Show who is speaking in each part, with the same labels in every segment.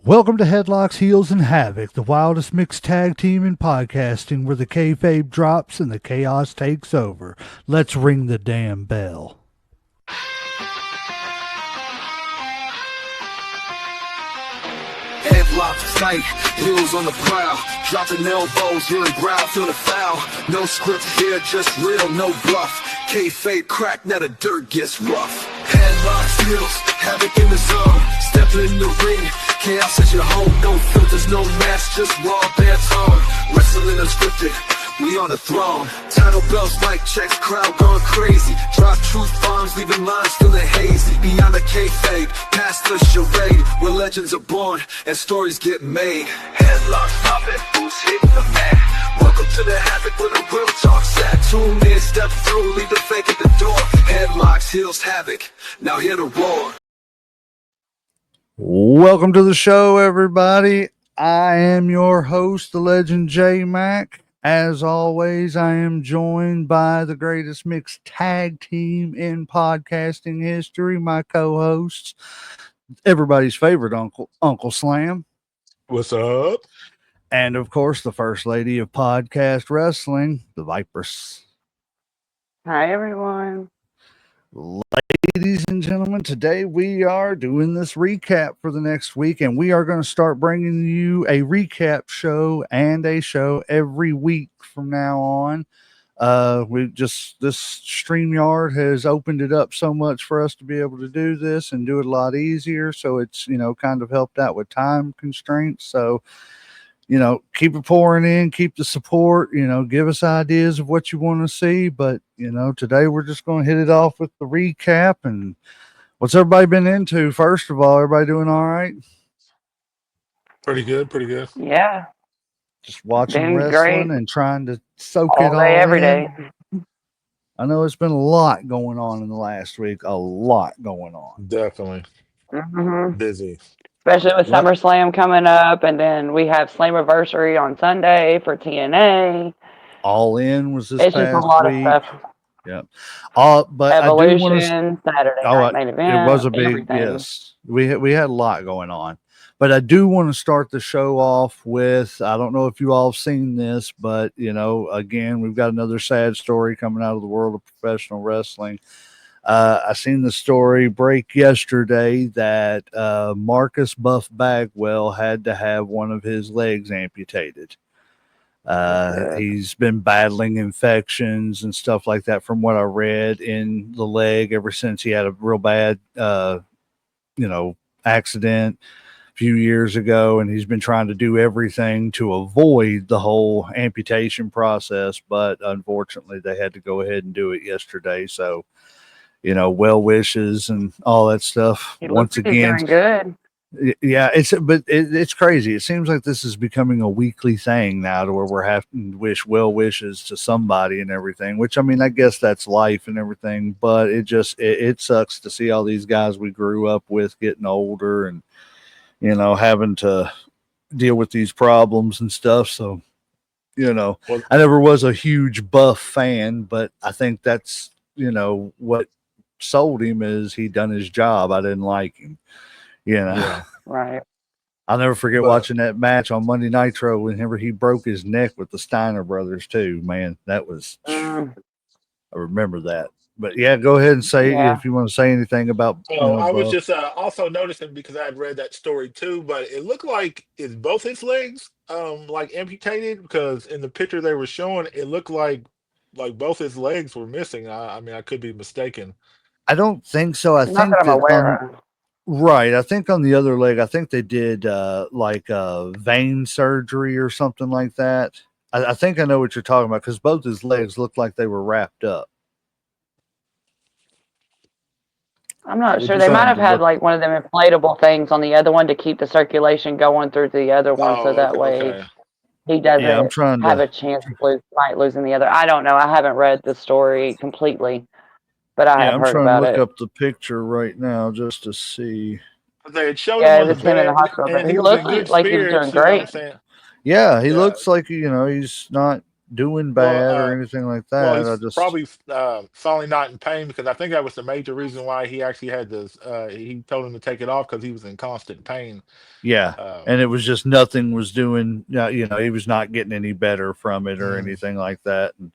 Speaker 1: Welcome to Headlocks, Heels, and Havoc, the wildest mixed tag team in podcasting where the kayfabe drops and the chaos takes over. Let's ring the damn bell.
Speaker 2: Headlock tight, heels on the prowl, dropping elbows, hearing growl, feel the foul. No script here, just real, no bluff. Kayfabe crack, now the dirt gets rough. Headlocks, heels, havoc in the zone. Stepping in the ring, chaos at your home. No filters, no mask, just raw bare tone. Wrestling unscripted, we on the throne. Title belts, mic checks, crowd going crazy. Drop truth bombs, leaving lines feeling hazy. Beyond the kayfabe, past the charade, where legends are born and stories get made. Headlock, stop it, who's hitting the mat? Welcome to the havoc where the real talk's at. Tune in, step through, leave the fake at the door. Headlocks, heels, havoc, now hear the roar.
Speaker 1: Welcome to the show, everybody. I am your host, the legend J Mac. As always, I am joined by the greatest mixed tag team in podcasting history, my co-hosts, everybody's favorite Uncle Slam.
Speaker 3: What's up?
Speaker 1: And, of course, the first lady of podcast wrestling, the Vipress.
Speaker 4: Hi, everyone.
Speaker 1: Ladies and gentlemen, today we are doing this recap for the next week, and we are going to start bringing you a recap show and a show every week from now on. This StreamYard has opened it up so much for us to be able to do this and do it a lot easier. So it's, kind of helped out with time constraints. So, keep it pouring in, keep the support, give us ideas of what you want to see. But, today we're just going to hit it off with the recap. And what's everybody been into? First of all, everybody doing all right?
Speaker 3: Pretty good.
Speaker 4: Yeah,
Speaker 1: Just watching
Speaker 4: been
Speaker 1: wrestling
Speaker 4: great.
Speaker 1: and trying to soak
Speaker 4: All
Speaker 1: it all
Speaker 4: day, every
Speaker 1: in.
Speaker 4: day.
Speaker 1: I know it's been a lot going on in the last week. A lot going on.
Speaker 3: Definitely
Speaker 4: hmm
Speaker 3: busy.
Speaker 4: Especially with
Speaker 1: Yep.
Speaker 4: Summerslam coming up, and then we have Slammiversary on Sunday for TNA.
Speaker 1: All In was this
Speaker 4: It's just a
Speaker 1: past
Speaker 4: lot of
Speaker 1: week.
Speaker 4: stuff.
Speaker 1: Yep. But I do want to.
Speaker 4: Evolution, Saturday
Speaker 1: Oh,
Speaker 4: night main
Speaker 1: it
Speaker 4: event,
Speaker 1: was a big
Speaker 4: everything.
Speaker 1: yes. We had a lot going on, but I do want to start the show off with, I don't know if you all have seen this, but again, we've got another sad story coming out of the world of professional wrestling. I seen the story break yesterday that Marcus Buff Bagwell had to have one of his legs amputated. He's been battling infections and stuff like that from what I read in the leg ever since he had a real bad, accident a few years ago. And he's been trying to do everything to avoid the whole amputation process. But unfortunately, they had to go ahead and do it yesterday. So, well wishes and all that stuff.
Speaker 4: He
Speaker 1: Once
Speaker 4: looks like he's
Speaker 1: again,
Speaker 4: doing good.
Speaker 1: yeah, it's crazy. It seems like this is becoming a weekly thing now, to where we're having to wish well wishes to somebody and everything. Which, I mean, I guess that's life and everything, but it sucks to see all these guys we grew up with getting older and having to deal with these problems and stuff. So,
Speaker 3: Well,
Speaker 1: I never was a huge Buff fan, but I think that's what sold him is he done his job. I didn't like him.
Speaker 3: yeah.
Speaker 4: Right.
Speaker 1: I'll never forget
Speaker 3: But
Speaker 1: watching that match on Monday Nitro whenever he broke his neck with the Steiner brothers too. Man, that was, I remember that. But yeah, go ahead and say
Speaker 4: Yeah.
Speaker 1: if you want to say anything about
Speaker 3: I was
Speaker 1: Buff.
Speaker 3: just also noticing, because I had read that story too, but it looked like it's both his legs like amputated, because in the picture they were showing, it looked like both his legs were missing. I mean, I could be mistaken.
Speaker 1: I don't think so. I
Speaker 4: Not
Speaker 1: think
Speaker 4: that I'm
Speaker 1: that
Speaker 4: aware of.
Speaker 1: right. I think on the other leg, I think they did like vein surgery or something like that. I think I know what you're talking about, because both his legs looked like they were wrapped up.
Speaker 4: I'm not
Speaker 1: It
Speaker 4: sure.
Speaker 1: just
Speaker 4: They might
Speaker 1: happened
Speaker 4: have
Speaker 1: to
Speaker 4: had
Speaker 1: look.
Speaker 4: like one of them inflatable things on the other one to keep the circulation going through the other one, so
Speaker 3: Oh,
Speaker 4: that way
Speaker 3: okay.
Speaker 4: he
Speaker 1: Yeah, I'm
Speaker 4: doesn't
Speaker 1: trying
Speaker 4: have a
Speaker 1: to.
Speaker 4: chance of losing the other. I don't know. I haven't read the story completely, but I
Speaker 1: Yeah,
Speaker 4: have
Speaker 1: I'm
Speaker 4: heard
Speaker 1: trying to
Speaker 4: about
Speaker 1: look
Speaker 4: it.
Speaker 1: up the picture right now just to see.
Speaker 3: They had showed him
Speaker 4: Yeah, it
Speaker 3: on the
Speaker 4: was him in the
Speaker 3: bed,
Speaker 4: hospital, but
Speaker 3: and
Speaker 4: he
Speaker 3: he was in
Speaker 4: looks
Speaker 3: good
Speaker 4: like he was doing
Speaker 3: spirits. You know what I'm
Speaker 4: great.
Speaker 3: saying?
Speaker 1: Yeah, he
Speaker 3: Yeah.
Speaker 1: looks like he's not doing
Speaker 3: Well,
Speaker 1: bad or anything like that. I
Speaker 3: he's
Speaker 1: just
Speaker 3: probably finally not in pain because I think that was the major reason why he actually had this. He told him to take it off because he was in constant pain.
Speaker 1: yeah,
Speaker 3: Um,
Speaker 1: and it was just nothing was doing. He was not getting any better from it or
Speaker 3: mm,
Speaker 1: anything like that. And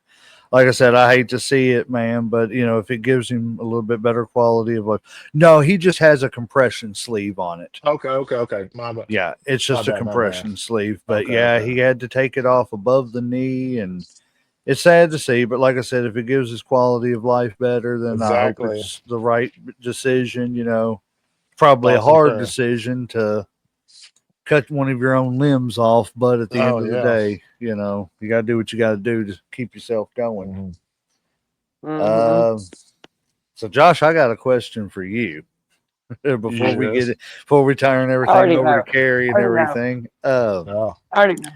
Speaker 1: like I said, I hate to see it, man, but if it gives him a little bit better quality of life. No, he just has a compression sleeve on it.
Speaker 3: okay.
Speaker 1: Yeah, it's
Speaker 3: My
Speaker 1: just a
Speaker 3: bad, my bad.
Speaker 1: compression sleeve. But
Speaker 3: Okay,
Speaker 1: yeah,
Speaker 3: okay.
Speaker 1: he had to take it off above the knee, and it's sad to see. But like I said, if it gives his quality of life better, then I hope
Speaker 3: Exactly.
Speaker 1: it's the right decision. Probably a
Speaker 3: Oh, for
Speaker 1: hard
Speaker 3: sure.
Speaker 1: decision to cut one of your own limbs off, but at the
Speaker 3: Oh,
Speaker 1: end of the
Speaker 3: yeah.
Speaker 1: day, you got to do what you got to do to keep yourself going.
Speaker 3: Mhm.
Speaker 4: Hmm.
Speaker 1: Um, so Josh, I got a question for you before we
Speaker 3: Yes.
Speaker 1: before we turn
Speaker 4: I
Speaker 1: everything
Speaker 4: already
Speaker 1: over
Speaker 4: know.
Speaker 1: to Carrie
Speaker 4: I
Speaker 1: and
Speaker 4: already know.
Speaker 1: everything.
Speaker 3: Oh.
Speaker 4: I already know.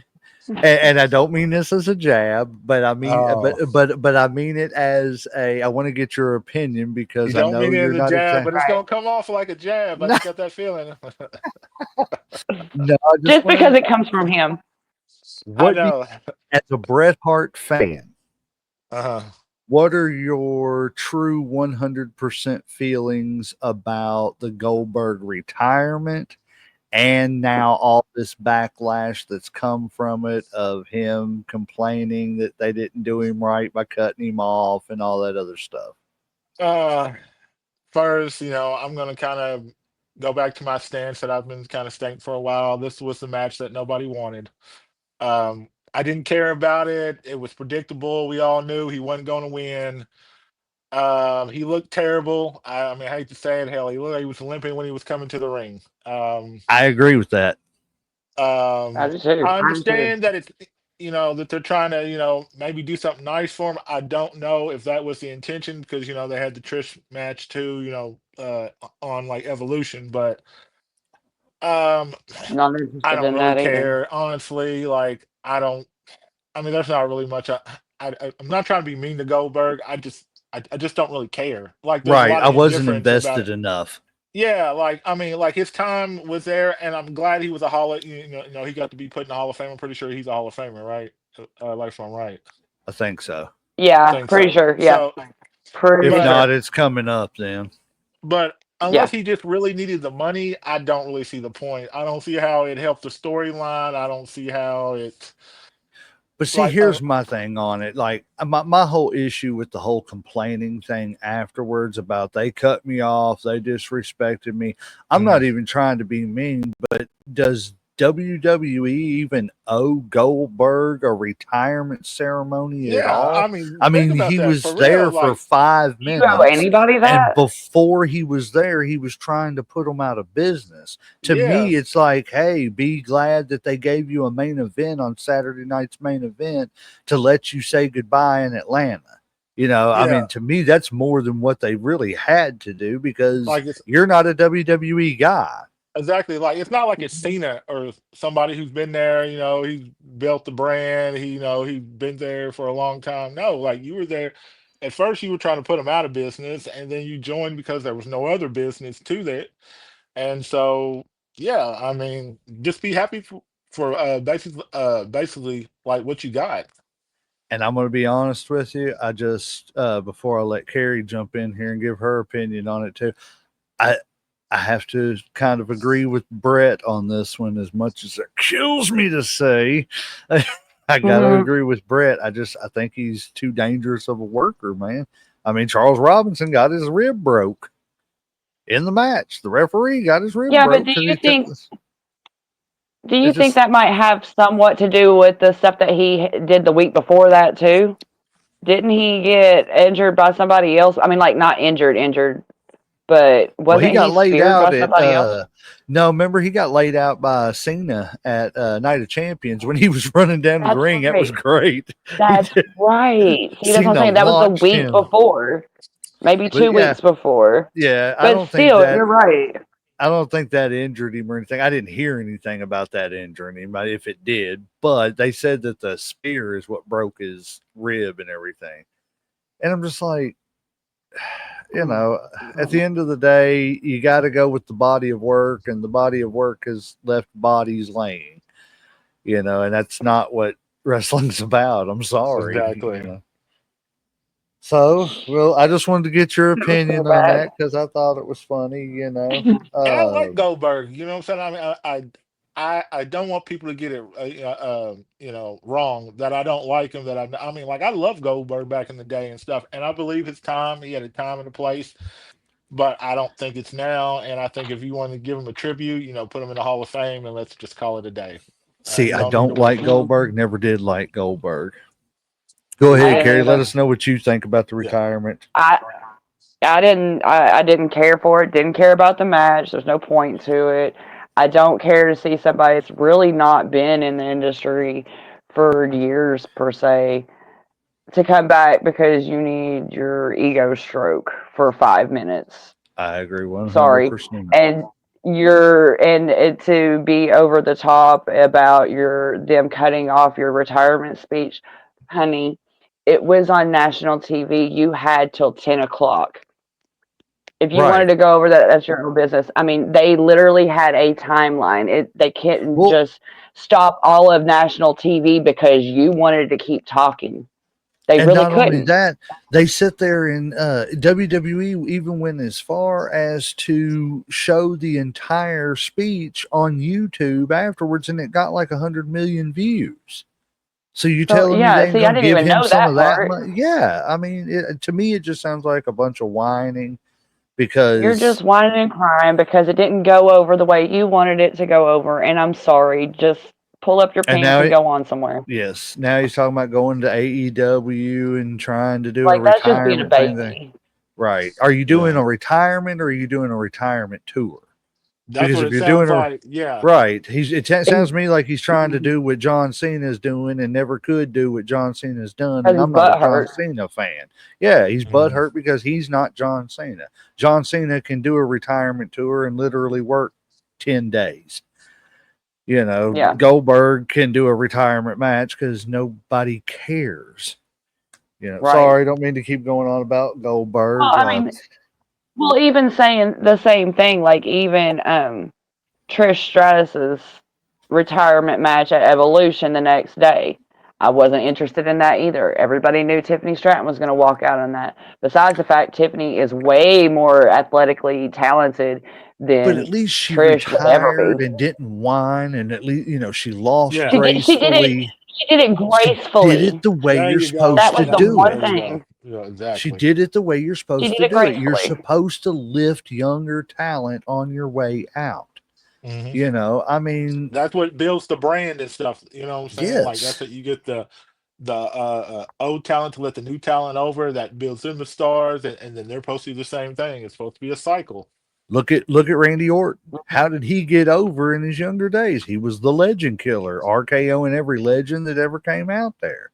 Speaker 1: And I don't mean this as a jab, but I mean,
Speaker 3: Oh.
Speaker 1: but I mean it as a. I want to get your opinion
Speaker 3: You
Speaker 1: because I
Speaker 3: don't
Speaker 1: know
Speaker 3: mean it
Speaker 1: you're
Speaker 3: as a
Speaker 1: not
Speaker 3: jab,
Speaker 1: exact.
Speaker 3: but it's gonna come off like a jab. I
Speaker 1: No,
Speaker 3: just got that feeling.
Speaker 1: no, I just
Speaker 4: Just because
Speaker 1: want to.
Speaker 4: it comes from him.
Speaker 3: I
Speaker 1: What do you,
Speaker 3: know.
Speaker 1: as a Bret Hart fan?
Speaker 3: Uh-huh.
Speaker 1: What are your true 100% feelings about the Goldberg retirement and now all this backlash that's come from it of him complaining that they didn't do him right by cutting him off and all that other stuff?
Speaker 3: Uh, First, I'm gonna kind of go back to my stance that I've been kind of stating for a while. This was the match that nobody wanted. I didn't care about it. It was predictable. We all knew he wasn't going to win. He looked terrible. I mean, I hate to say it, hell, he looked like he was limping when he was coming to the ring.
Speaker 1: I agree with that.
Speaker 4: I
Speaker 3: Um,
Speaker 4: do too.
Speaker 3: I
Speaker 4: I do too.
Speaker 3: understand that it's that they're trying to maybe do something nice for him. I don't know if that was the intention because they had the Trish match too, on like Evolution, but um,
Speaker 4: Not
Speaker 3: I
Speaker 4: interested
Speaker 3: don't
Speaker 4: in
Speaker 3: really
Speaker 4: that either.
Speaker 3: care honestly. Like I don't. I mean, there's not really much. I'm not trying to be mean to Goldberg. I just don't really care. Like there's a
Speaker 1: Right.
Speaker 3: lot
Speaker 1: I
Speaker 3: of
Speaker 1: wasn't
Speaker 3: indifference about
Speaker 1: invested
Speaker 3: it.
Speaker 1: enough.
Speaker 3: Yeah, like I mean, like his time was there, and I'm glad he was a Hall of, he got to be put in the Hall of Fame. I'm pretty sure he's a Hall of Famer, right? Like if I'm right,
Speaker 1: I think so.
Speaker 4: Yeah,
Speaker 3: think
Speaker 4: pretty
Speaker 3: so.
Speaker 4: sure. Yeah,
Speaker 3: So,
Speaker 1: If
Speaker 4: pretty
Speaker 3: but
Speaker 4: sure.
Speaker 1: not, it's coming up then.
Speaker 3: but unless
Speaker 4: Yeah.
Speaker 3: he just really needed the money, I don't really see the point. I don't see how it helped the storyline. I don't see how it
Speaker 1: But see,
Speaker 3: like.
Speaker 1: here's my thing on it. Like my whole issue with the whole complaining thing afterwards about they cut me off, they disrespected me. I'm
Speaker 3: Mhm.
Speaker 1: not even trying to be mean, but does WWE even owe Goldberg a retirement ceremony at
Speaker 3: Yeah, I
Speaker 1: all?
Speaker 3: mean,
Speaker 1: I
Speaker 3: think
Speaker 1: mean,
Speaker 3: about
Speaker 1: he
Speaker 3: that
Speaker 1: was
Speaker 3: for real.
Speaker 1: there for
Speaker 3: Like,
Speaker 4: You owe5
Speaker 1: minutes.
Speaker 4: anybody
Speaker 1: And
Speaker 4: that?
Speaker 1: before he was there, he was trying to put them out of business. To
Speaker 3: yeah,
Speaker 1: me, it's like, hey, be glad that they gave you a main event on Saturday night's main event to let you say goodbye in Atlanta. I
Speaker 3: yeah,
Speaker 1: mean, to me, that's more than what they really had to do because
Speaker 3: like it's
Speaker 1: you're not a WWE guy.
Speaker 3: exactly like it's not like it's Cena or somebody who's been there. He's built the brand. He's been there for a long time. No, like you were there. At first, you were trying to put him out of business, and then you joined because there was no other business to that. And so, yeah, I mean, just be happy for basically like what you got.
Speaker 1: And I'm going to be honest with you. I just, before I let Carrie jump in here and give her opinion on it too, I, I have to kind of agree with Brett on this one as much as it kills me to say. I got to
Speaker 4: Hmm.
Speaker 1: agree with Brett. I think he's too dangerous of a worker, man. I mean, Charles Robinson got his rib broke in the match. The referee got his rib
Speaker 4: Yeah, but
Speaker 1: broke because he took this.
Speaker 4: do you
Speaker 1: It
Speaker 4: think
Speaker 1: just,
Speaker 4: that might have somewhat to do with the stuff that he did the week before that too? Didn't he get injured by somebody else? I mean, like not injured, but
Speaker 1: well, he
Speaker 4: wasn't he
Speaker 1: got laid
Speaker 4: speared
Speaker 1: out
Speaker 4: by
Speaker 1: at,
Speaker 4: somebody else?
Speaker 1: no, remember he got laid out by Cena at Night of Champions when he was running down to the
Speaker 4: That's
Speaker 1: ring. That was
Speaker 4: right.
Speaker 1: great. He
Speaker 4: That's
Speaker 1: did,
Speaker 4: right. See, that's what I'm
Speaker 1: Cena
Speaker 4: saying. That was the
Speaker 1: launched
Speaker 4: week
Speaker 1: him.
Speaker 4: before, maybe
Speaker 1: But
Speaker 4: two
Speaker 1: yeah,
Speaker 4: weeks before.
Speaker 1: yeah,
Speaker 4: But still, you're right.
Speaker 1: I don't think that injured him or anything. I didn't hear anything about that injuring him, if it did. But they said that the spear is what broke his rib and everything. And I'm just like, you know, at the end of the day, you got to go with the body of work, and the body of work has left bodies laying, and that's not what wrestling's about. I'm sorry.
Speaker 3: Exactly.
Speaker 1: So, well, I just wanted to get your
Speaker 4: It was so
Speaker 1: opinion on
Speaker 4: bad.
Speaker 1: that because I thought it was funny.
Speaker 3: And I like Goldberg. You know what I'm saying? I mean, I don't want people to get it, wrong. That I don't like him. I mean, like I love Goldberg back in the day and stuff. And I believe his time. He had a time and a place. But I don't think it's now. And I think if you want to give him a tribute, put him in the Hall of Fame and let's just call it a day.
Speaker 1: See,
Speaker 3: You
Speaker 1: I
Speaker 3: don't need
Speaker 1: don't
Speaker 3: to push
Speaker 1: like
Speaker 3: it.
Speaker 1: Goldberg. Never did like Goldberg. Go
Speaker 3: Me
Speaker 4: I
Speaker 1: ahead,
Speaker 4: didn't
Speaker 1: Carrie.
Speaker 3: either.
Speaker 1: Let
Speaker 4: either.
Speaker 1: us know what you think about the
Speaker 3: Yeah.
Speaker 1: retirement.
Speaker 4: I I didn't care for it. Didn't care about the match. There's no point to it. I don't care to see somebody that's really not been in the industry for years per se to come back because you need your ego stroke for 5 minutes.
Speaker 1: I agree
Speaker 4: Sorry.
Speaker 1: 100%.
Speaker 4: And to be over the top about them cutting off your retirement speech, honey, it was on national TV. You had till 10 o'clock. If you wanted
Speaker 1: Right.
Speaker 4: to go over that, that's your own business. I mean, they literally had a timeline. They couldn't
Speaker 1: Well,
Speaker 4: just stop all of national TV because you wanted to keep talking. They
Speaker 1: and
Speaker 4: really
Speaker 1: not only
Speaker 4: couldn't.
Speaker 1: that, they sit there in WWE even went as far as to show the entire speech on YouTube afterwards, and it got like 100 million views. So you
Speaker 4: So
Speaker 1: telling me
Speaker 4: yeah,
Speaker 1: they ain't
Speaker 4: see, I
Speaker 1: gonna
Speaker 4: didn't
Speaker 1: give
Speaker 4: even
Speaker 1: him
Speaker 4: know
Speaker 1: some
Speaker 4: that
Speaker 1: of that
Speaker 4: part.
Speaker 1: money? Yeah, I mean, to me, it just sounds like a bunch of whining
Speaker 4: You're
Speaker 1: because,
Speaker 4: just whining and crying because it didn't go over the way you wanted it to go over, and I'm sorry. Just pull up your
Speaker 1: and
Speaker 4: pants
Speaker 1: now
Speaker 4: and go on somewhere.
Speaker 1: yes, now he's talking about going to AEW and trying to do a
Speaker 4: Like that's just being a
Speaker 1: retirement thing there.
Speaker 4: baby.
Speaker 1: Right? Are you doing
Speaker 3: Yeah.
Speaker 1: a retirement or are you doing a retirement tour?
Speaker 3: That's
Speaker 1: Because
Speaker 3: what
Speaker 1: if
Speaker 3: it
Speaker 1: you're doing
Speaker 3: sounds
Speaker 1: a
Speaker 3: like. Yeah.
Speaker 1: right, sounds
Speaker 4: Because
Speaker 1: to me like he's trying to do what John Cena's doing and never could do what John Cena's done. And
Speaker 4: his
Speaker 1: I'm not a
Speaker 4: butt
Speaker 1: John
Speaker 4: hurt.
Speaker 1: Cena fan. Yeah, he's
Speaker 3: Mhm.
Speaker 1: butthurt because he's not John Cena. John Cena can do a retirement tour and literally work 10 days.
Speaker 4: Yeah.
Speaker 1: Goldberg can do a retirement match because nobody cares.
Speaker 4: Right.
Speaker 1: Sorry, don't mean to keep going on about
Speaker 4: Well,
Speaker 1: Goldberg.
Speaker 4: I mean, well, even saying the same thing, like even Trish Stratus's retirement match at Evolution the next day. I wasn't interested in that either. Everybody knew Tiffany Stratton was going to walk out on that. Besides the fact Tiffany is way more athletically talented
Speaker 1: But at
Speaker 4: than
Speaker 1: least she
Speaker 4: Trish would ever
Speaker 1: retired
Speaker 4: be.
Speaker 1: and didn't whine, and at least she lost
Speaker 3: Yeah.
Speaker 1: gracefully.
Speaker 4: She did it
Speaker 1: She did it
Speaker 4: gracefully.
Speaker 1: the way
Speaker 3: There
Speaker 1: you're
Speaker 3: you go.
Speaker 4: That
Speaker 1: supposed to
Speaker 4: was the
Speaker 3: Yeah.
Speaker 1: do
Speaker 4: one
Speaker 3: There
Speaker 1: it.
Speaker 3: you go.
Speaker 4: thing.
Speaker 3: Yeah.
Speaker 1: She
Speaker 3: Exactly.
Speaker 1: did it the way you're
Speaker 4: She
Speaker 1: supposed
Speaker 4: did
Speaker 1: to
Speaker 4: it
Speaker 1: do it. You're
Speaker 4: gracefully.
Speaker 1: supposed to lift younger talent on your way out.
Speaker 3: Hmm.
Speaker 1: I mean,
Speaker 3: That's what builds the brand and stuff. You know what I'm saying? Like
Speaker 1: yes.
Speaker 3: that's what you get the old talent to let the new talent over. That builds them the stars, and then they're supposed to do the same thing. It's supposed to be a cycle.
Speaker 1: Look at Randy Orton. How did he get over in his younger days? He was the legend killer, RKO and every legend that ever came out there.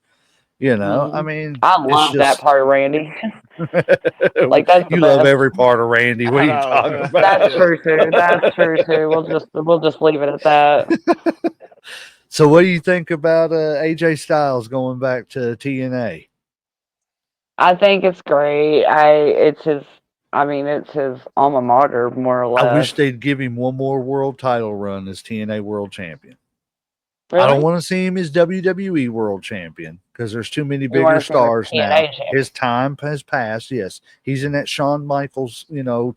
Speaker 1: I
Speaker 4: Hmm.
Speaker 1: mean,
Speaker 4: I
Speaker 1: it's
Speaker 4: love that
Speaker 1: just
Speaker 4: part of Randy. Like that's the
Speaker 1: you love
Speaker 4: best.
Speaker 1: every part of Randy. What
Speaker 3: I
Speaker 1: are you talking
Speaker 3: know.
Speaker 1: about?
Speaker 4: That's
Speaker 3: Yeah.
Speaker 4: true too. That's true too. We'll just leave it at that.
Speaker 1: So, what do you think about AJ Styles going back to TNA?
Speaker 4: I think it's great. It's his alma mater more or
Speaker 1: I
Speaker 4: less.
Speaker 1: wish they'd give him one more world title run as TNA World Champion. I don't
Speaker 4: Really?
Speaker 1: want to see him as WWE World Champion because there's too many
Speaker 4: You
Speaker 1: bigger
Speaker 4: want to see him as
Speaker 1: stars now.
Speaker 4: TNA champion?
Speaker 1: His time has passed. Yes, he's in that Shawn Michaels,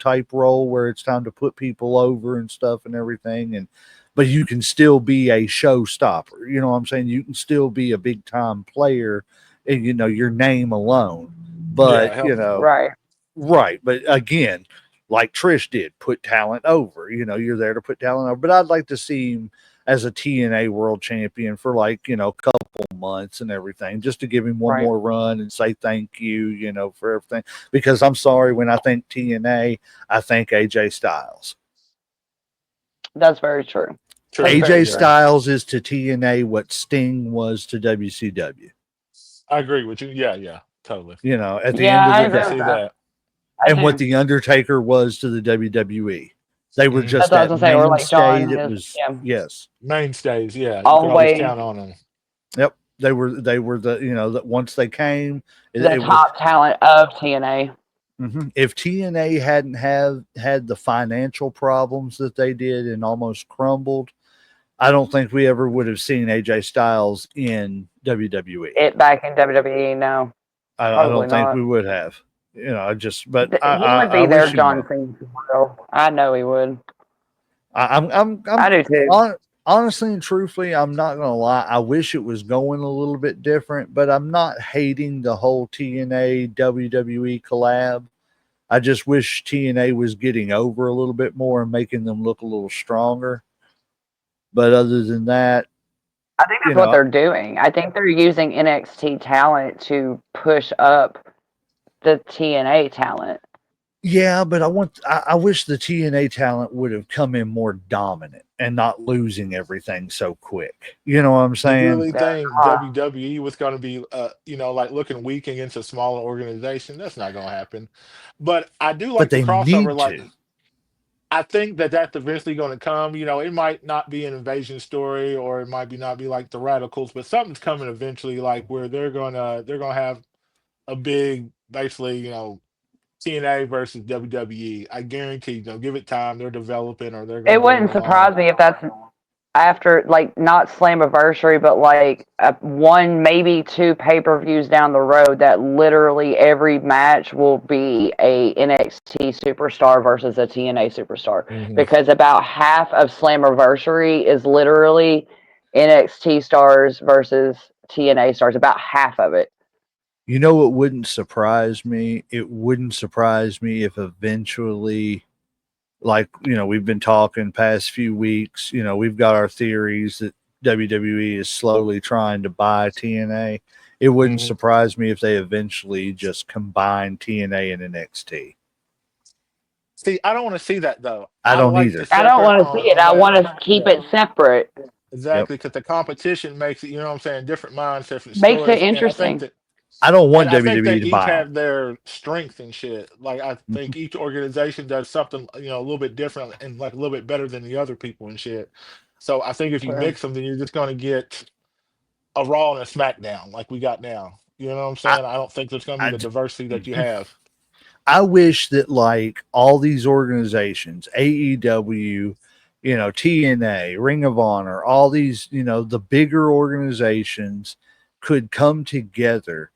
Speaker 1: type role where it's time to put people over and stuff and everything. But you can still be a showstopper. You know what I'm saying? You can still be a big time player, and your name alone. But
Speaker 3: Yeah. Help.
Speaker 4: Right.
Speaker 1: right. But again, like Trish did, put talent over. You're there to put talent over. But I'd like to see him as a TNA world champion for a couple months and everything, just to give him one
Speaker 4: Right.
Speaker 1: more run and say thank you, for everything. Because I'm sorry, when I think TNA, I think AJ Styles.
Speaker 4: That's very true. That's
Speaker 3: True.
Speaker 4: very
Speaker 1: AJ
Speaker 3: Yeah.
Speaker 4: true.
Speaker 1: Styles is to TNA what Sting was to WCW.
Speaker 3: I agree with you. Yeah. Yeah. Totally.
Speaker 1: At the
Speaker 4: Yeah,
Speaker 1: end of
Speaker 4: I
Speaker 1: the
Speaker 3: I can
Speaker 4: agree
Speaker 1: day,
Speaker 4: with
Speaker 3: see
Speaker 4: that.
Speaker 3: that.
Speaker 4: I
Speaker 1: and what
Speaker 4: do.
Speaker 1: the Undertaker was to the WWE. They were
Speaker 3: Hmm.
Speaker 1: just
Speaker 4: That's what I was
Speaker 1: that
Speaker 4: gonna say. Or like
Speaker 1: mainstay
Speaker 4: John
Speaker 1: that
Speaker 4: is,
Speaker 1: was
Speaker 4: yeah,
Speaker 1: yes.
Speaker 3: Mainstays. Yeah. You could always
Speaker 4: always
Speaker 3: count on them.
Speaker 1: Yep. They were that once they came,
Speaker 4: the
Speaker 1: it was
Speaker 4: top talent of TNA.
Speaker 1: if TNA hadn't have had the financial problems that they did and almost crumbled, I don't think we ever would have seen AJ Styles in WWE.
Speaker 4: It back in WWE, no,
Speaker 1: I
Speaker 4: probably
Speaker 1: don't think
Speaker 4: not.
Speaker 1: we would have. But
Speaker 4: He would
Speaker 1: I
Speaker 4: be their
Speaker 1: wish he
Speaker 4: John
Speaker 1: would.
Speaker 4: Cena. Well, I know he would.
Speaker 1: I'm
Speaker 4: I do too.
Speaker 1: honestly and truthfully, I'm not gonna lie. I wish it was going a little bit different, but I'm not hating the whole TNA WWE collab. I just wish TNA was getting over a little bit more and making them look a little stronger. But other than that,
Speaker 4: I think
Speaker 1: you
Speaker 4: that's what
Speaker 1: know,
Speaker 4: they're doing. I think they're using NXT talent to push up the TNA talent.
Speaker 1: yeah, but I wish the TNA talent would have come in more dominant and not losing everything so quick. You know what I'm
Speaker 3: You
Speaker 1: saying?
Speaker 3: really think WWE was going to be, like looking weak against a smaller organization? That's not going to happen. But I do
Speaker 1: But
Speaker 3: like the
Speaker 1: they
Speaker 3: crossover.
Speaker 1: need
Speaker 3: Like,
Speaker 1: to.
Speaker 3: I think that that's eventually going to come. It might not be an invasion story, or it might be not be like the Radicals, but something's coming eventually. Like where they're gonna have a big, basically, TNA versus WWE. I guarantee. Give it time. They're developing, or they're going to
Speaker 4: It
Speaker 3: bring it
Speaker 4: wouldn't
Speaker 3: along.
Speaker 4: surprise me if that's after, like, not Slammiversary, but like one, maybe two pay-per-views down the road that literally every match will be a NXT superstar versus a TNA superstar,
Speaker 3: Hmm.
Speaker 4: because about half of Slammiversary is literally NXT stars versus TNA stars. About half of it.
Speaker 1: You know what wouldn't surprise me? It wouldn't surprise me if eventually, like, we've been talking past few weeks, we've got our theories that WWE is slowly trying to buy TNA. It wouldn't
Speaker 3: Hmm.
Speaker 1: surprise me if they eventually just combine TNA and NXT.
Speaker 3: See, I don't want to see that though.
Speaker 1: I
Speaker 3: I
Speaker 1: don't
Speaker 3: like the
Speaker 1: either.
Speaker 4: I don't
Speaker 3: separate
Speaker 4: want to see it.
Speaker 3: on
Speaker 4: I
Speaker 3: that.
Speaker 4: want to keep
Speaker 3: Yeah,
Speaker 4: it separate.
Speaker 1: Yep.
Speaker 3: exactly. Because the competition makes it. You know what I'm saying? Different minds, different
Speaker 4: Makes it
Speaker 3: stories, and I think
Speaker 4: interesting.
Speaker 3: that.
Speaker 1: I don't
Speaker 3: And
Speaker 1: want
Speaker 3: I think
Speaker 1: WWE
Speaker 3: they
Speaker 1: to
Speaker 3: each
Speaker 1: buy them.
Speaker 3: have their strength and shit. Like I think each organization does something, a little bit different and like a little bit better than the other people and shit. So I think if you
Speaker 4: True.
Speaker 3: mix them, then you're just gonna get a Raw and a SmackDown like we got now. You know what I'm
Speaker 1: I,
Speaker 3: saying? I don't think there's gonna be
Speaker 1: I,
Speaker 3: the diversity that you have.
Speaker 1: I wish that like all these organizations, AEW, TNA, Ring of Honor, all these, the bigger organizations could come together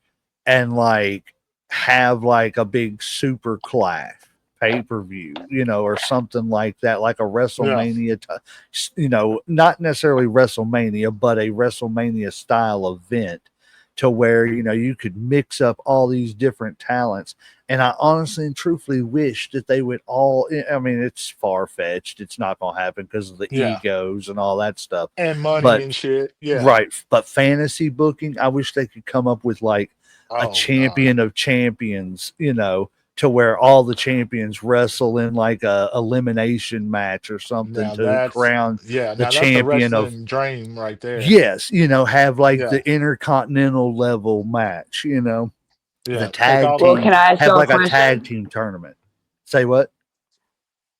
Speaker 1: and like have like a big super clash pay-per-view, or something like that, like a
Speaker 3: Yeah.
Speaker 1: WrestleMania, not necessarily WrestleMania, but a WrestleMania style event to where, you could mix up all these different talents. And I honestly and truthfully wish that they would all. I mean, it's far fetched. It's not going to happen because of the
Speaker 3: Yeah.
Speaker 1: egos and all that stuff.
Speaker 3: And money
Speaker 1: But
Speaker 3: and shit. Yeah.
Speaker 1: right, but fantasy booking, I wish they could come up with like a
Speaker 3: Oh God.
Speaker 1: champion of champions. To where all the champions wrestle in like a elimination match or something
Speaker 3: Now
Speaker 1: to
Speaker 3: that's
Speaker 1: crown
Speaker 3: yeah.
Speaker 1: the
Speaker 3: Now that's the
Speaker 1: champion of.
Speaker 3: wrestling dream right there.
Speaker 1: Yes, have like
Speaker 3: Yeah.
Speaker 1: the intercontinental level match. The
Speaker 3: Yeah. Take
Speaker 1: tag
Speaker 3: all
Speaker 4: Well,
Speaker 3: the
Speaker 1: team
Speaker 4: can I ask
Speaker 1: have
Speaker 4: y'all a
Speaker 1: like a tag
Speaker 4: question?
Speaker 1: team tournament. Say what?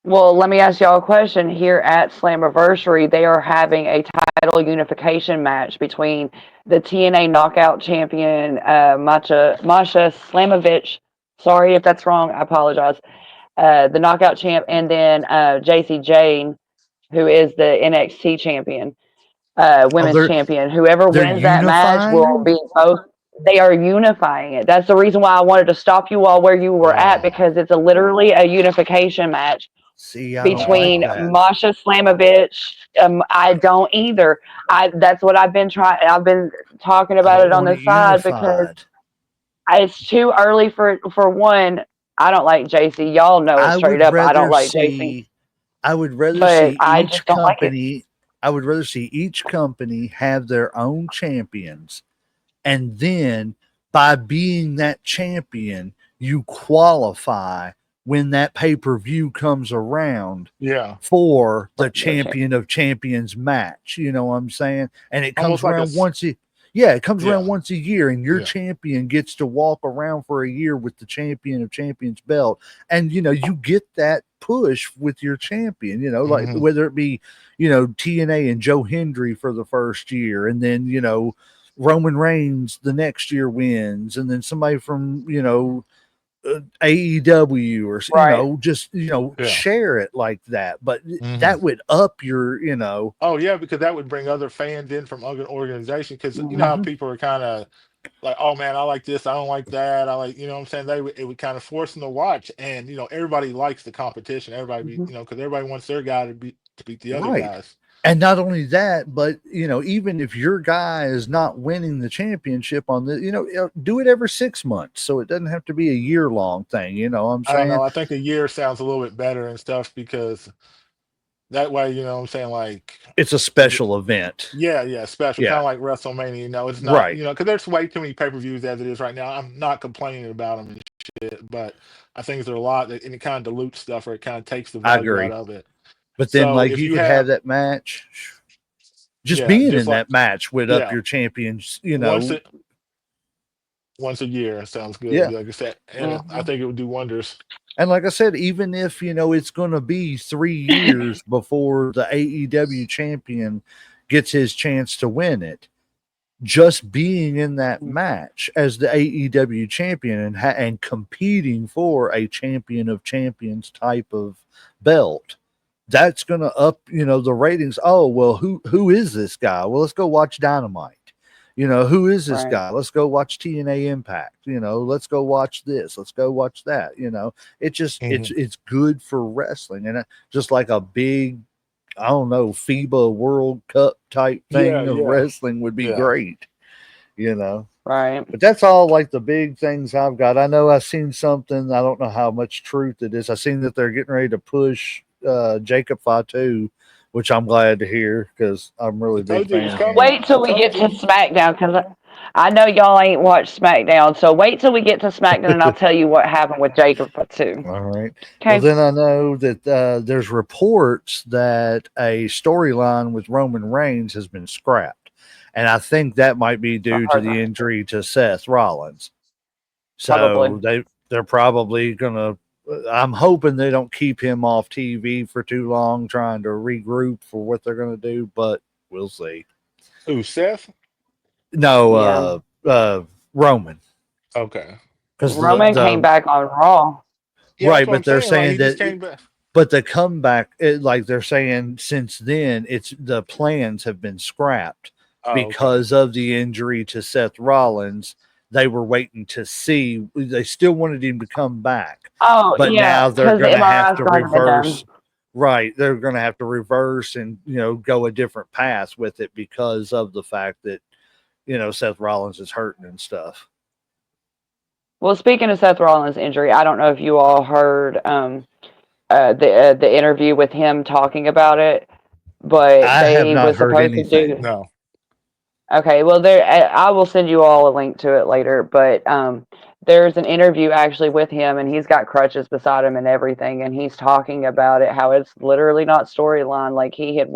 Speaker 4: Well, let me ask y'all a question. Here at Slammiversary, they are having a title unification match between the TNA Knockout Champion, Masha Slamovich. Sorry if that's wrong. I apologize. The Knockout Champ, and then JC Jane, who is the NXT Champion,
Speaker 1: Oh,
Speaker 4: Women's
Speaker 1: they're
Speaker 4: Champion. Whoever
Speaker 1: they're
Speaker 4: wins that match
Speaker 1: unifying
Speaker 4: will
Speaker 1: them.
Speaker 4: be both. They are unifying it. That's the reason why I wanted to stop you all where you were at,
Speaker 3: oh,
Speaker 4: because it's literally a unification match
Speaker 1: See, I don't like
Speaker 4: between
Speaker 3: wow.
Speaker 1: that.
Speaker 4: Masha Slamovich. I don't either. That's what I've been trying. I've been talking
Speaker 1: I
Speaker 4: about
Speaker 1: don't
Speaker 4: it on
Speaker 1: want
Speaker 4: the
Speaker 1: it
Speaker 4: side because
Speaker 1: unified.
Speaker 4: it's too early for one. I don't like JC. Y'all know it
Speaker 1: I
Speaker 4: straight
Speaker 1: would
Speaker 4: up. I don't
Speaker 1: rather
Speaker 4: like JC,
Speaker 1: see. I would rather
Speaker 4: but
Speaker 1: see
Speaker 4: I
Speaker 1: each
Speaker 4: just don't like it.
Speaker 1: company. I would rather see each company have their own champions, and then by being that champion, you qualify when that pay per view comes around
Speaker 3: Yeah.
Speaker 1: for the
Speaker 4: Gotcha.
Speaker 1: champion of champions match. You know what I'm saying? And it comes
Speaker 3: Almost like a
Speaker 1: around once a yeah, it comes around
Speaker 3: yeah.
Speaker 1: once a year, and your
Speaker 3: Yeah.
Speaker 1: champion gets to walk around for a year with the champion of champions belt, and you get that push with your champion. Like
Speaker 3: Hmm.
Speaker 1: whether it be TNA and Joe Hendry for the first year, and then Roman Reigns the next year wins, and then somebody from AEW or
Speaker 4: Right.
Speaker 1: just
Speaker 3: Yeah.
Speaker 1: share it like that. But
Speaker 3: Hmm.
Speaker 1: that would up your
Speaker 3: Oh yeah, because that would bring other fans in from other organizations. Because you know how
Speaker 4: Mhm.
Speaker 3: people are kind of like, oh man, I like this, I don't like that. I like, what I'm saying. It would kind of force them to watch, and everybody likes the competition. Everybody,
Speaker 4: Mhm.
Speaker 3: because everybody wants their guy to beat the other
Speaker 1: right.
Speaker 3: guys.
Speaker 1: And not only that, but even if your guy is not winning the championship on the, do it every 6 months, so it doesn't have to be a year long thing. You know what I'm
Speaker 3: I don't
Speaker 1: saying?
Speaker 3: know. I think a year sounds a little bit better and stuff because that way, what I'm saying, like,
Speaker 1: It's a
Speaker 3: it,
Speaker 1: special event.
Speaker 3: yeah, yeah, special, kind
Speaker 1: Yeah,
Speaker 3: of like WrestleMania. It's not,
Speaker 1: right.
Speaker 3: because there's way too many pay-per-views as it is right now. I'm not complaining about them and shit, but I think there's a lot and it kind of dilutes stuff or it kind of takes the
Speaker 1: I
Speaker 3: value out
Speaker 1: agree.
Speaker 3: of it.
Speaker 1: But then,
Speaker 3: So
Speaker 1: like,
Speaker 3: if
Speaker 1: you
Speaker 3: you
Speaker 1: could have
Speaker 3: have,
Speaker 1: that match. Just
Speaker 3: yeah,
Speaker 1: being
Speaker 3: just
Speaker 1: in
Speaker 3: like,
Speaker 1: that match would up
Speaker 3: yeah,
Speaker 1: your champions.
Speaker 3: once a once a year sounds good.
Speaker 1: Yeah.
Speaker 3: Like I said, and I
Speaker 4: Mhm.
Speaker 3: think it would do wonders.
Speaker 1: And like I said, even if it's going to be 3 years before the AEW champion gets his chance to win it, just being in that match as the AEW champion and competing for a champion of champions type of belt, that's going to up the ratings. Oh well, who is this guy? Well, let's go watch Dynamite. Who is this
Speaker 4: Right.
Speaker 1: guy? Let's go watch TNA Impact. Let's go watch this. Let's go watch that. It just
Speaker 3: Hmm.
Speaker 1: it's good for wrestling, and just like a big, I don't know, FIBA World Cup type
Speaker 3: Yeah,
Speaker 1: thing of
Speaker 3: yeah,
Speaker 1: wrestling would be
Speaker 3: yeah.
Speaker 1: great, you know.
Speaker 4: Right.
Speaker 1: But that's all like the big things I've got. I know I've seen something. I don't know how much truth it is. I seen that they're getting ready to push Jacob Fatu, which I'm glad to hear because I'm really
Speaker 3: I
Speaker 1: a big
Speaker 3: told you it
Speaker 1: fan
Speaker 3: was
Speaker 1: of him.
Speaker 3: coming.
Speaker 4: Wait
Speaker 3: I
Speaker 4: till we get
Speaker 3: told
Speaker 4: to
Speaker 3: you.
Speaker 4: SmackDown because I know y'all ain't watched SmackDown. So wait till we get to SmackDown and I'll tell you what happened with Jacob too.
Speaker 1: All right. Well,
Speaker 4: Okay.
Speaker 1: then I know that there's reports that a storyline with Roman Reigns has been scrapped. And I think that might be
Speaker 4: I
Speaker 1: due to
Speaker 4: heard
Speaker 1: the
Speaker 4: that.
Speaker 1: injury to Seth Rollins. So
Speaker 4: Probably.
Speaker 1: they're probably gonna. I'm hoping they don't keep him off TV for too long, trying to regroup for what they're gonna do. But we'll see.
Speaker 3: Who, Seth?
Speaker 1: No,
Speaker 4: Yeah.
Speaker 1: Roman,
Speaker 3: Okay.
Speaker 1: because
Speaker 4: Roman came back on Raw.
Speaker 3: Yeah, that's
Speaker 1: right,
Speaker 3: what
Speaker 1: but
Speaker 3: I'm
Speaker 1: they're
Speaker 3: saying. Like
Speaker 1: saying
Speaker 3: he just
Speaker 1: that.
Speaker 3: came back.
Speaker 1: But the comeback, like they're saying, since then, it's the plans have been scrapped
Speaker 3: Oh, okay.
Speaker 1: because of the injury to Seth Rollins. They were waiting to see. They still wanted him to come back,
Speaker 4: Oh
Speaker 1: but
Speaker 4: yeah,
Speaker 1: now they're
Speaker 4: because the
Speaker 1: going to have
Speaker 4: MRI
Speaker 1: to
Speaker 4: still hasn't been done.
Speaker 1: reverse. Right, they're going to have to reverse and go a different path with it because of the fact that Seth Rollins is hurting and stuff.
Speaker 4: Well, speaking of Seth Rollins' injury, I don't know if you all heard the interview with him talking about it, but
Speaker 1: I have
Speaker 4: they
Speaker 1: not
Speaker 4: was
Speaker 1: heard
Speaker 4: supposed to
Speaker 1: anything.
Speaker 4: do.
Speaker 3: No.
Speaker 4: Okay, well, I will send you all a link to it later, but there's an interview actually with him, and he's got crutches beside him and everything, and he's talking about it, how it's literally not storyline. Like he had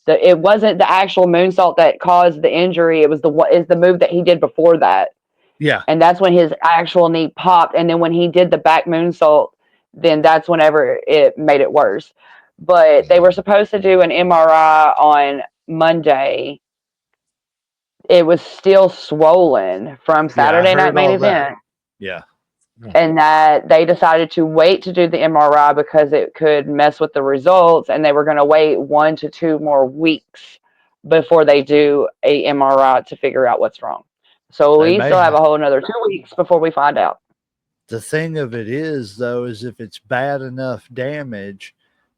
Speaker 4: it wasn't the actual moonsault that caused the injury. It was the move that he did before that,
Speaker 1: Yeah,
Speaker 4: and that's when his actual knee popped, and then when he did the back moonsault, then that's whenever it made it worse. But they were supposed to do an MRI on Monday. It was still swollen from
Speaker 1: yeah, I
Speaker 4: Saturday Night
Speaker 1: heard
Speaker 4: Main
Speaker 1: all that.
Speaker 4: Event,
Speaker 1: Yeah,
Speaker 4: and that they decided to wait to do the MRI because it could mess with the results, and they were going to wait 1 to 2 more weeks before they do a MRI to figure out what's wrong. So
Speaker 1: they
Speaker 4: we
Speaker 1: may
Speaker 4: still have
Speaker 1: have.
Speaker 4: a whole another 2 weeks before we find out.
Speaker 1: The thing of it is, though, is if it's bad enough damage,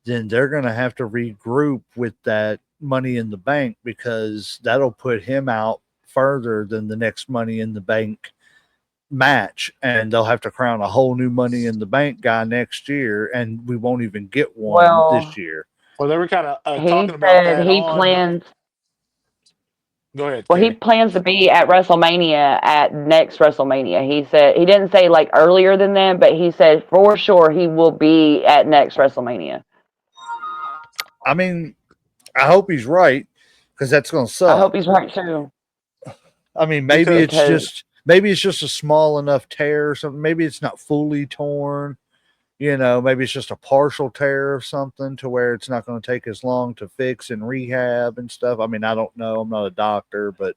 Speaker 1: then they're going to have to regroup with that money in the bank because that'll put him out further than the next money in the bank match. And they'll have to crown a whole new money in the bank guy next year. And we won't even get one this
Speaker 4: Well,
Speaker 1: year.
Speaker 3: Well, they were kind of
Speaker 4: he
Speaker 3: talking about
Speaker 4: said
Speaker 3: that
Speaker 4: he
Speaker 3: on.
Speaker 4: plans.
Speaker 3: Go ahead,
Speaker 4: Well, he
Speaker 3: Katie.
Speaker 4: plans to be at WrestleMania at next WrestleMania. He said he didn't say like earlier than then, but he said for sure he will be at next WrestleMania.
Speaker 1: I mean, I hope he's right because that's going to
Speaker 4: I
Speaker 1: suck.
Speaker 4: hope he's right too,
Speaker 1: I mean,
Speaker 3: Because
Speaker 4: because
Speaker 1: maybe it's just a small enough tear or something. Maybe it's not fully torn. Maybe it's just a partial tear of something to where it's not going to take as long to fix and rehab and stuff. I mean, I don't know. I'm not a doctor, but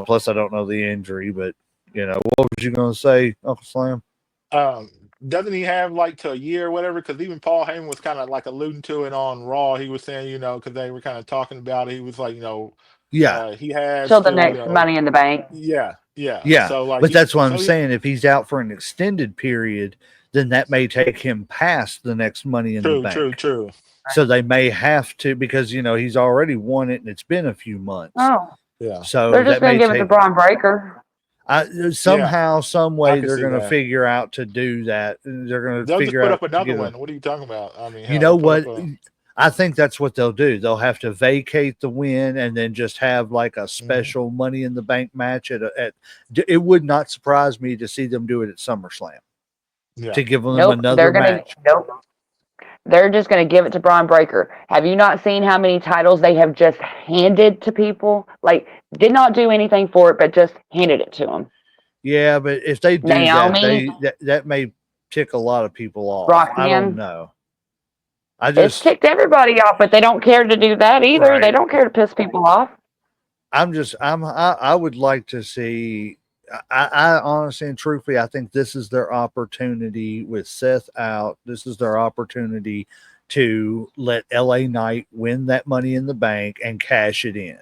Speaker 1: plus I don't know the injury. But what was you going to say, Uncle Slam?
Speaker 3: Doesn't he have like to a year or whatever? Because even Paul Heyman was kind of like alluding to it on Raw. He was saying, because they were kind of talking about it. He was like,
Speaker 1: Yeah.
Speaker 3: he has
Speaker 4: Till the
Speaker 3: to,
Speaker 4: next Money in the Bank.
Speaker 3: yeah, yeah.
Speaker 1: Yeah.
Speaker 3: So like,
Speaker 1: But that's what I'm
Speaker 3: he,
Speaker 1: saying. If he's out for an extended period, then that may take him past the next Money in the
Speaker 3: true, true,
Speaker 1: Bank.
Speaker 3: true.
Speaker 1: So they may have to, because, he's already won it and it's been a few months.
Speaker 4: Oh,
Speaker 3: Yeah,
Speaker 1: So
Speaker 4: they're just
Speaker 1: that
Speaker 4: going
Speaker 1: may
Speaker 4: to give it to
Speaker 1: take,
Speaker 4: Braun Breaker.
Speaker 3: yeah.
Speaker 1: somehow, some
Speaker 3: I
Speaker 1: way,
Speaker 3: can
Speaker 1: they're
Speaker 3: see
Speaker 1: going to
Speaker 3: that.
Speaker 1: figure out to do that. They're going to
Speaker 3: They'll just
Speaker 1: figure
Speaker 3: put up
Speaker 1: out to
Speaker 3: another
Speaker 1: get a,
Speaker 3: one. What are you talking about? I mean,
Speaker 1: you
Speaker 3: hell, they
Speaker 1: know
Speaker 3: put up
Speaker 1: what?
Speaker 3: a.
Speaker 1: I think that's what they'll do. They'll have to vacate the win and then just have like a
Speaker 3: Mhm.
Speaker 1: special Money in the Bank match at. It would not surprise me to see them do it at SummerSlam
Speaker 3: Yeah.
Speaker 1: to give them
Speaker 4: Nope,
Speaker 1: another match.
Speaker 4: they're just going to give it to Braun Breaker. Have you not seen how many titles they have just handed to people? Like, did not do anything for it, but just handed it to them.
Speaker 1: Yeah, but if they do that,
Speaker 4: Naomi,
Speaker 1: that may tick a lot of people off. I don't
Speaker 4: Roxanne.
Speaker 1: know. I
Speaker 4: It's
Speaker 1: just
Speaker 4: ticked everybody off, but they don't care to do that either. They
Speaker 1: right.
Speaker 4: don't care to piss people off.
Speaker 1: I would like to see. I honestly and truthfully, I think this is their opportunity with Seth out. This is their opportunity to let LA Knight win that Money in the Bank and cash it in.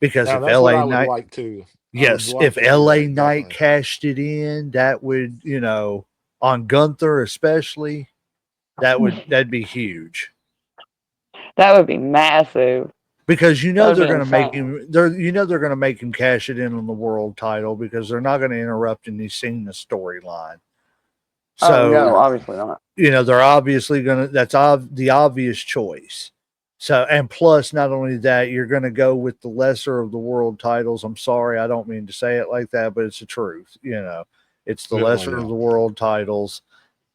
Speaker 1: Because
Speaker 3: Now
Speaker 1: if
Speaker 3: that's what
Speaker 1: LA
Speaker 3: I would
Speaker 1: Knight,
Speaker 3: like to. I would
Speaker 1: yes,
Speaker 3: like
Speaker 1: if
Speaker 3: to see
Speaker 1: LA
Speaker 3: that
Speaker 1: Knight
Speaker 3: definitely.
Speaker 1: cashed it in, that would, on Gunther especially, that'd be huge.
Speaker 4: That would be massive.
Speaker 1: Because
Speaker 4: That would
Speaker 1: they're
Speaker 4: be
Speaker 1: going to make
Speaker 4: insane.
Speaker 1: him they're going to make him cash it in on the world title because they're not going to interrupt any Cena storyline.
Speaker 4: Oh
Speaker 1: So,
Speaker 4: no, obviously not.
Speaker 1: they're obviously going to the obvious choice. So, and plus not only that, you're going to go with the lesser of the world titles. I'm sorry, I don't mean to say it like that, but it's the truth, It's the
Speaker 3: Yeah,
Speaker 1: lesser
Speaker 3: yeah.
Speaker 1: of the world titles,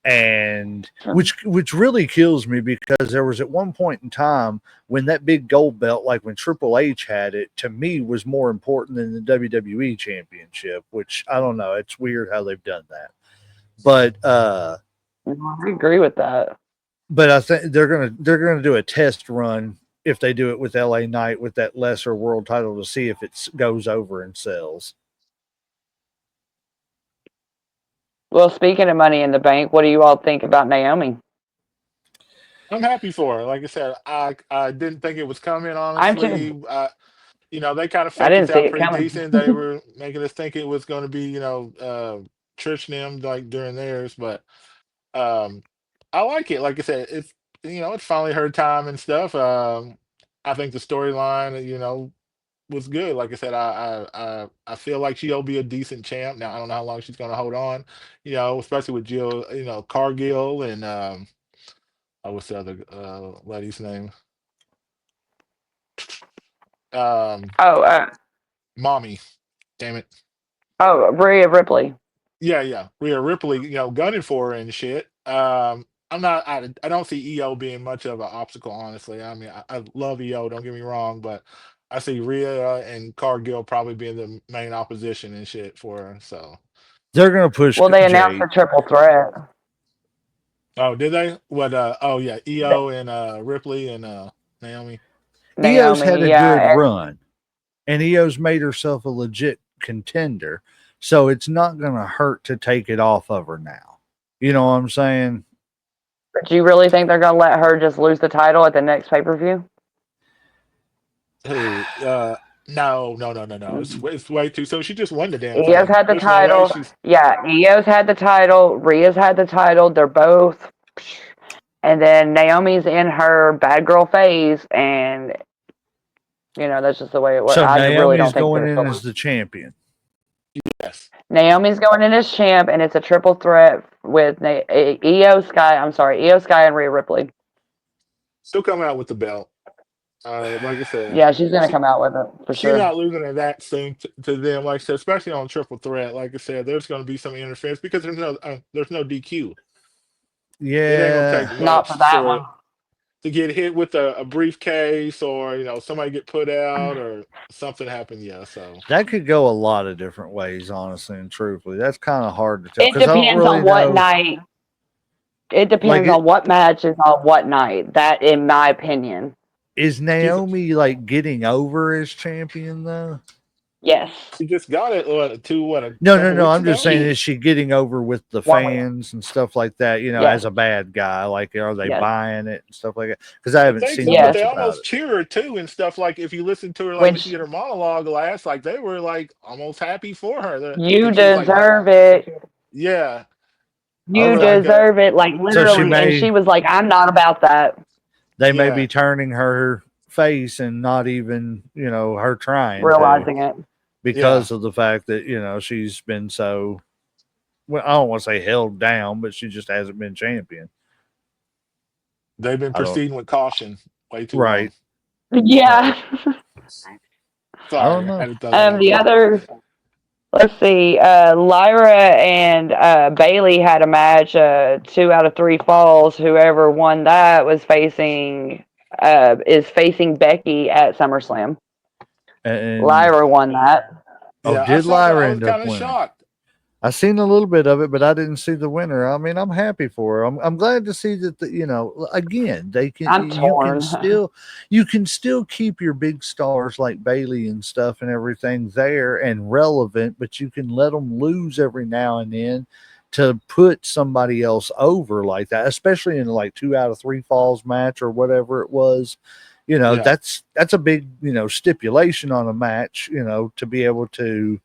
Speaker 1: and
Speaker 4: Sure.
Speaker 1: which really kills me because there was at one point in time when that big gold belt, like when Triple H had it, to me was more important than the WWE championship, which I don't know, it's weird how they've done that. But
Speaker 4: I agree with that.
Speaker 1: I think they're gonna do a test run if they do it with LA Knight with that lesser world title to see if it goes over and sells.
Speaker 4: Well, speaking of Money in the Bank, what do you all think about Naomi?
Speaker 3: I'm happy for her. Like I said, I didn't think it was coming.
Speaker 4: I'm too.
Speaker 3: Honestly, they kind of
Speaker 4: I
Speaker 3: faked
Speaker 4: didn't
Speaker 3: us
Speaker 4: see
Speaker 3: out
Speaker 4: it
Speaker 3: pretty
Speaker 4: coming.
Speaker 3: decent. They were making us think it was going to be, Trish and them like during theirs, but um, I like it. Like I said, it's finally her time and stuff. I think the storyline, was good. Like I said, I feel like she'll be a decent champ. Now I don't know how long she's going to hold on, especially with Jill, Cargill and what's the other lady's name? Um,
Speaker 4: Oh,
Speaker 3: Mommy. Damn it.
Speaker 4: Rhea Ripley.
Speaker 3: Yeah, yeah. Rhea Ripley, gunning for her and shit. I don't see EO being much of an obstacle, honestly. I mean, I love EO, don't get me wrong, but I see Rhea and Cargill probably being the main opposition and shit for her. So,
Speaker 1: They're gonna push
Speaker 4: Well, they announced
Speaker 1: Jade.
Speaker 4: the triple threat.
Speaker 3: oh, did they? What? Oh, yeah,
Speaker 4: The-
Speaker 3: EO and Ripley and Naomi.
Speaker 1: EO's had
Speaker 4: Naomi,
Speaker 1: a good
Speaker 4: yeah,
Speaker 1: run, and EO's made herself a legit contender. So it's not going to hurt to take it off of her now. You know what I'm saying?
Speaker 4: do you really think they're gonna let her just lose the title at the next pay per view?
Speaker 3: Who? No, no, no, no, no. It's way too. So she just won the damn
Speaker 4: Io's
Speaker 3: thing.
Speaker 4: had the
Speaker 3: There's no way
Speaker 4: title.
Speaker 3: she's.
Speaker 4: Yeah, Io's had the title. Rhea's had the title. They're both. And then Naomi's in her bad girl phase, and that's just the way it works.
Speaker 1: So
Speaker 4: I really don't
Speaker 1: Naomi's
Speaker 4: think
Speaker 1: going
Speaker 4: they're
Speaker 1: in
Speaker 4: still.
Speaker 1: as the champion.
Speaker 3: Yes.
Speaker 4: Naomi's going in as champ, and it's a triple threat with Io Sky. I'm sorry, Io Sky and Rhea Ripley.
Speaker 3: Still coming out with the belt. Like I said,
Speaker 4: Yeah, she's gonna come out with it for
Speaker 3: she's
Speaker 4: sure.
Speaker 3: not losing it that soon to them. Like I said, especially on triple threat. Like I said, there's going to be some interference because there's no DQ. It ain't going to take
Speaker 1: Yeah,
Speaker 4: Not for
Speaker 3: much
Speaker 4: that
Speaker 3: for
Speaker 4: one.
Speaker 3: to get hit with a briefcase or somebody get put out or something happen. Yeah, so
Speaker 1: that could go a lot of different ways, honestly and truthfully. That's kind of hard to tell
Speaker 4: It
Speaker 1: because I don't
Speaker 4: depends
Speaker 1: really
Speaker 4: on what
Speaker 1: know.
Speaker 4: night. It
Speaker 1: Like,
Speaker 4: depends on what match is on what night. That, in my opinion.
Speaker 1: is
Speaker 3: she's
Speaker 1: Naomi like getting over as champion though?
Speaker 4: Yes.
Speaker 3: She just got it a
Speaker 1: No,
Speaker 3: couple
Speaker 1: no.
Speaker 3: weeks
Speaker 1: I'm just
Speaker 3: ago.
Speaker 1: saying, is she getting over with the
Speaker 4: 1 week.
Speaker 1: fans and stuff like that? You know,
Speaker 4: Yes.
Speaker 1: as a bad guy, like are they
Speaker 4: Yes.
Speaker 1: buying it and stuff like that? Because I
Speaker 3: I
Speaker 1: haven't
Speaker 3: think
Speaker 1: seen
Speaker 3: so, but
Speaker 1: much
Speaker 3: they
Speaker 4: Yes.
Speaker 1: about
Speaker 3: almost
Speaker 1: it.
Speaker 3: cheer her too and stuff. Like if you listen to her, like when she
Speaker 4: Which
Speaker 3: did her monologue last, like they were like almost happy for her.
Speaker 4: you
Speaker 3: And she was like,
Speaker 4: deserve it.
Speaker 3: yeah,
Speaker 4: You
Speaker 3: but
Speaker 1: Okay,
Speaker 3: like,
Speaker 4: deserve it. Like
Speaker 1: so she
Speaker 4: literally. And
Speaker 1: may
Speaker 4: she was like, I'm not about that.
Speaker 1: they may
Speaker 3: yeah,
Speaker 1: be turning her face and not even her trying to,
Speaker 4: Realizing it.
Speaker 3: yeah,
Speaker 1: because of the fact that she's been so, well, I don't want to say held down, but she just hasn't been champion.
Speaker 3: they've been
Speaker 1: I don't
Speaker 3: proceeding with caution way too long.
Speaker 1: right right.
Speaker 4: Yeah.
Speaker 1: I don't
Speaker 3: Sorry, I
Speaker 1: know.
Speaker 3: had to throw that out
Speaker 4: The
Speaker 3: there.
Speaker 4: other, let's see, Lyra and Bailey had a match. 2 out of 3 falls. Whoever won that is facing Becky at SummerSlam.
Speaker 1: And
Speaker 4: Lyra won that.
Speaker 1: oh,
Speaker 3: Yeah, I
Speaker 1: did
Speaker 3: saw that. I
Speaker 1: Lyra
Speaker 3: was
Speaker 1: end up
Speaker 3: kind of
Speaker 1: winning?
Speaker 3: shocked.
Speaker 1: I seen a little bit of it, but I didn't see the winner. I mean, I'm happy for her. I'm glad to see that again, they can
Speaker 4: I'm torn.
Speaker 1: you can still keep your big stars like Bailey and stuff and everything there and relevant, but you can let them lose every now and then to put somebody else over like that, especially in like 2 out of 3 falls match or whatever it was.
Speaker 3: Yeah,
Speaker 1: That's a big, stipulation on a match, to be able to,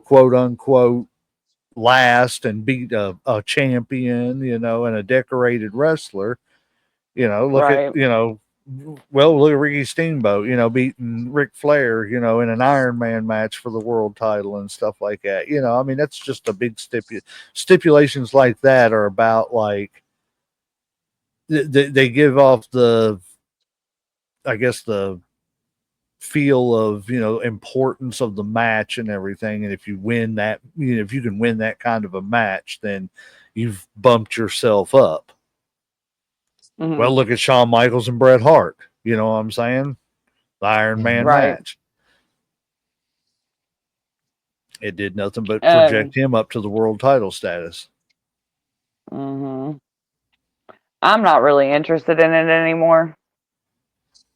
Speaker 1: quote unquote, last and beat a champion, and a decorated wrestler. Look at,
Speaker 4: Right.
Speaker 1: well, look at Ricky Steamboat, beating Ric Flair, in an Iron Man match for the world title and stuff like that. I mean, that's just a big stipulations like that are about like they give off the, I guess, the feel of importance of the match and everything, and if you win that, if you can win that kind of a match, then you've bumped yourself up.
Speaker 4: Hmm.
Speaker 1: Well, look at Shawn Michaels and Bret Hart, you know what I'm saying, the Iron Man
Speaker 3: hmm
Speaker 4: Right.
Speaker 1: match, it did nothing but
Speaker 4: Um.
Speaker 1: project him up to the world title status.
Speaker 4: Hmm. I'm not really interested in it anymore.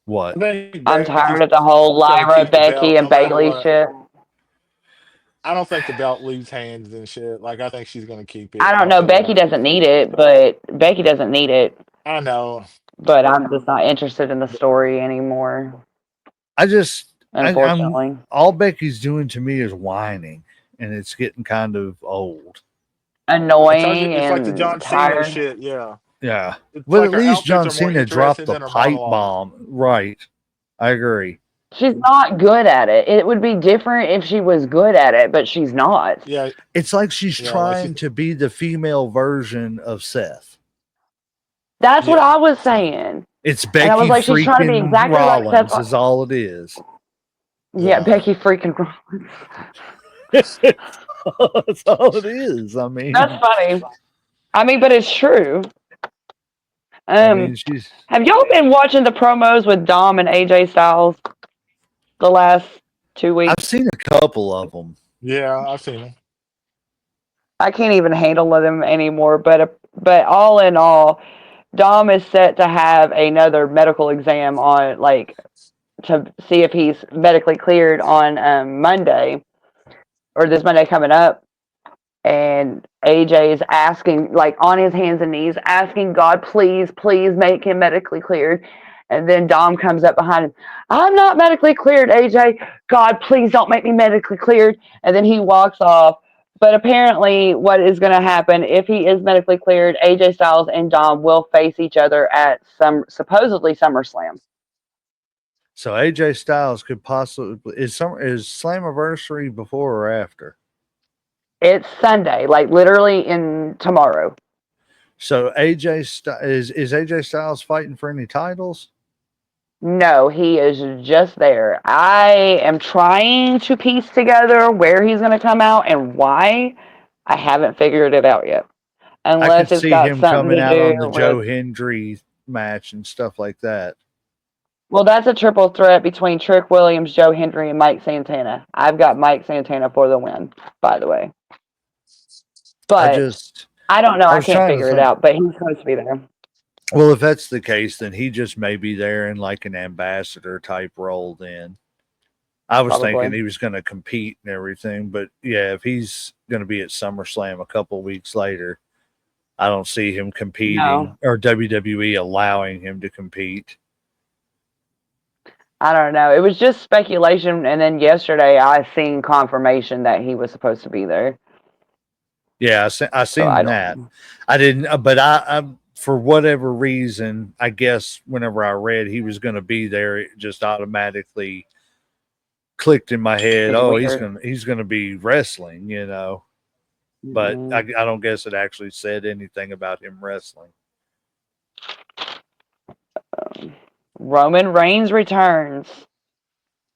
Speaker 1: What?
Speaker 3: I think
Speaker 4: I'm
Speaker 3: Becky's
Speaker 4: tired of the whole
Speaker 3: gonna
Speaker 4: Lyra,
Speaker 3: keep the belt
Speaker 4: Becky,
Speaker 3: no
Speaker 4: and
Speaker 3: matter
Speaker 4: Bailey
Speaker 3: what.
Speaker 4: shit.
Speaker 3: I don't think the belt leaves hands and shit. Like I think she's gonna keep
Speaker 4: I
Speaker 3: it.
Speaker 4: don't
Speaker 3: I
Speaker 4: know.
Speaker 3: feel
Speaker 4: Becky
Speaker 3: like
Speaker 4: doesn't need it, but Becky doesn't need it.
Speaker 3: I know.
Speaker 4: But I'm just not interested in the story anymore.
Speaker 1: I'm
Speaker 4: Unfortunately,
Speaker 1: all Becky's doing to me is whining, and it's getting kind of old.
Speaker 3: I told you
Speaker 4: annoying
Speaker 3: it's like the
Speaker 4: and
Speaker 3: John Cena
Speaker 4: tired.
Speaker 3: shit. Yeah,
Speaker 1: Yeah.
Speaker 3: it's
Speaker 1: But
Speaker 3: like
Speaker 1: at
Speaker 3: her
Speaker 1: least
Speaker 3: outfits
Speaker 1: John
Speaker 3: are more
Speaker 1: Cena dropped
Speaker 3: interesting
Speaker 1: the
Speaker 3: than her
Speaker 1: pipe
Speaker 3: monologue.
Speaker 1: bomb. Right. I agree.
Speaker 4: She's not good at it. It would be different if she was good at it, but she's not.
Speaker 3: Yeah,
Speaker 1: It's like she's
Speaker 3: yeah, like she's
Speaker 1: trying to be the female version of Seth.
Speaker 4: That's what
Speaker 3: yeah.
Speaker 4: I was
Speaker 3: So
Speaker 4: saying.
Speaker 1: It's
Speaker 4: And I was
Speaker 1: Becky
Speaker 4: like, she's trying to be
Speaker 1: freaking
Speaker 4: exactly like Seth.
Speaker 1: Rollins, is all it is.
Speaker 4: Yeah,
Speaker 3: yeah,
Speaker 4: Becky freaking Rollins.
Speaker 1: That's all it is.
Speaker 4: That's funny. I mean, but it's true.
Speaker 1: I mean,
Speaker 4: Um,
Speaker 1: she's.
Speaker 4: have y'all been watching the promos with Dom and AJ Styles the last 2 weeks?
Speaker 1: I've seen a couple of them.
Speaker 3: yeah. I've seen them.
Speaker 4: I can't even handle them anymore. But all in all, Dom is set to have another medical exam on, like, to see if he's medically cleared on Monday, or this Monday coming up. And AJ is asking, like, on his hands and knees, asking God, please, please make him medically cleared. And then Dom comes up behind him. I'm not medically cleared, AJ. God, please don't make me medically cleared. And then he walks off. But apparently, what is going to happen if he is medically cleared? AJ Styles and Dom will face each other at supposedly SummerSlam.
Speaker 1: So AJ Styles could possibly is Slammiversary before or after?
Speaker 4: It's Sunday, like literally in tomorrow.
Speaker 1: So is AJ Styles fighting for any titles?
Speaker 4: No, he is just there. I am trying to piece together where he's going to come out and why. I haven't figured it out yet.
Speaker 1: I could
Speaker 4: Unless it's
Speaker 1: see
Speaker 4: got
Speaker 1: him
Speaker 4: something
Speaker 1: coming
Speaker 4: to
Speaker 1: out
Speaker 4: do
Speaker 1: on the
Speaker 4: with.
Speaker 1: Joe Hendry match and stuff like that.
Speaker 4: Well, that's a triple threat between Trick Williams, Joe Hendry, and Mike Santana. I've got Mike Santana for the win, by the way.
Speaker 1: I
Speaker 4: But
Speaker 1: just
Speaker 4: I don't know.
Speaker 1: I
Speaker 4: I
Speaker 1: was
Speaker 4: can't
Speaker 1: trying to
Speaker 4: figure it
Speaker 1: think.
Speaker 4: out. But he's supposed to be there.
Speaker 1: Well, if that's the case, then he just may be there in like an ambassador type role then. I was
Speaker 4: Probably.
Speaker 1: thinking he was going to compete and everything, but yeah, if he's going to be at SummerSlam a couple weeks later, I don't see him competing or WWE allowing him to compete.
Speaker 4: I don't know. It was just speculation, and then yesterday I seen confirmation that he was supposed to be there.
Speaker 1: Yeah, I seen that. I didn't, but I for whatever reason, I guess whenever I read he was going to be there, it just automatically clicked in my head. Oh, he's gonna be wrestling, you know. But I don't guess it actually said anything about him wrestling.
Speaker 4: Roman Reigns returns.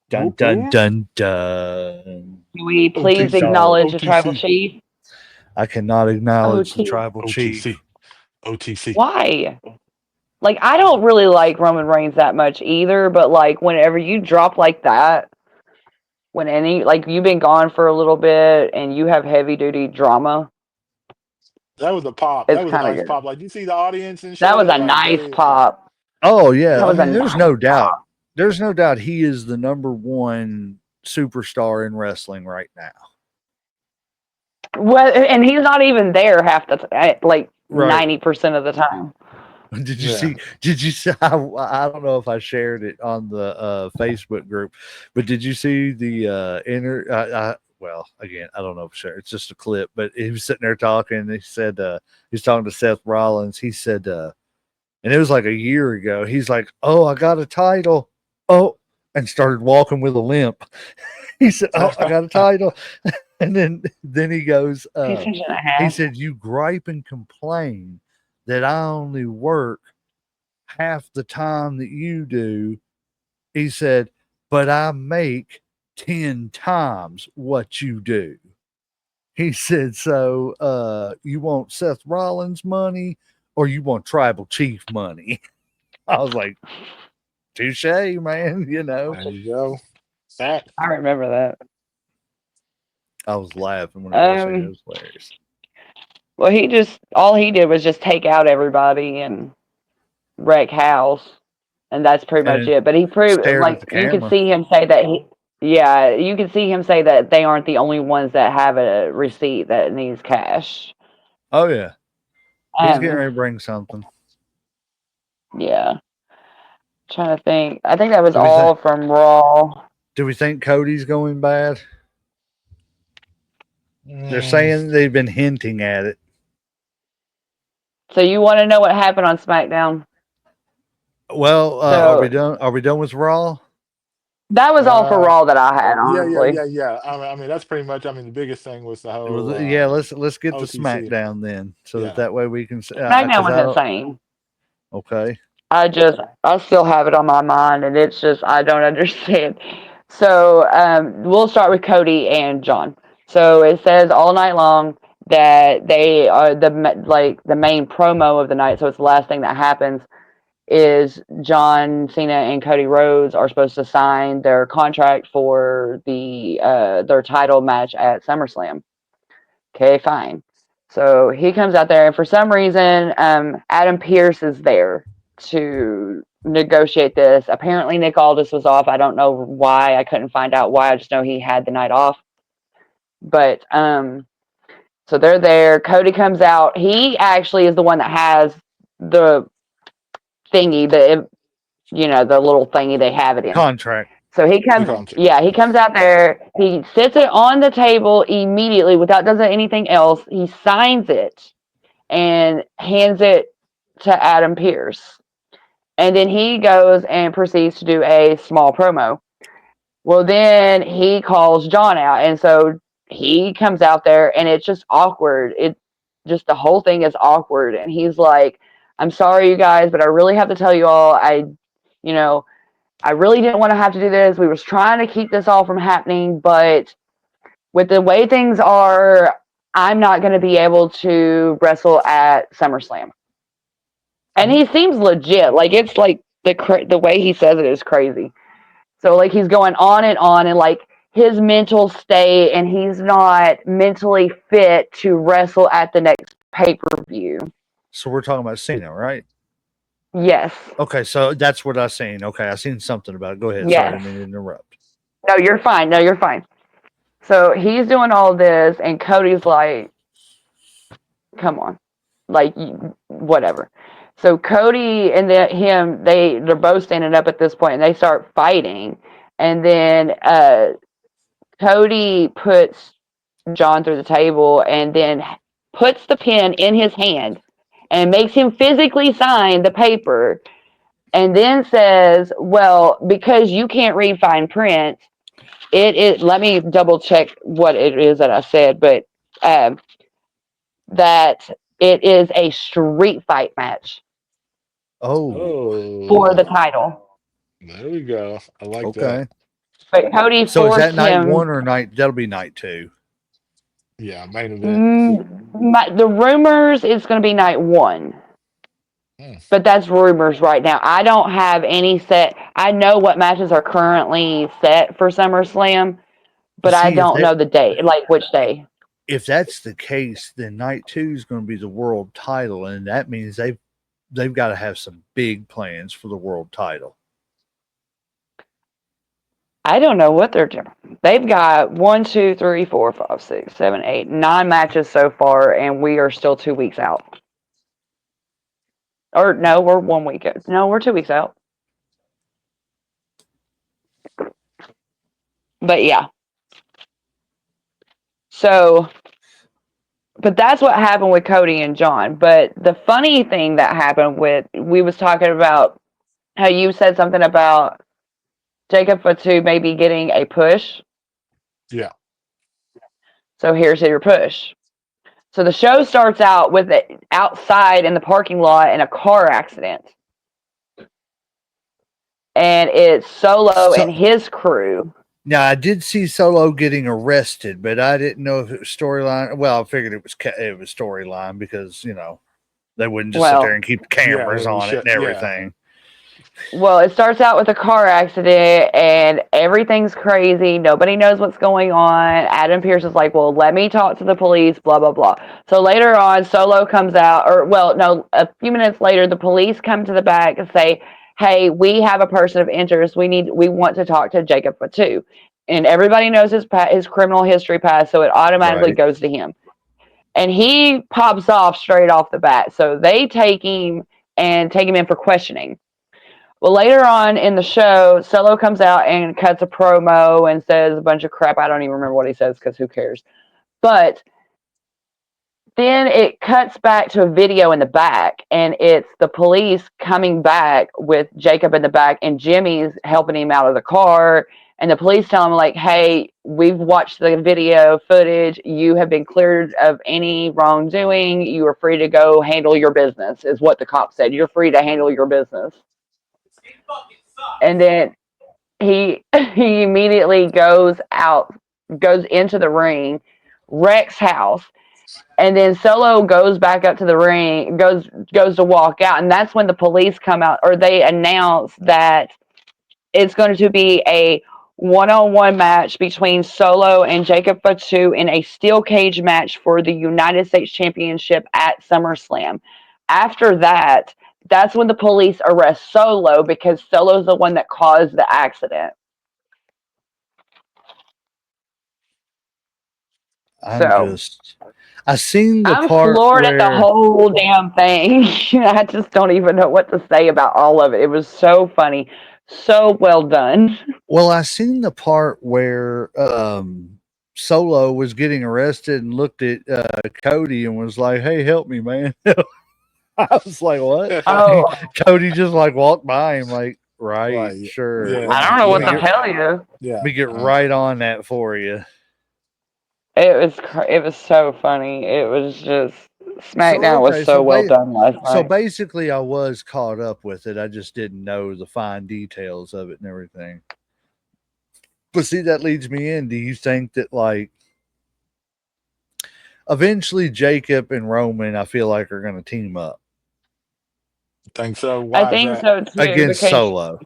Speaker 1: Dun dun dun dun.
Speaker 4: Can we please acknowledge the tribal chief?
Speaker 1: I cannot acknowledge the tribal chief.
Speaker 3: OTC.
Speaker 4: Why? Like, I don't really like Roman Reigns that much either, but like whenever you drop like that, when any like you've been gone for a little bit and you have heavy duty drama.
Speaker 3: That was a pop. That was a nice pop. Like, you see the audience and shit.
Speaker 4: That was a nice pop.
Speaker 1: Oh yeah, I mean, there's no doubt. There's no doubt he is the number one superstar in wrestling right now.
Speaker 4: Well, and he's not even there half the like 90% of the time.
Speaker 1: Did you see? Did you see? I don't know if I shared it on the Facebook group, but did you see the well, again, I don't know for sure. It's just a clip, but he was sitting there talking. And he said he's talking to Seth Rollins. He said, and it was like a year ago. He's like, "Oh, I got a title." Oh, and started walking with a limp. He said, "Oh, I got a title," and then he goes, he said, "You gripe and complain that I only work half the time that you do." He said, "But I make 10 times what you do." He said, "So you want Seth Rollins money or you want tribal chief money?" I was like, touche, man, you know.
Speaker 3: There you go. Fact.
Speaker 4: I remember that.
Speaker 1: I was laughing when I was saying it was hilarious.
Speaker 4: Well, all he did was just take out everybody and wreck house, and that's pretty much it. But he proved, like, you could see him say that you can see him say that they aren't the only ones that have a receipt that needs cash.
Speaker 1: Oh yeah, he's getting ready to bring something.
Speaker 4: Yeah, trying to think. I think that was all from Raw.
Speaker 1: Do we think Cody's going bad? They're saying they've been hinting at it.
Speaker 4: So you want to know what happened on SmackDown?
Speaker 1: Well, are we done? Are we done with Raw?
Speaker 4: That was all for Raw that I had. Honestly.
Speaker 3: Yeah. I mean, that's pretty much. I mean, the biggest thing was the whole.
Speaker 1: Let's get to
Speaker 3: OTC.
Speaker 1: SmackDown then, so that way we can.
Speaker 4: SmackDown was insane.
Speaker 1: Okay.
Speaker 4: I still have it on my mind, and it's just I don't understand. So we'll start with Cody and John. So it says all night long that they are the main promo of the night. So it's the last thing that happens is John Cena and Cody Rhodes are supposed to sign their contract for their title match at SummerSlam. Okay, fine. So he comes out there, and for some reason, Adam Pearce is there to negotiate this. Apparently, Nick Aldis was off. I don't know why. I couldn't find out why. I just know he had the night off. But so they're there. Cody comes out. He actually is the one that has the thingy, the little thingy they have it in.
Speaker 1: Contract.
Speaker 4: So he comes, he comes out there. He sits it on the table immediately without doing anything else. He signs it and hands it to Adam Pearce. And then he goes and proceeds to do a small promo. Well, then he calls John out. And so he comes out there and it's just awkward. The whole thing is awkward. And he's like, "I'm sorry, you guys, but I really have to tell you all, I really didn't want to have to do this. We was trying to keep this all from happening, but with the way things are, I'm not going to be able to wrestle at SummerSlam." And he seems legit. Like, it's like the way he says it is crazy. So like he's going on, and like his mental state, and he's not mentally fit to wrestle at the next pay-per-view.
Speaker 1: So we're talking about Cena, right?
Speaker 4: Yes.
Speaker 1: Okay, so that's what I seen. Okay, I seen something about it. Go ahead.
Speaker 4: Yes.
Speaker 1: Sorry, I didn't mean to interrupt.
Speaker 4: No, you're fine. No, you're fine. So he's doing all this, and Cody's like, "Come on, like whatever." So Cody and him, they're both standing up at this point, and they start fighting. And then Cody puts John through the table, and then puts the pen in his hand, and makes him physically sign the paper, and then says, "Well, because you can't read fine print, it is." Let me double check what it is that I said, but um, that it is a street fight match
Speaker 1: Oh,
Speaker 4: for the
Speaker 3: Oh,
Speaker 4: title.
Speaker 3: there we go. I like that.
Speaker 1: okay.
Speaker 4: But Cody
Speaker 1: So is that
Speaker 4: forced
Speaker 1: night
Speaker 4: him.
Speaker 1: one or night? That'll be night two.
Speaker 3: Yeah, main event.
Speaker 4: The rumors is going to be night one,
Speaker 3: Hmm.
Speaker 4: but that's rumors right now. I don't have any set. I know what matches are currently set for SummerSlam, but I
Speaker 1: See,
Speaker 4: don't know the day, like which day.
Speaker 1: if that's the case, then night two is going to be the world title, and that means they've got to have some big plans for the world title.
Speaker 4: I don't know what they're doing. They've got 1, 2, 3, 4, 5, 6, 7, 8, 9 matches so far, and we are still 2 weeks out. Or no, we're 1 week out. No, we're 2 weeks out. But yeah. So, but that's what happened with Cody and John. But the funny thing that happened we was talking about how you said something about Jacob Fatu maybe getting a push.
Speaker 3: Yeah.
Speaker 4: So here's your push. So the show starts out with it outside in the parking lot in a car accident. And it's Solo
Speaker 1: So
Speaker 4: and his crew.
Speaker 1: now I did see Solo getting arrested, but I didn't know if it was storyline. Well, I figured it was storyline because they wouldn't just sit there
Speaker 4: Well,
Speaker 1: and keep
Speaker 3: Yeah.
Speaker 1: cameras on it and
Speaker 3: Yeah.
Speaker 1: everything.
Speaker 4: Well, it starts out with a car accident and everything's crazy. Nobody knows what's going on. Adam Pearce is like, well, let me talk to the police, blah, blah, blah. So later on, Solo comes out, or, well, no, a few minutes later, the police come to the back and say, hey, we have a person of interest. We want to talk to Jacob Fatu. And everybody knows his criminal history past, so it automatically
Speaker 1: Right.
Speaker 4: goes to him. And he pops off straight off the bat. So they take him and take him in for questioning. Well, later on in the show, Solo comes out and cuts a promo and says a bunch of crap. I don't even remember what he says because who cares? But then it cuts back to a video in the back, and it's the police coming back with Jacob in the back, and Jimmy's helping him out of the car. And the police tell him, like, hey, we've watched the video footage. You have been cleared of any wrongdoing. You are free to go handle your business, is what the cop said. You're free to handle your business. And then he he immediately goes into the ring, wrecks house, and then Solo goes back up to the ring, goes to walk out, and that's when the police come out, or they announce that it's going to be a one-on-one match between Solo and Jacob Fatu in a steel cage match for the United States Championship at SummerSlam. After that, that's when the police arrest Solo because Solo's the one that caused the accident.
Speaker 1: I'm
Speaker 4: So
Speaker 1: just. I seen the
Speaker 4: I'm
Speaker 1: part
Speaker 4: floored at the
Speaker 1: where.
Speaker 4: whole damn thing. I just don't even know what to say about all of it. It was so funny, so well done.
Speaker 1: Well, I seen the part where Solo was getting arrested and looked at Cody and was like, "Hey, help me, man." I was like, "What?"
Speaker 4: Oh,
Speaker 1: Cody just like walked by him, like, "Right,
Speaker 3: Right.
Speaker 1: sure.
Speaker 3: Yeah.
Speaker 4: I don't know
Speaker 1: Let
Speaker 4: what
Speaker 1: me
Speaker 4: to
Speaker 1: get
Speaker 4: tell you.
Speaker 3: Yeah.
Speaker 1: let me get right on that for you."
Speaker 4: It was so funny. It was just
Speaker 1: So
Speaker 4: SmackDown was
Speaker 1: okay,
Speaker 4: so well done last
Speaker 1: so
Speaker 4: night.
Speaker 1: basically, I was caught up with it. I just didn't know the fine details of it and everything. But see, that leads me in. Do you think that like eventually Jacob and Roman, I feel like are going to team up
Speaker 3: Think so.
Speaker 4: I
Speaker 3: Why is
Speaker 4: think
Speaker 3: that?
Speaker 4: so too
Speaker 1: against
Speaker 4: because
Speaker 1: Solo?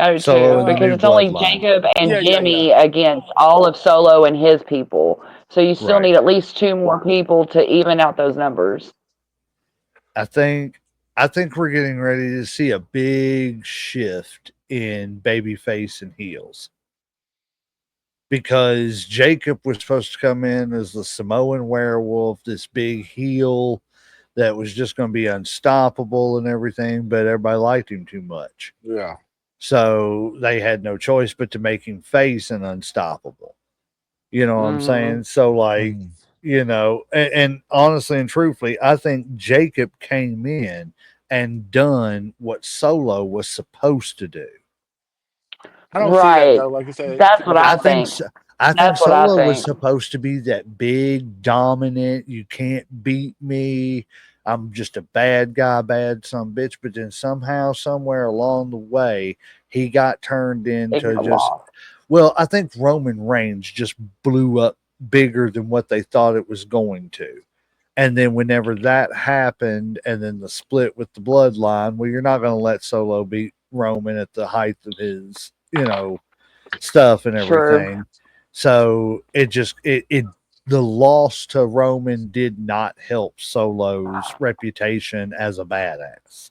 Speaker 4: oh too
Speaker 1: Solo, the
Speaker 4: because
Speaker 1: new
Speaker 4: it's only
Speaker 1: bloodline.
Speaker 4: Jacob and
Speaker 3: Yeah.
Speaker 4: Jimmy against all of Solo and his people. So you still
Speaker 1: Right.
Speaker 4: need at least two more people to even out those numbers.
Speaker 1: I think we're getting ready to see a big shift in babyface and heels because Jacob was supposed to come in as the Samoan werewolf, this big heel that was just going to be unstoppable and everything, but everybody liked him too much.
Speaker 3: Yeah.
Speaker 1: So they had no choice but to make him face and unstoppable. You know what I'm
Speaker 4: Mhm.
Speaker 1: saying? So, like,
Speaker 3: Mm.
Speaker 1: and honestly and truthfully, I think Jacob came in and done what Solo was supposed to do.
Speaker 3: I don't see that
Speaker 4: Right.
Speaker 3: though. Like you said,
Speaker 4: That's what
Speaker 1: I
Speaker 4: I
Speaker 1: think
Speaker 4: think.
Speaker 1: so. I think
Speaker 4: That's what I
Speaker 1: Solo was
Speaker 4: think.
Speaker 1: supposed to be that big, dominant. You can't beat me. I'm just a bad guy, bad some bitch. But then somehow, somewhere along the way, he got turned
Speaker 4: It
Speaker 1: into
Speaker 4: got
Speaker 1: just.
Speaker 4: lost.
Speaker 1: Well, I think Roman Reigns just blew up bigger than what they thought it was going to. And then whenever that happened, and then the split with the bloodline, well, you're not going to let Solo beat Roman at the height of his, stuff and
Speaker 4: True.
Speaker 1: everything. So it the loss to Roman did not help Solo's reputation as a badass.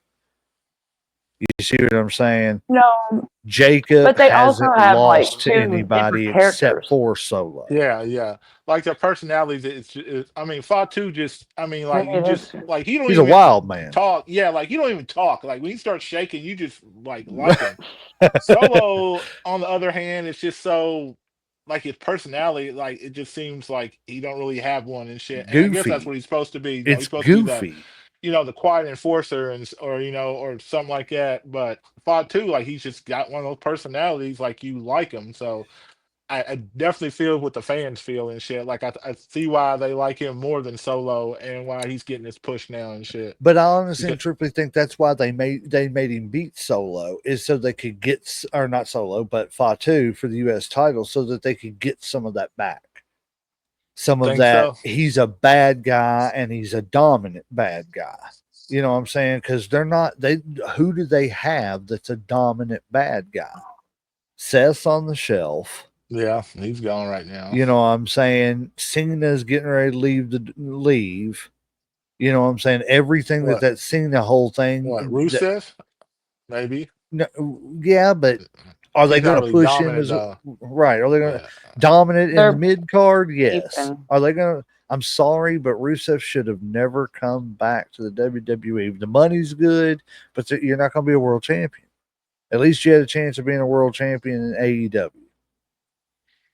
Speaker 1: You see what I'm saying?
Speaker 4: No,
Speaker 1: Jacob
Speaker 4: but they also
Speaker 1: hasn't
Speaker 4: have like
Speaker 1: lost to
Speaker 4: two
Speaker 1: anybody
Speaker 4: different
Speaker 1: except
Speaker 4: characters.
Speaker 1: for Solo.
Speaker 3: yeah. Like their personalities, I mean, Fatu just, I mean, like
Speaker 4: Maybe
Speaker 3: you just
Speaker 4: that's
Speaker 3: like he don't
Speaker 1: He's a
Speaker 3: even
Speaker 1: wild man.
Speaker 3: talk. Yeah, like he don't even talk. Like when he starts shaking, you just like him. Solo, on the other hand, it's just so like his personality, like it just seems like he don't really have one and shit. And I guess that's
Speaker 1: Goofy.
Speaker 3: what he's supposed to be. He's
Speaker 1: It's
Speaker 3: supposed to be the,
Speaker 1: goofy.
Speaker 3: the quiet enforcer or or something like that. But Fatu, like he's just got one of those personalities, like you like him. So I definitely feel what the fans feel and shit. Like I see why they like him more than Solo and why he's getting this push now and shit.
Speaker 1: But I honestly
Speaker 3: Because
Speaker 1: and truthfully think that's why they made him beat Solo is so they could get or not Solo but Fatu for the U.S. title so that they could get some of that back. Some of
Speaker 3: think
Speaker 1: that
Speaker 3: so.
Speaker 1: he's a bad guy and he's a dominant bad guy. You know what I'm saying? Because they're not they. Who do they have that's a dominant bad guy? Seth's on the shelf.
Speaker 3: Yeah, he's gone right now.
Speaker 1: You know what I'm saying? Cena's getting ready to leave. You know what I'm saying? Everything
Speaker 3: What
Speaker 1: that Cena whole
Speaker 3: what
Speaker 1: thing that
Speaker 3: Rusev? Maybe
Speaker 1: no, yeah, but are they
Speaker 3: he's not
Speaker 1: going to
Speaker 3: really
Speaker 1: push him
Speaker 3: dominant
Speaker 1: as
Speaker 3: though.
Speaker 1: right? Are they going to
Speaker 3: Yeah,
Speaker 1: dominant in the
Speaker 4: they're
Speaker 1: mid card? Yes.
Speaker 4: keeping.
Speaker 1: Are they going to? I'm sorry, but Rusev should have never come back to the WWE. The money's good, but you're not going to be a world champion. At least you had a chance of being a world champion in AEW.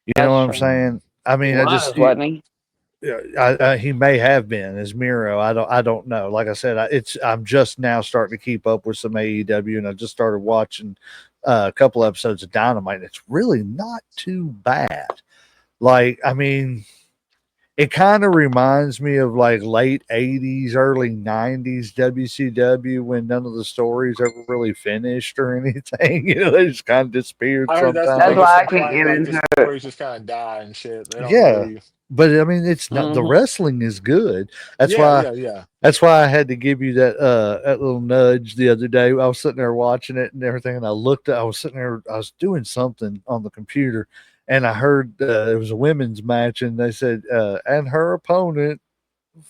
Speaker 1: You know
Speaker 4: That's
Speaker 1: what I'm
Speaker 4: true.
Speaker 1: saying? I
Speaker 4: He
Speaker 1: mean,
Speaker 4: was, wasn't he?
Speaker 1: he may have been as Miro. I don't know. Like I said, I'm just now starting to keep up with some AEW, and I just started watching a couple episodes of Dynamite. And it's really not too bad. Like I mean, it kind of reminds me of like late '80s, early '90s WCW when none of the stories ever really finished or anything. They just kind of disappeared
Speaker 3: I heard that's the
Speaker 4: That's
Speaker 1: sometimes.
Speaker 3: biggest
Speaker 4: why I can't
Speaker 3: complaint.
Speaker 4: get
Speaker 3: Like the
Speaker 4: into it.
Speaker 3: stories just kind of die and shit. They don't
Speaker 1: Yeah.
Speaker 3: really.
Speaker 1: But I mean, it's not the
Speaker 4: Hmm.
Speaker 1: wrestling is good. That's
Speaker 3: Yeah,
Speaker 1: why
Speaker 3: yeah, yeah.
Speaker 1: That's why I had to give you that little nudge the other day. I was sitting there watching it and everything, and I was sitting there, I was doing something on the computer, and I heard it was a women's match, and they said, and her opponent,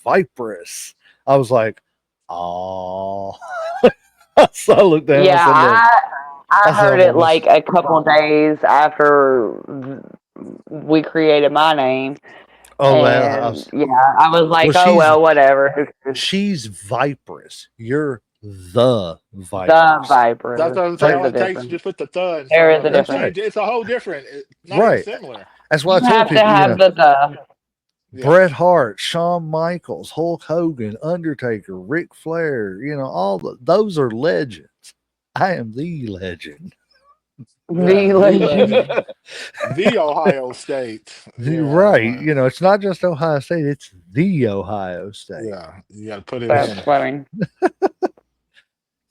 Speaker 1: Viperous. I was like, oh. So I looked down. I
Speaker 4: Yeah,
Speaker 1: said, look,
Speaker 4: I
Speaker 1: I said,
Speaker 4: heard
Speaker 1: I'm
Speaker 4: it
Speaker 1: almost.
Speaker 4: like a couple days after we created my name,
Speaker 1: Oh, well,
Speaker 4: and yeah, I was
Speaker 1: well,
Speaker 4: like, oh well, whatever. Who cares?
Speaker 1: she's Viperous. You're the
Speaker 4: The
Speaker 1: Viperous.
Speaker 3: That's
Speaker 4: Viper.
Speaker 3: what I'm saying.
Speaker 1: Like,
Speaker 4: There's
Speaker 3: All
Speaker 4: a
Speaker 3: it takes is
Speaker 4: difference.
Speaker 3: just put the thud in
Speaker 4: There
Speaker 3: front
Speaker 4: is
Speaker 3: of
Speaker 4: a
Speaker 3: it. It
Speaker 1: that's
Speaker 4: difference.
Speaker 1: right.
Speaker 3: changed. It's a whole different. Not even
Speaker 1: Right.
Speaker 3: similar.
Speaker 1: That's why I
Speaker 4: You
Speaker 1: told
Speaker 4: have to
Speaker 1: people,
Speaker 4: have the.
Speaker 3: Yeah.
Speaker 1: Bret Hart, Shawn Michaels, Hulk Hogan, Undertaker, Ric Flair, those are legends. I am the legend.
Speaker 3: Yeah,
Speaker 4: The
Speaker 3: the
Speaker 4: legend.
Speaker 3: legend, the Ohio State. Yeah,
Speaker 1: Right. It's not just Ohio State, it's the Ohio State.
Speaker 3: yeah. You got to put it
Speaker 4: That's
Speaker 3: in.
Speaker 4: funny.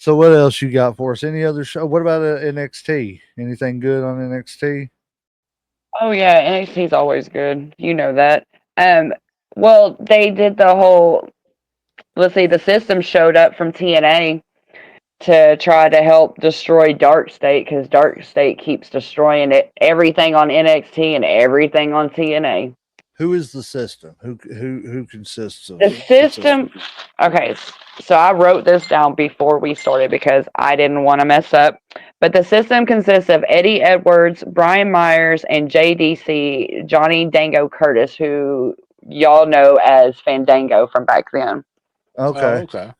Speaker 1: So what else you got for us? Any other show? What about NXT? Anything good on NXT?
Speaker 4: Oh yeah, NXT's always good. You know that. Um, well, they did the whole. Let's see, the system showed up from TNA to try to help destroy Dark State because Dark State keeps destroying everything on NXT and everything on TNA.
Speaker 1: Who is the system? Who consists of
Speaker 4: The
Speaker 1: the system?
Speaker 4: system. Okay, so I wrote this down before we started because I didn't want to mess up. But the system consists of Eddie Edwards, Brian Myers, and JDC, Johnny Dango Curtis, who y'all know as Fandango from back then.
Speaker 3: Oh,
Speaker 1: Okay.
Speaker 3: okay.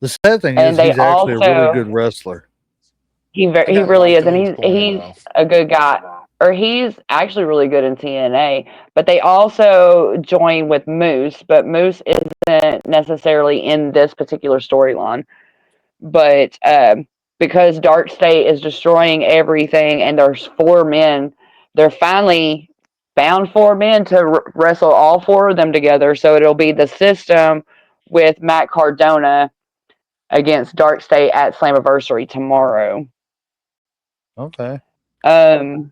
Speaker 1: The sad thing is,
Speaker 4: And they
Speaker 1: he's actually a really
Speaker 4: also
Speaker 1: good wrestler.
Speaker 3: I
Speaker 4: he
Speaker 3: kind of
Speaker 4: really
Speaker 3: liked
Speaker 4: is,
Speaker 3: him
Speaker 4: and
Speaker 3: when he was playing
Speaker 4: he's
Speaker 3: though.
Speaker 4: a good guy, or he's actually really good in TNA. But they also join with Moose, but Moose isn't necessarily in this particular storyline. But because Dark State is destroying everything, and there's 4 men, they're finally found 4 men to wrestle all 4 of them together. So it'll be the system with Matt Cardona against Dark State at Slammiversary tomorrow.
Speaker 1: Okay.
Speaker 4: Um,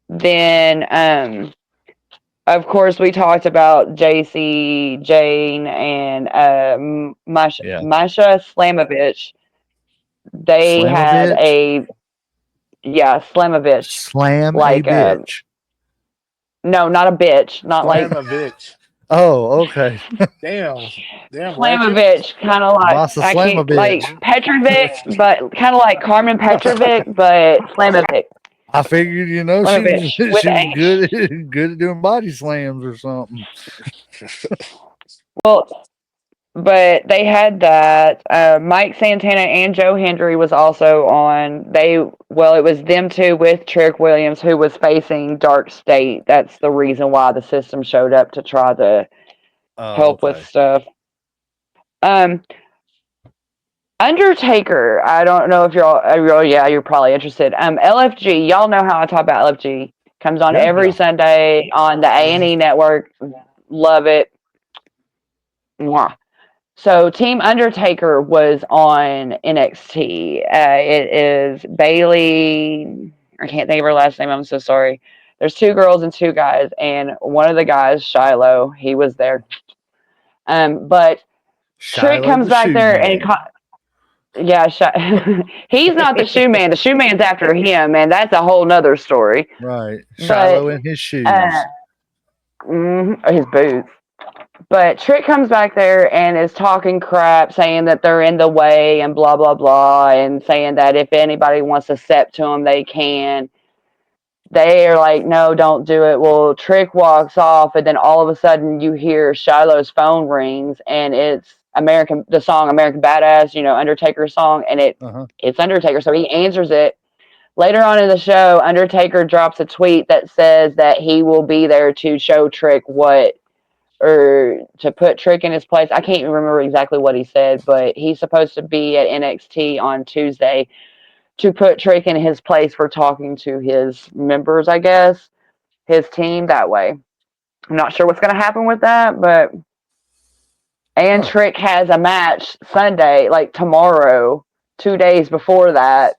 Speaker 4: then, of course, we talked about JC, Jane, and
Speaker 1: Yeah.
Speaker 4: Masha Slamovich. They had
Speaker 1: Slamovich?
Speaker 4: Slamovich.
Speaker 1: Slam a
Speaker 4: Like,
Speaker 1: bitch.
Speaker 4: no, not a bitch. Not like
Speaker 3: Slamovich.
Speaker 1: Oh, okay.
Speaker 3: Damn. Damn, ratchet.
Speaker 4: Slamovich, kind of like,
Speaker 1: Masa
Speaker 4: I can't, like
Speaker 1: Slamovich.
Speaker 4: Petrovic, but kind of like Carmen Petrovic, but Slamovic.
Speaker 1: I figured,
Speaker 4: Slamovich with
Speaker 1: she was
Speaker 4: H.
Speaker 1: good at doing body slams or something.
Speaker 4: Well, but they had that. Mike Santana and Joe Hendry was also on. It was them two with Trick Williams, who was facing Dark State. That's the reason why the system showed up to try to
Speaker 1: Oh,
Speaker 4: help with
Speaker 1: okay.
Speaker 4: stuff. Undertaker. I don't know if you're probably interested. LFG. Y'all know how I talk about LFG. Comes on
Speaker 1: Yeah.
Speaker 4: every
Speaker 3: Yeah.
Speaker 4: Sunday on the A&E network. Love it. Mwah. So Team Undertaker was on NXT. It is Bailey. I can't think of her last name. I'm so sorry. There's 2 girls and 2 guys, and one of the guys, Shiloh, he was there. But Trick
Speaker 1: Shiloh
Speaker 4: comes
Speaker 1: the
Speaker 4: back
Speaker 1: Shoe
Speaker 4: there and
Speaker 1: Man.
Speaker 4: yeah, he's not the shoe man. The shoe man's after him, and that's a whole nother story.
Speaker 1: Right.
Speaker 4: But
Speaker 1: Shiloh in his
Speaker 4: uh,
Speaker 1: shoes.
Speaker 4: his boots. But Trick comes back there and is talking crap, saying that they're in the way and blah, blah, blah, and saying that if anybody wants to step to him, they can. They are like, no, don't do it. Well, Trick walks off, and then all of a sudden you hear Shiloh's phone rings, and it's the song American Badass, Undertaker's song, and
Speaker 1: Uh-huh.
Speaker 4: it's Undertaker. So he answers it. Later on in the show, Undertaker drops a tweet that says that he will be there to show Trick or to put Trick in his place. I can't even remember exactly what he said, but he's supposed to be at NXT on Tuesday to put Trick in his place for talking to his members, I guess, his team that way. I'm not sure what's going to happen with that, but
Speaker 1: Huh.
Speaker 4: Trick has a match Sunday, like tomorrow, 2 days before that,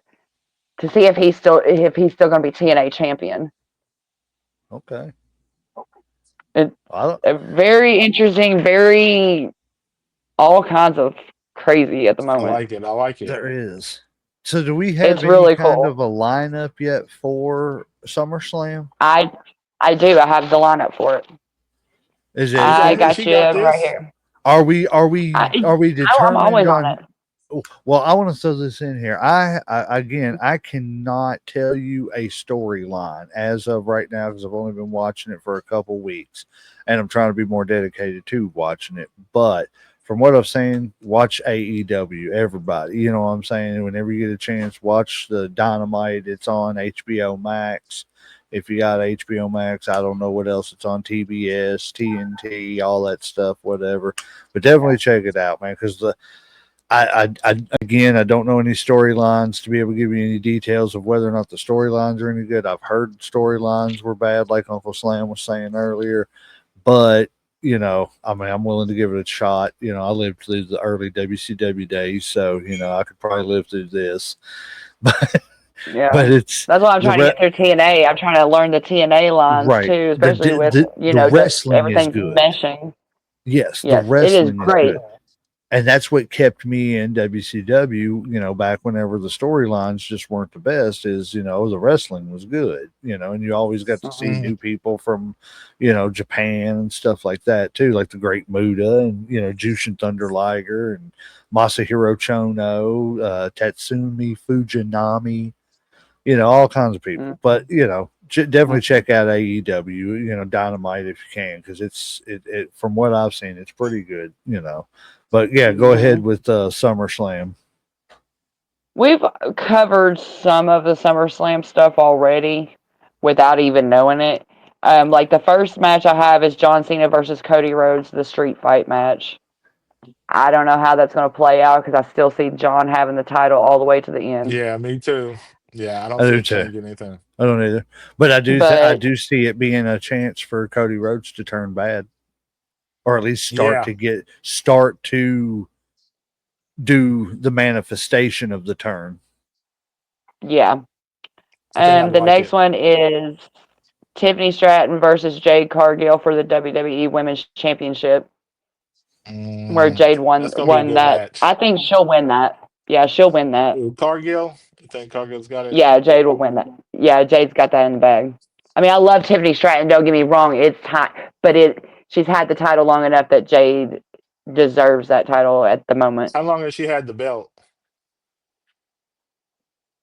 Speaker 4: to see if he's still going to be TNA champion.
Speaker 1: Okay.
Speaker 4: It,
Speaker 1: I don't,
Speaker 4: very interesting, very all kinds of crazy at the
Speaker 3: I
Speaker 4: moment.
Speaker 3: like it. I like it.
Speaker 1: there is. So do we
Speaker 4: It's
Speaker 1: have any
Speaker 4: really
Speaker 1: kind
Speaker 4: cool.
Speaker 1: of a lineup yet for SummerSlam?
Speaker 4: I do. I have the lineup for it.
Speaker 1: Is
Speaker 3: You
Speaker 1: it
Speaker 4: I
Speaker 3: got it?
Speaker 4: got
Speaker 3: She
Speaker 4: you
Speaker 3: got
Speaker 4: right
Speaker 3: this?
Speaker 4: here.
Speaker 1: are we
Speaker 4: I'm
Speaker 1: determined
Speaker 4: always on
Speaker 1: on
Speaker 4: it.
Speaker 1: well, I want to throw this in here. I cannot tell you a storyline as of right now because I've only been watching it for a couple weeks, and I'm trying to be more dedicated to watching it. But from what I've seen, watch AEW. Everybody, you know what I'm saying. Whenever you get a chance, watch the Dynamite. It's on HBO Max. If you got HBO Max, I don't know what else it's on, TBS, TNT, all that stuff, whatever. But definitely check it out, man, because again, I don't know any storylines to be able to give you any details of whether or not the storylines are any good. I've heard storylines were bad, like Uncle Slam was saying earlier, but I mean, I'm willing to give it a shot. I lived through the early WCW days, so I could probably live through this. But
Speaker 4: Yeah.
Speaker 1: it's
Speaker 4: That's why I'm
Speaker 1: the
Speaker 4: trying to get through TNA. I'm trying to learn the TNA lines
Speaker 1: right.
Speaker 4: too, especially with
Speaker 1: The
Speaker 4: just
Speaker 1: wrestling is
Speaker 4: everything
Speaker 1: good.
Speaker 4: meshing.
Speaker 1: Yes, the
Speaker 4: Yes, it is
Speaker 1: wrestling is
Speaker 4: great.
Speaker 1: good. and that's what kept me in WCW, back whenever the storylines just weren't the best, is, the wrestling was good, and you always got to see
Speaker 3: Mhm.
Speaker 1: new people from, Japan and stuff like that too, like the Great Muda and, Jushin Thunder Liger and Masahiro Chono, Tatsumi Fujinami, all kinds of people. But, definitely check out AEW, Dynamite if you can, because it from what I've seen, it's pretty good, But yeah, go ahead with SummerSlam.
Speaker 4: We've covered some of the SummerSlam stuff already without even knowing it. Like the first match I have is John Cena versus Cody Rhodes, the street fight match. I don't know how that's going to play out because I still see John having the title all the way to the end.
Speaker 3: Yeah, me too. Yeah, I don't
Speaker 1: I
Speaker 3: see
Speaker 1: do
Speaker 3: it
Speaker 1: too.
Speaker 3: changing anything.
Speaker 1: I don't either, but I
Speaker 4: But
Speaker 1: do see it being a chance for Cody Rhodes to turn bad, or at least
Speaker 3: Yeah,
Speaker 1: start to do the manifestation of the turn.
Speaker 4: yeah.
Speaker 3: I think I'd
Speaker 4: The
Speaker 3: like
Speaker 4: next
Speaker 3: it.
Speaker 4: one is Tiffany Stratton versus Jade Cargill for the WWE Women's Championship, where Jade won
Speaker 3: That's gonna be a good
Speaker 4: that.
Speaker 3: match.
Speaker 4: I think she'll win that. Yeah, she'll win that.
Speaker 3: Ooh, Cargill, you think Cargill's got it?
Speaker 4: Yeah, Jade will win that. Yeah, Jade's got that in the bag. I mean, I love Tiffany Stratton. Don't get me wrong; it's time, but she's had the title long enough that Jade deserves that title at the moment.
Speaker 3: How long has she had the belt?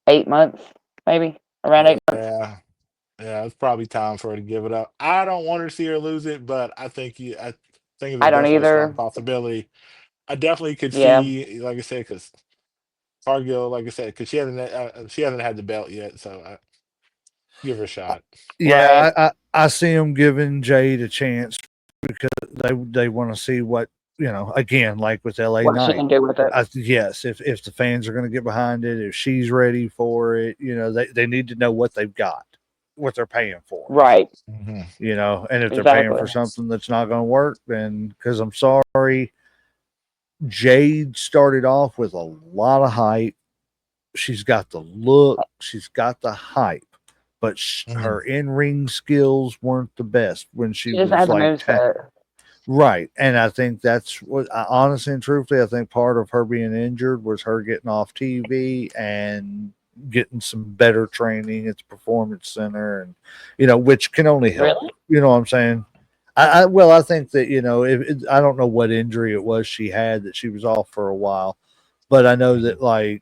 Speaker 4: 8 months, maybe around 8 months.
Speaker 3: Yeah, yeah, it's probably time for her to give it up. I don't want to see her lose it, but I think it's
Speaker 4: I don't
Speaker 3: definitely a strong
Speaker 4: either.
Speaker 3: possibility. I definitely could
Speaker 4: Yeah,
Speaker 3: see, like I said, because Cargill, like I said, because she hasn't had the belt yet, so give her a shot.
Speaker 4: right.
Speaker 1: Yeah, I see them giving Jade a chance because they want to see what, again, like with LA
Speaker 4: What she
Speaker 1: Knight.
Speaker 4: can do with it.
Speaker 1: Yes, if the fans are going to get behind it, if she's ready for it, they need to know what they've got, what they're paying for,
Speaker 4: Right.
Speaker 3: Hmm.
Speaker 1: and if they're paying
Speaker 4: Exactly.
Speaker 1: for something that's not going to work, then, because I'm sorry, Jade started off with a lot of hype. She's got the look, she's got the hype, but
Speaker 3: Hmm.
Speaker 1: her in ring skills weren't the best when she
Speaker 4: She doesn't
Speaker 1: was
Speaker 4: have the
Speaker 1: like
Speaker 4: moveset.
Speaker 1: right. And I think that's what, honestly and truthfully, I think part of her being injured was her getting off TV and getting some better training at the performance center, and which can only help.
Speaker 4: Really?
Speaker 1: You know what I'm saying? Well, I think that, I don't know what injury it was she had that she was off for a while, but I know
Speaker 3: Hmm.
Speaker 1: that, like,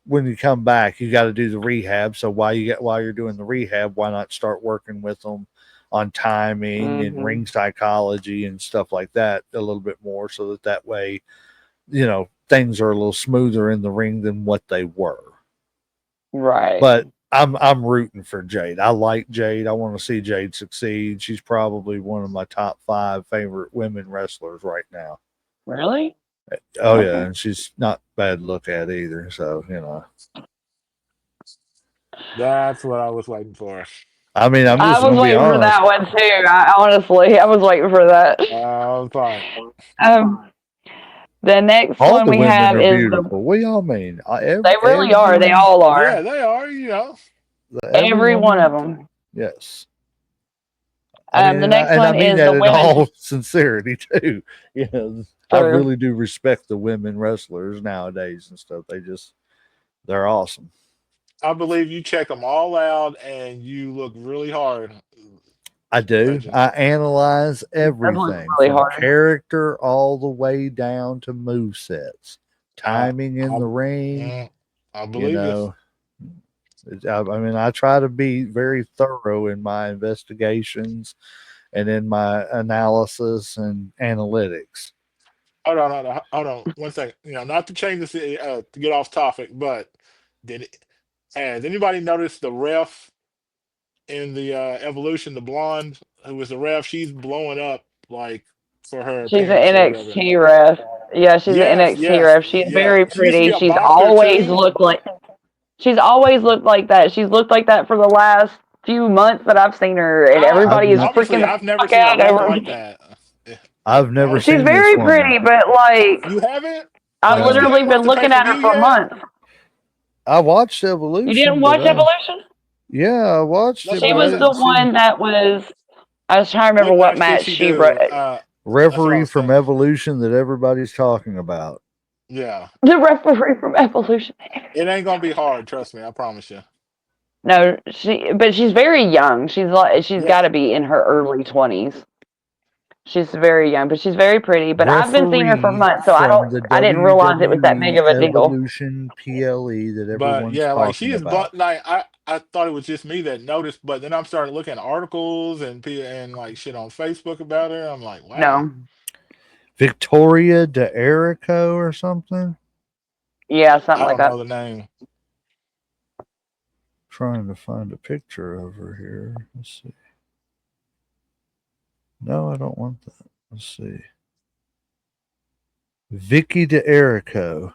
Speaker 1: when you come back, you got to do the rehab. So while you're doing the rehab, why not start working with them on timing and
Speaker 4: Hmm.
Speaker 1: ring psychology and stuff like that a little bit more, so that way, things are a little smoother in the ring than what they were.
Speaker 4: Right.
Speaker 1: But I'm rooting for Jade. I like Jade. I want to see Jade succeed. She's probably one of my top 5 favorite women wrestlers right now.
Speaker 4: Really?
Speaker 1: Oh yeah,
Speaker 4: Okay.
Speaker 1: and she's not bad to look at either. So
Speaker 3: That's what I was waiting for.
Speaker 1: I mean, I'm
Speaker 4: I
Speaker 1: just
Speaker 4: was
Speaker 1: gonna be
Speaker 4: waiting for
Speaker 1: honest.
Speaker 4: that one too. I was waiting for that.
Speaker 3: Fine.
Speaker 4: Um, the next
Speaker 1: All
Speaker 4: one
Speaker 1: the
Speaker 4: we
Speaker 1: women
Speaker 4: have
Speaker 1: are
Speaker 4: is the.
Speaker 1: beautiful. What y'all mean?
Speaker 4: They really are. They
Speaker 1: Every
Speaker 4: all
Speaker 3: Yeah,
Speaker 4: are.
Speaker 3: they are. You know,
Speaker 1: every
Speaker 4: Every one of
Speaker 1: woman.
Speaker 4: them.
Speaker 1: Yes. I mean,
Speaker 4: The
Speaker 1: and
Speaker 4: next
Speaker 1: I
Speaker 4: one
Speaker 1: mean
Speaker 4: is the
Speaker 1: that in
Speaker 4: women's.
Speaker 1: all sincerity too. I
Speaker 4: True.
Speaker 1: really do respect the women wrestlers nowadays and stuff. They're awesome.
Speaker 3: I believe you check them all out and you look really hard.
Speaker 1: I do.
Speaker 3: Legend.
Speaker 1: I analyze
Speaker 4: That looks
Speaker 1: everything
Speaker 4: really
Speaker 1: from
Speaker 4: hard.
Speaker 1: character all the way down to move sets,
Speaker 3: I,
Speaker 1: timing in
Speaker 3: I,
Speaker 1: the ring.
Speaker 3: mm, I
Speaker 1: You
Speaker 3: believe you.
Speaker 1: know, I mean, I try to be very thorough in my investigations and in my analysis and analytics.
Speaker 3: Hold on. One second. You know, not to change this, to get off topic, but has anybody noticed the ref in the Evolution, the blonde who was the ref? She's blowing up like for her
Speaker 4: She's an
Speaker 3: appearance or whatever.
Speaker 4: NXT ref. Yeah, she's an
Speaker 3: Yes,
Speaker 4: NXT
Speaker 3: yes,
Speaker 4: ref. She's
Speaker 3: yeah.
Speaker 4: very
Speaker 3: She used to be
Speaker 4: pretty.
Speaker 3: a boxer too.
Speaker 4: She's always looked like that. She's looked like that for the last few months that I've seen her, and
Speaker 1: I've
Speaker 4: everybody is
Speaker 1: n-
Speaker 4: freaking
Speaker 3: Obviously,
Speaker 4: the
Speaker 3: I've never
Speaker 4: fuck
Speaker 3: seen her
Speaker 4: out
Speaker 3: walk
Speaker 4: over.
Speaker 3: like that. Yeah,
Speaker 1: I've never
Speaker 3: honestly,
Speaker 4: She's
Speaker 1: seen this
Speaker 4: very
Speaker 1: woman.
Speaker 4: pretty, but
Speaker 3: you haven't.
Speaker 4: I've
Speaker 3: Like, you
Speaker 1: No,
Speaker 4: literally
Speaker 3: ain't watched
Speaker 4: been
Speaker 3: the pay
Speaker 4: looking
Speaker 3: per
Speaker 4: at her
Speaker 3: view
Speaker 4: for
Speaker 3: yet.
Speaker 4: months.
Speaker 1: I watched
Speaker 4: You didn't
Speaker 1: Evolution, but
Speaker 4: watch Evolution?
Speaker 1: yeah, I watched
Speaker 3: That's
Speaker 1: it,
Speaker 3: what
Speaker 4: She
Speaker 1: but
Speaker 3: I'm
Speaker 1: I
Speaker 4: was
Speaker 3: saying.
Speaker 4: the
Speaker 1: didn't see.
Speaker 4: one that was. I was trying to remember
Speaker 3: What
Speaker 4: what
Speaker 3: match did
Speaker 4: match
Speaker 3: she
Speaker 4: she wrote.
Speaker 3: do?
Speaker 1: Referee from
Speaker 3: saying.
Speaker 1: Evolution that everybody's talking about.
Speaker 3: Yeah,
Speaker 4: The referee from Evolution.
Speaker 3: it ain't gonna be hard. Trust me, I promise you.
Speaker 4: No, but she's very young. She's
Speaker 3: Yeah,
Speaker 4: got to be in her early 20s. She's very young, but she's very pretty. But I've been seeing her for
Speaker 1: Referee
Speaker 4: months, so
Speaker 1: from the
Speaker 4: I didn't realize it was that big
Speaker 1: WWE
Speaker 4: of a deal.
Speaker 1: Evolution PLE that
Speaker 3: but
Speaker 1: everyone's
Speaker 3: yeah, like she
Speaker 1: talking
Speaker 3: is,
Speaker 1: about.
Speaker 3: but like I thought it was just me that noticed, but then I'm starting looking at articles and like shit on Facebook about her. I'm like, wow.
Speaker 4: No,
Speaker 1: Victoria de Erico or something.
Speaker 4: yeah, something
Speaker 3: I
Speaker 4: like
Speaker 3: don't
Speaker 4: that.
Speaker 3: know the name.
Speaker 1: Trying to find a picture of her here. Let's see. No, I don't want that. Let's see. Vicky de Erico.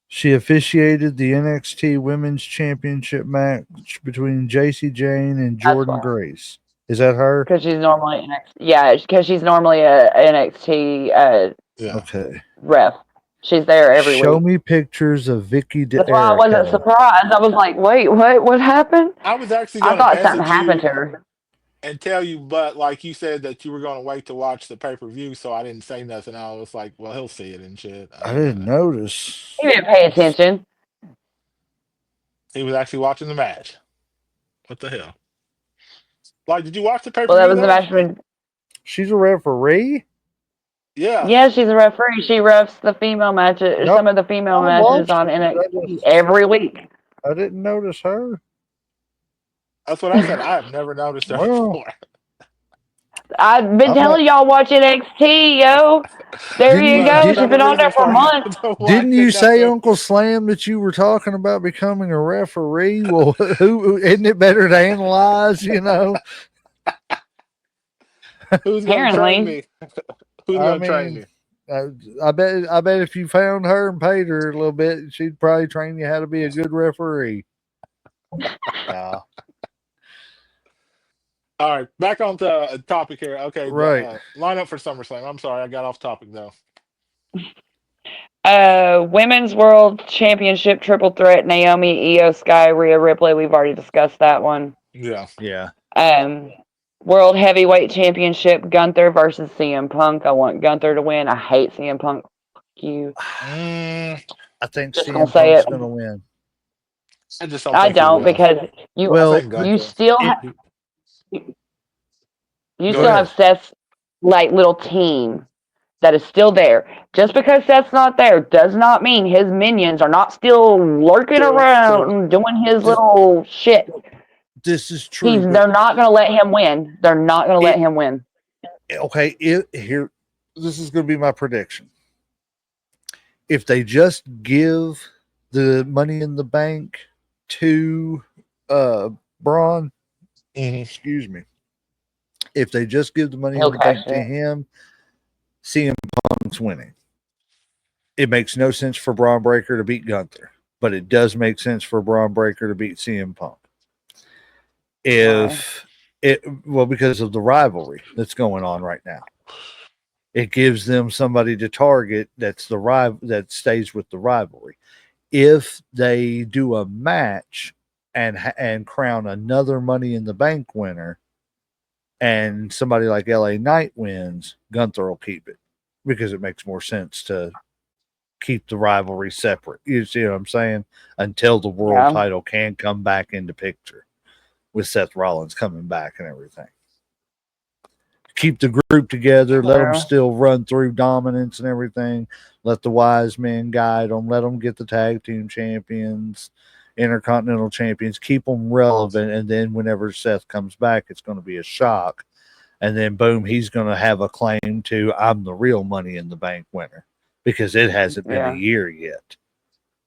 Speaker 1: She officiated the NXT Women's Championship match between JC Jane and
Speaker 4: That's
Speaker 1: Jordan
Speaker 4: why,
Speaker 1: Grace. Is that her?
Speaker 4: because she's normally NXT. Yeah, because she's normally a NXT
Speaker 3: Yeah.
Speaker 1: Okay.
Speaker 4: ref. She's there every
Speaker 1: Show
Speaker 4: week.
Speaker 1: me pictures of Vicky de
Speaker 4: That's why I wasn't
Speaker 1: Erico.
Speaker 4: surprised. I was like, wait, what? What happened?
Speaker 3: I was actually
Speaker 4: I
Speaker 3: gonna
Speaker 4: thought something
Speaker 3: message
Speaker 4: happened
Speaker 3: you
Speaker 4: to her.
Speaker 3: and tell you, but like you said that you were gonna wait to watch the pay-per-view, so I didn't say nothing. I was like, well, he'll see it and shit.
Speaker 1: I didn't notice.
Speaker 4: He didn't pay attention.
Speaker 3: He was actually watching the match. What the hell? Like, did you watch the
Speaker 4: Well, that
Speaker 3: pay-per-view
Speaker 4: was the
Speaker 3: though?
Speaker 4: match between.
Speaker 1: She's a referee?
Speaker 3: Yeah.
Speaker 4: Yeah, she's a referee. She refs the female matches,
Speaker 1: No,
Speaker 4: some of the
Speaker 1: I
Speaker 4: female matches
Speaker 1: watched
Speaker 4: on
Speaker 1: it.
Speaker 4: NXT every week.
Speaker 1: I didn't notice her.
Speaker 3: That's what I said. I have never noticed her
Speaker 1: Well,
Speaker 3: before.
Speaker 4: I've been
Speaker 1: I might.
Speaker 4: telling y'all watch NXT, yo. There
Speaker 1: Didn't
Speaker 4: you
Speaker 1: you
Speaker 3: But
Speaker 4: go.
Speaker 3: that's
Speaker 1: did,
Speaker 4: She's
Speaker 3: another
Speaker 4: been on there
Speaker 3: reason
Speaker 4: for
Speaker 3: for you
Speaker 4: months.
Speaker 3: to
Speaker 1: didn't
Speaker 3: watch
Speaker 1: you
Speaker 3: it. That's
Speaker 1: say,
Speaker 3: a,
Speaker 1: Uncle Slam, that you were talking about becoming a referee? Well, who isn't it better to analyze?
Speaker 3: who's gonna train
Speaker 4: Apparently.
Speaker 3: me? Who's
Speaker 1: I
Speaker 3: gonna train
Speaker 1: mean,
Speaker 3: me?
Speaker 1: I bet if you found her and paid her a little bit, she'd probably train you how to be a good referee. No,
Speaker 3: All right, back on the topic here. Okay, the
Speaker 1: right.
Speaker 3: lineup for SummerSlam. I'm sorry, I got off topic though.
Speaker 4: Women's World Championship Triple Threat: Naomi, Io Sky, Rhea Ripley. We've already discussed that one.
Speaker 3: Yeah.
Speaker 1: Yeah.
Speaker 4: Um, World Heavyweight Championship: Gunther versus CM Punk. I want Gunther to win. I hate CM Punk. Fuck you.
Speaker 3: Mm,
Speaker 1: I think
Speaker 4: Just gonna
Speaker 1: CM
Speaker 4: say
Speaker 1: Punk's
Speaker 4: it.
Speaker 1: going to win.
Speaker 3: I just don't
Speaker 4: I
Speaker 3: think he
Speaker 4: don't
Speaker 3: will.
Speaker 4: because
Speaker 3: I
Speaker 1: Well,
Speaker 3: think
Speaker 4: you
Speaker 3: Gunther.
Speaker 4: still
Speaker 1: it,
Speaker 4: you
Speaker 3: Go
Speaker 1: go
Speaker 4: still
Speaker 3: ahead.
Speaker 4: have Seth's like little team that is still there. Just because Seth's not there does not mean his minions are not still lurking
Speaker 3: True.
Speaker 4: around
Speaker 3: True.
Speaker 4: and doing his
Speaker 1: this,
Speaker 4: little shit.
Speaker 1: this is true, but
Speaker 4: They're not gonna let him win. They're not gonna let
Speaker 1: it
Speaker 4: him win.
Speaker 1: okay. Here, this is going to be my prediction. If they just give the Money in the Bank to Braun,
Speaker 3: Hmm.
Speaker 1: excuse me, if they just give the Money in
Speaker 4: He'll
Speaker 1: the
Speaker 4: cash
Speaker 1: Bank
Speaker 4: it
Speaker 1: to
Speaker 4: in.
Speaker 1: him, CM Punk's winning. It makes no sense for Braun Breaker to beat Gunther, but it does make sense for Braun Breaker to beat CM Punk.
Speaker 4: Why?
Speaker 1: If it well, because of the rivalry that's going on right now, it gives them somebody to target that's the that stays with the rivalry. If they do a match and crown another Money in the Bank winner, and somebody like LA Knight wins, Gunther will keep it because it makes more sense to keep the rivalry separate. You see what I'm saying? Until the world
Speaker 4: Yeah.
Speaker 1: title can come back into picture with Seth Rollins coming back and everything. Keep the group together. Let them
Speaker 4: True.
Speaker 1: still run through dominance and everything. Let the wise men guide them. Let them get the tag team champions, intercontinental champions. Keep them relevant. And then whenever Seth comes back, it's going to be a shock. And then boom, he's going to have a claim to I'm the real Money in the Bank winner because it hasn't been a
Speaker 4: Yeah.
Speaker 1: year yet.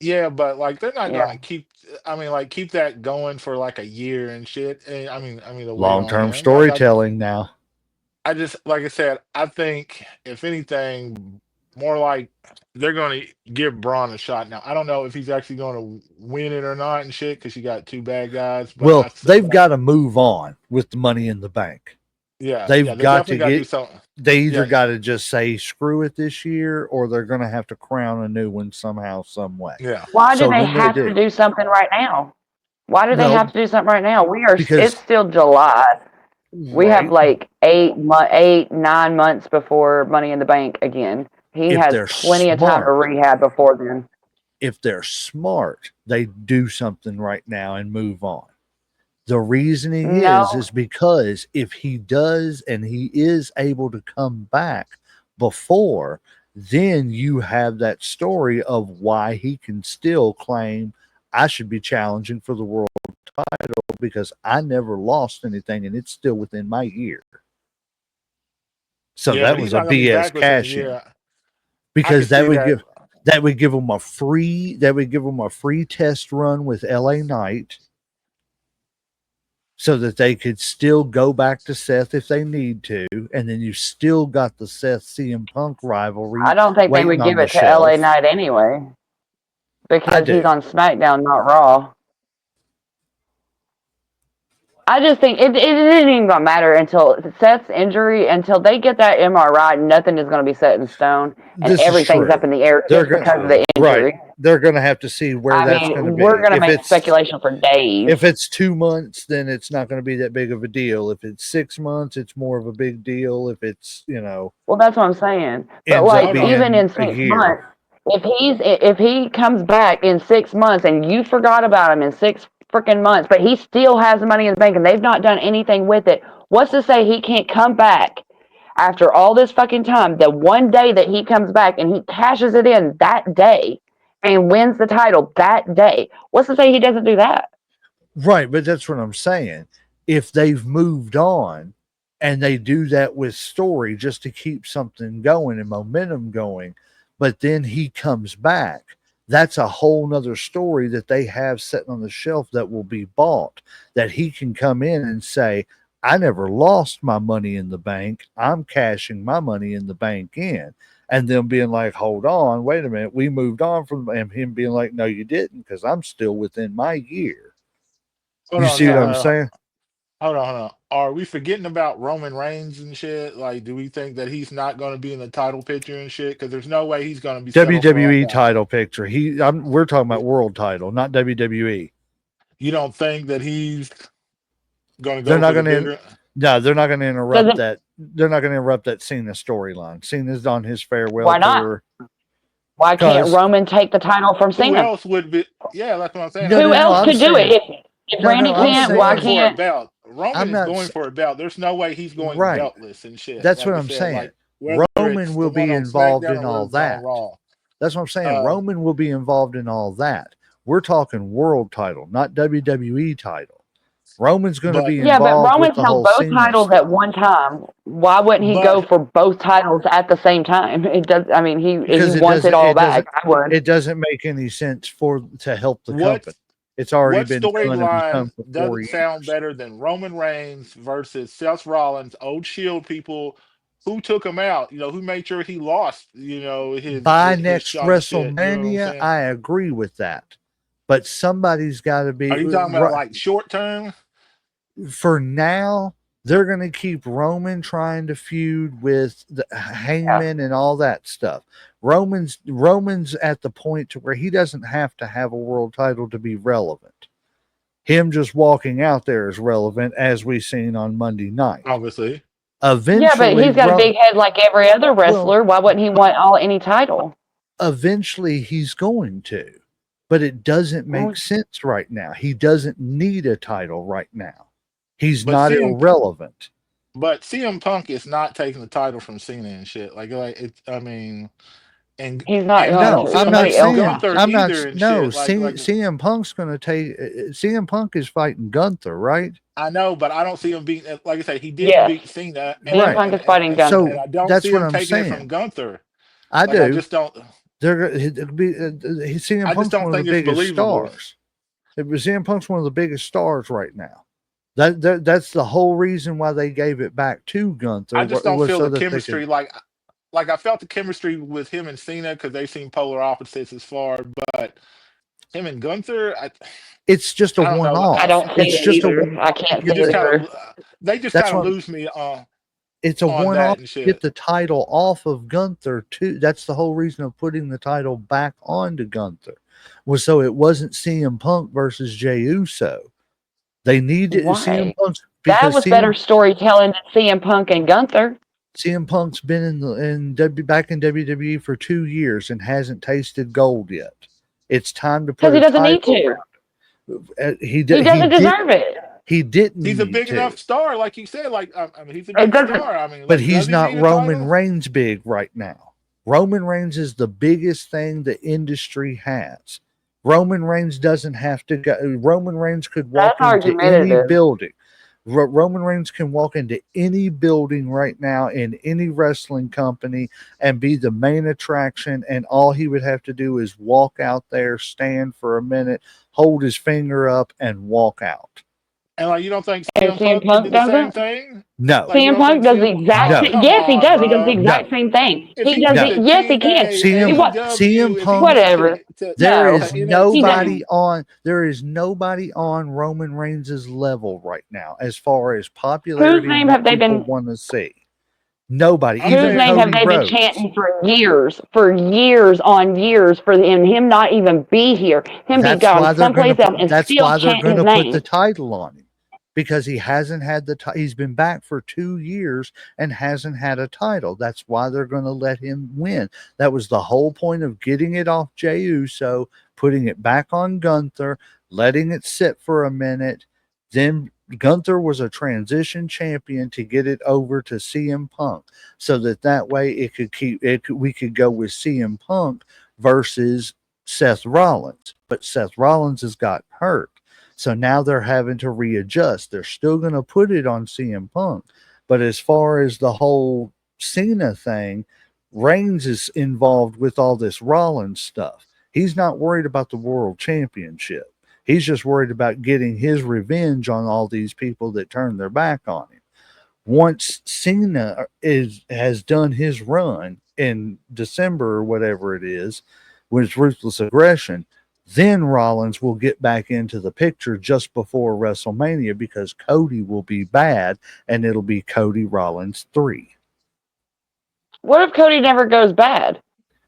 Speaker 3: Yeah, but like they're not
Speaker 4: Yeah.
Speaker 3: gonna keep. I mean, like keep that going for like a year and shit. And I mean the wait
Speaker 1: Long
Speaker 3: on
Speaker 1: term
Speaker 3: him. Like
Speaker 1: storytelling now.
Speaker 3: I just like I said. I think if anything, more like they're gonna give Braun a shot. Now I don't know if he's actually gonna win it or not and shit because you got two bad guys. But
Speaker 1: Well, they've got to move on with the Money in the Bank.
Speaker 3: yeah,
Speaker 1: They've
Speaker 3: they
Speaker 1: got
Speaker 3: definitely
Speaker 1: to
Speaker 3: got to do
Speaker 1: get,
Speaker 3: something.
Speaker 1: they either
Speaker 3: Yeah,
Speaker 1: got to just say screw it this year or they're going to have to crown a new one somehow, some way.
Speaker 3: yeah.
Speaker 4: Why do
Speaker 1: So
Speaker 4: they
Speaker 1: when they
Speaker 4: have
Speaker 1: do,
Speaker 4: to do something right now? Why do they have
Speaker 1: well,
Speaker 4: to do something right now? It's
Speaker 1: because
Speaker 4: still July. We have like 9 months before Money in the Bank again. He
Speaker 1: If
Speaker 4: has
Speaker 1: they're
Speaker 4: plenty of time to
Speaker 1: smart,
Speaker 4: rehab before then.
Speaker 1: if they're smart, they do something right now and move on. The reasoning
Speaker 4: No,
Speaker 1: is because if he does and he is able to come back before, then you have that story of why he can still claim I should be challenging for the world title because I never lost anything and it's still within my ear. So
Speaker 3: Yeah,
Speaker 1: that
Speaker 3: but he's
Speaker 1: was a
Speaker 3: not gonna be
Speaker 1: BS
Speaker 3: back within.
Speaker 1: cash in
Speaker 3: Yeah, I
Speaker 1: because
Speaker 3: could see that.
Speaker 1: that would give him a free test run with LA Knight so that they could still go back to Seth if they need to, and then you still got the Seth CM Punk rivalry
Speaker 4: I don't think they
Speaker 1: waiting
Speaker 4: would
Speaker 1: on
Speaker 4: give
Speaker 1: the
Speaker 4: it to LA
Speaker 1: shelf.
Speaker 4: Knight anyway
Speaker 1: I
Speaker 4: because he's
Speaker 1: do.
Speaker 4: on SmackDown, not Raw. I just think it isn't even gonna matter until Seth's injury, until they get that MRI. Nothing is gonna be set in stone, and
Speaker 1: This is
Speaker 4: everything's up
Speaker 1: true.
Speaker 4: in the air
Speaker 1: They're
Speaker 4: just
Speaker 1: going
Speaker 4: because of the
Speaker 1: right.
Speaker 4: injury.
Speaker 1: They're going to have to see where
Speaker 4: I
Speaker 1: that's going to
Speaker 4: mean, we're
Speaker 1: be.
Speaker 4: gonna make speculation for days.
Speaker 1: If it's 2 months, then it's not going to be that big of a deal. If it's 6 months, it's more of a big deal. If it's,
Speaker 4: Well, that's what I'm saying. But
Speaker 1: ends up
Speaker 4: like,
Speaker 3: Hold on.
Speaker 4: even
Speaker 1: being
Speaker 4: in
Speaker 1: a
Speaker 4: 6 months,
Speaker 1: year.
Speaker 4: if he comes back in 6 months and you forgot about him in 6 freaking months, but he still has the Money in the Bank and they've not done anything with it, what's to say he can't come back after all this fucking time? The one day that he comes back and he cashes it in that day and wins the title that day, what's to say he doesn't do that?
Speaker 1: Right, but that's what I'm saying. If they've moved on and they do that with story just to keep something going and momentum going, but then he comes back, that's a whole nother story that they have sitting on the shelf that will be bought. That he can come in and say, I never lost my money in the bank. I'm cashing my money in the bank in. And them being like, hold on, wait a minute, we moved on from him being like, no, you didn't, because I'm still within my year.
Speaker 3: Hold
Speaker 1: You
Speaker 3: on.
Speaker 1: see what
Speaker 3: Yeah.
Speaker 1: I'm saying?
Speaker 3: Hold on. Hold on. Are we forgetting about Roman Reigns and shit? Like, do we think that he's not going to be in the title picture and shit? Because there's no way he's going to be settled for like
Speaker 1: WWE
Speaker 3: a.
Speaker 1: title picture. We're talking about world title, not WWE.
Speaker 3: You don't think that he's going to
Speaker 1: They're
Speaker 3: go
Speaker 1: not
Speaker 3: for the
Speaker 1: going to.
Speaker 3: bigger?
Speaker 1: No, they're not going to interrupt
Speaker 4: Doesn't
Speaker 1: that. They're not going to interrupt that Cena storyline. Cena's on his farewell
Speaker 4: Why not?
Speaker 1: tour.
Speaker 4: Why can't
Speaker 1: Cause
Speaker 4: Roman take the title from
Speaker 3: Who
Speaker 4: Cena?
Speaker 3: else would be? Yeah, that's what I'm saying.
Speaker 1: no,
Speaker 3: Like,
Speaker 4: Who
Speaker 1: no, no.
Speaker 4: else
Speaker 1: I'm
Speaker 4: could do it?
Speaker 1: saying
Speaker 4: If
Speaker 1: no,
Speaker 4: Randy
Speaker 1: no. I'm
Speaker 3: Roman's
Speaker 4: can't, why
Speaker 3: going
Speaker 1: saying
Speaker 3: for a
Speaker 4: can't?
Speaker 3: belt. Roman
Speaker 1: I'm
Speaker 3: is
Speaker 1: not
Speaker 3: going for a belt. There's no way he's going
Speaker 1: right.
Speaker 3: beltless and shit.
Speaker 1: That's
Speaker 3: Like
Speaker 1: what
Speaker 3: I
Speaker 1: I'm
Speaker 3: said,
Speaker 1: saying.
Speaker 3: like whether
Speaker 1: Roman
Speaker 3: it's the
Speaker 1: will
Speaker 3: one
Speaker 1: be
Speaker 3: on
Speaker 1: involved
Speaker 3: SmackDown
Speaker 1: in
Speaker 3: or whether
Speaker 1: all
Speaker 3: it's on
Speaker 1: that.
Speaker 3: Raw.
Speaker 1: That's what I'm saying.
Speaker 3: Uh,
Speaker 1: Roman will be involved in all that. We're talking world title, not WWE title. Roman's going to
Speaker 3: but
Speaker 1: be
Speaker 4: Yeah, but
Speaker 1: involved with
Speaker 4: Roman's
Speaker 1: the
Speaker 4: held
Speaker 1: whole
Speaker 4: both
Speaker 1: Cena
Speaker 4: titles at
Speaker 1: stuff.
Speaker 4: one time. Why wouldn't he go
Speaker 3: but
Speaker 4: for both titles at the same time? It does. I mean, he
Speaker 1: Because
Speaker 4: wants it all back. I would.
Speaker 1: it doesn't make any sense for to help the
Speaker 3: what
Speaker 1: company. It's already
Speaker 3: what
Speaker 1: been done and
Speaker 3: storyline
Speaker 1: done for 4
Speaker 3: doesn't sound
Speaker 1: years.
Speaker 3: better than Roman Reigns versus Seth Rollins, old Shield people? Who took him out? You know, who made sure he lost? You know,
Speaker 1: By
Speaker 3: his
Speaker 1: next
Speaker 3: shot and shit. You know what I'm
Speaker 1: WrestleMania,
Speaker 3: saying?
Speaker 1: I agree with that. But somebody's got to
Speaker 3: Are
Speaker 1: be
Speaker 3: you talking about like short term?
Speaker 1: for now. They're going to keep Roman trying to feud with the
Speaker 4: Yeah.
Speaker 1: Hangman and all that stuff. Roman's at the point to where he doesn't have to have a world title to be relevant. Him just walking out there is relevant, as we've seen on Monday night.
Speaker 3: Obviously.
Speaker 4: Yeah, but
Speaker 1: Eventually,
Speaker 4: he's got a big head like every other
Speaker 1: well,
Speaker 4: wrestler. Why wouldn't he want any title?
Speaker 1: eventually he's going to, but it doesn't make
Speaker 4: Well,
Speaker 1: sense right now. He doesn't need a title right now. He's
Speaker 3: But
Speaker 1: not
Speaker 3: CM
Speaker 1: irrelevant.
Speaker 3: but CM Punk is not taking the title from Cena and shit. Like it's I mean and
Speaker 4: he's not
Speaker 3: and I
Speaker 4: going
Speaker 3: don't
Speaker 1: No,
Speaker 4: to.
Speaker 3: see
Speaker 1: I'm
Speaker 3: him
Speaker 1: not
Speaker 4: Somebody
Speaker 3: beating
Speaker 4: else
Speaker 1: saying.
Speaker 4: has
Speaker 3: Gunther
Speaker 4: to.
Speaker 1: I'm not.
Speaker 3: either and
Speaker 1: No,
Speaker 3: shit. Like
Speaker 1: CM Punk's going to take. CM Punk is fighting Gunther, right?
Speaker 3: I know, but I don't see him beating. Like I said, he didn't
Speaker 4: Yes,
Speaker 3: beat Cena,
Speaker 4: CM
Speaker 1: Right.
Speaker 4: Punk is fighting
Speaker 3: and
Speaker 1: So
Speaker 4: Gunther.
Speaker 3: I don't
Speaker 1: that's
Speaker 3: see
Speaker 1: what
Speaker 3: him
Speaker 1: I'm
Speaker 3: taking it from
Speaker 1: saying.
Speaker 3: Gunther.
Speaker 1: I
Speaker 3: Like I
Speaker 1: do.
Speaker 3: just don't.
Speaker 1: It'll be, CM
Speaker 3: I just
Speaker 1: Punk's
Speaker 3: don't
Speaker 1: one of the
Speaker 3: think it's
Speaker 1: biggest
Speaker 3: believable.
Speaker 1: stars. CM Punk's one of the biggest stars right now. That's the whole reason why they gave it back to Gunther
Speaker 3: I just don't
Speaker 1: was
Speaker 3: feel
Speaker 1: so
Speaker 3: the
Speaker 1: that they could.
Speaker 3: chemistry. Like I felt the chemistry with him and Cena because they seem polar opposites as far. But him and Gunther,
Speaker 1: It's just a
Speaker 3: I don't
Speaker 1: one
Speaker 3: know.
Speaker 4: I
Speaker 1: off.
Speaker 4: don't see
Speaker 1: It's
Speaker 4: it
Speaker 1: just a
Speaker 4: either. I can't
Speaker 3: You
Speaker 4: see
Speaker 1: it's
Speaker 3: just
Speaker 4: it
Speaker 1: a,
Speaker 3: kind
Speaker 4: either.
Speaker 3: of they just
Speaker 1: that's
Speaker 3: kind of
Speaker 1: what
Speaker 3: lose me
Speaker 1: it's a
Speaker 3: on
Speaker 1: one
Speaker 3: that
Speaker 1: off.
Speaker 3: and
Speaker 1: Get
Speaker 3: shit.
Speaker 1: the title off of Gunther too. That's the whole reason of putting the title back onto Gunther was so it wasn't CM Punk versus Jey Uso. They need CM
Speaker 4: Why?
Speaker 1: Punk
Speaker 4: That
Speaker 1: because
Speaker 4: was better storytelling than CM Punk and Gunther.
Speaker 1: CM Punk's been back in WWE for 2 years and hasn't tasted gold yet. It's time to
Speaker 4: Because
Speaker 1: put
Speaker 4: he
Speaker 1: a
Speaker 4: doesn't need
Speaker 1: title
Speaker 4: to.
Speaker 1: around it.
Speaker 4: He doesn't deserve it.
Speaker 1: He didn't
Speaker 3: He's a
Speaker 1: need
Speaker 3: big
Speaker 1: to.
Speaker 3: enough star, like you said. Like I mean, he's a
Speaker 4: It
Speaker 3: big
Speaker 4: doesn't.
Speaker 3: star. I mean,
Speaker 1: But
Speaker 3: like,
Speaker 1: he's
Speaker 3: does he
Speaker 1: not
Speaker 3: need a
Speaker 1: Roman
Speaker 3: title?
Speaker 1: Reigns big right now. Roman Reigns is the biggest thing the industry has. Roman Reigns doesn't have to go. Roman Reigns could walk
Speaker 4: That's
Speaker 1: into any
Speaker 4: argumentative.
Speaker 1: building. Roman Reigns can walk into any building right now in any wrestling company and be the main attraction. And all he would have to do is walk out there, stand for a minute, hold his finger up, and walk out.
Speaker 3: And like, you don't think
Speaker 4: And
Speaker 3: CM
Speaker 4: CM
Speaker 3: Punk can do
Speaker 4: Punk
Speaker 3: the same
Speaker 4: doesn't.
Speaker 3: thing?
Speaker 1: No,
Speaker 3: Like, you
Speaker 4: CM
Speaker 3: don't think
Speaker 4: Punk does the
Speaker 3: CM?
Speaker 4: exact
Speaker 3: Oh,
Speaker 1: no,
Speaker 4: same.
Speaker 3: come
Speaker 4: Yes, he
Speaker 3: on,
Speaker 4: does. He does the
Speaker 3: bro.
Speaker 1: no,
Speaker 4: exact same thing.
Speaker 3: If
Speaker 4: He
Speaker 3: he
Speaker 4: does
Speaker 3: did
Speaker 1: no.
Speaker 4: it.
Speaker 3: the
Speaker 4: Yes, he can.
Speaker 3: TNA,
Speaker 1: CM
Speaker 4: What?
Speaker 3: AEW,
Speaker 1: CM
Speaker 3: if he
Speaker 1: Punk.
Speaker 3: went
Speaker 4: Whatever.
Speaker 3: to
Speaker 1: There
Speaker 4: No,
Speaker 1: is
Speaker 3: NXT,
Speaker 1: nobody on. There is nobody on Roman Reigns' level right now as far as
Speaker 4: whose
Speaker 1: popularity and
Speaker 4: name have
Speaker 1: what
Speaker 4: they
Speaker 1: people
Speaker 4: been?
Speaker 1: want to see. Nobody,
Speaker 3: I'm
Speaker 4: Whose
Speaker 1: even
Speaker 3: saying
Speaker 4: name have
Speaker 1: Cody
Speaker 4: they been
Speaker 1: Rhodes.
Speaker 4: chanting for years on years for him not even be here, him be
Speaker 1: That's
Speaker 4: gone
Speaker 1: why they're going to
Speaker 4: someplace else
Speaker 1: put.
Speaker 4: and
Speaker 1: That's
Speaker 4: still
Speaker 1: why they're
Speaker 4: chant
Speaker 1: going
Speaker 4: his
Speaker 1: to put the
Speaker 4: name?
Speaker 1: title on him because he hasn't had the. He's been back for 2 years and hasn't had a title. That's why they're going to let him win. That was the whole point of getting it off Jey Uso, putting it back on Gunther, letting it sit for a minute. Then Gunther was a transition champion to get it over to CM Punk, so that way it could keep it. We could go with CM Punk versus Seth Rollins, but Seth Rollins has got hurt. So now they're having to readjust. They're still going to put it on CM Punk. But as far as the whole Cena thing, Reigns is involved with all this Rollins stuff. He's not worried about the world championship. He's just worried about getting his revenge on all these people that turned their back on him. Once Cena has done his run in December or whatever it is, with ruthless aggression, then Rollins will get back into the picture just before WrestleMania because Cody will be bad and it'll be Cody Rollins 3.
Speaker 4: What if Cody never goes bad?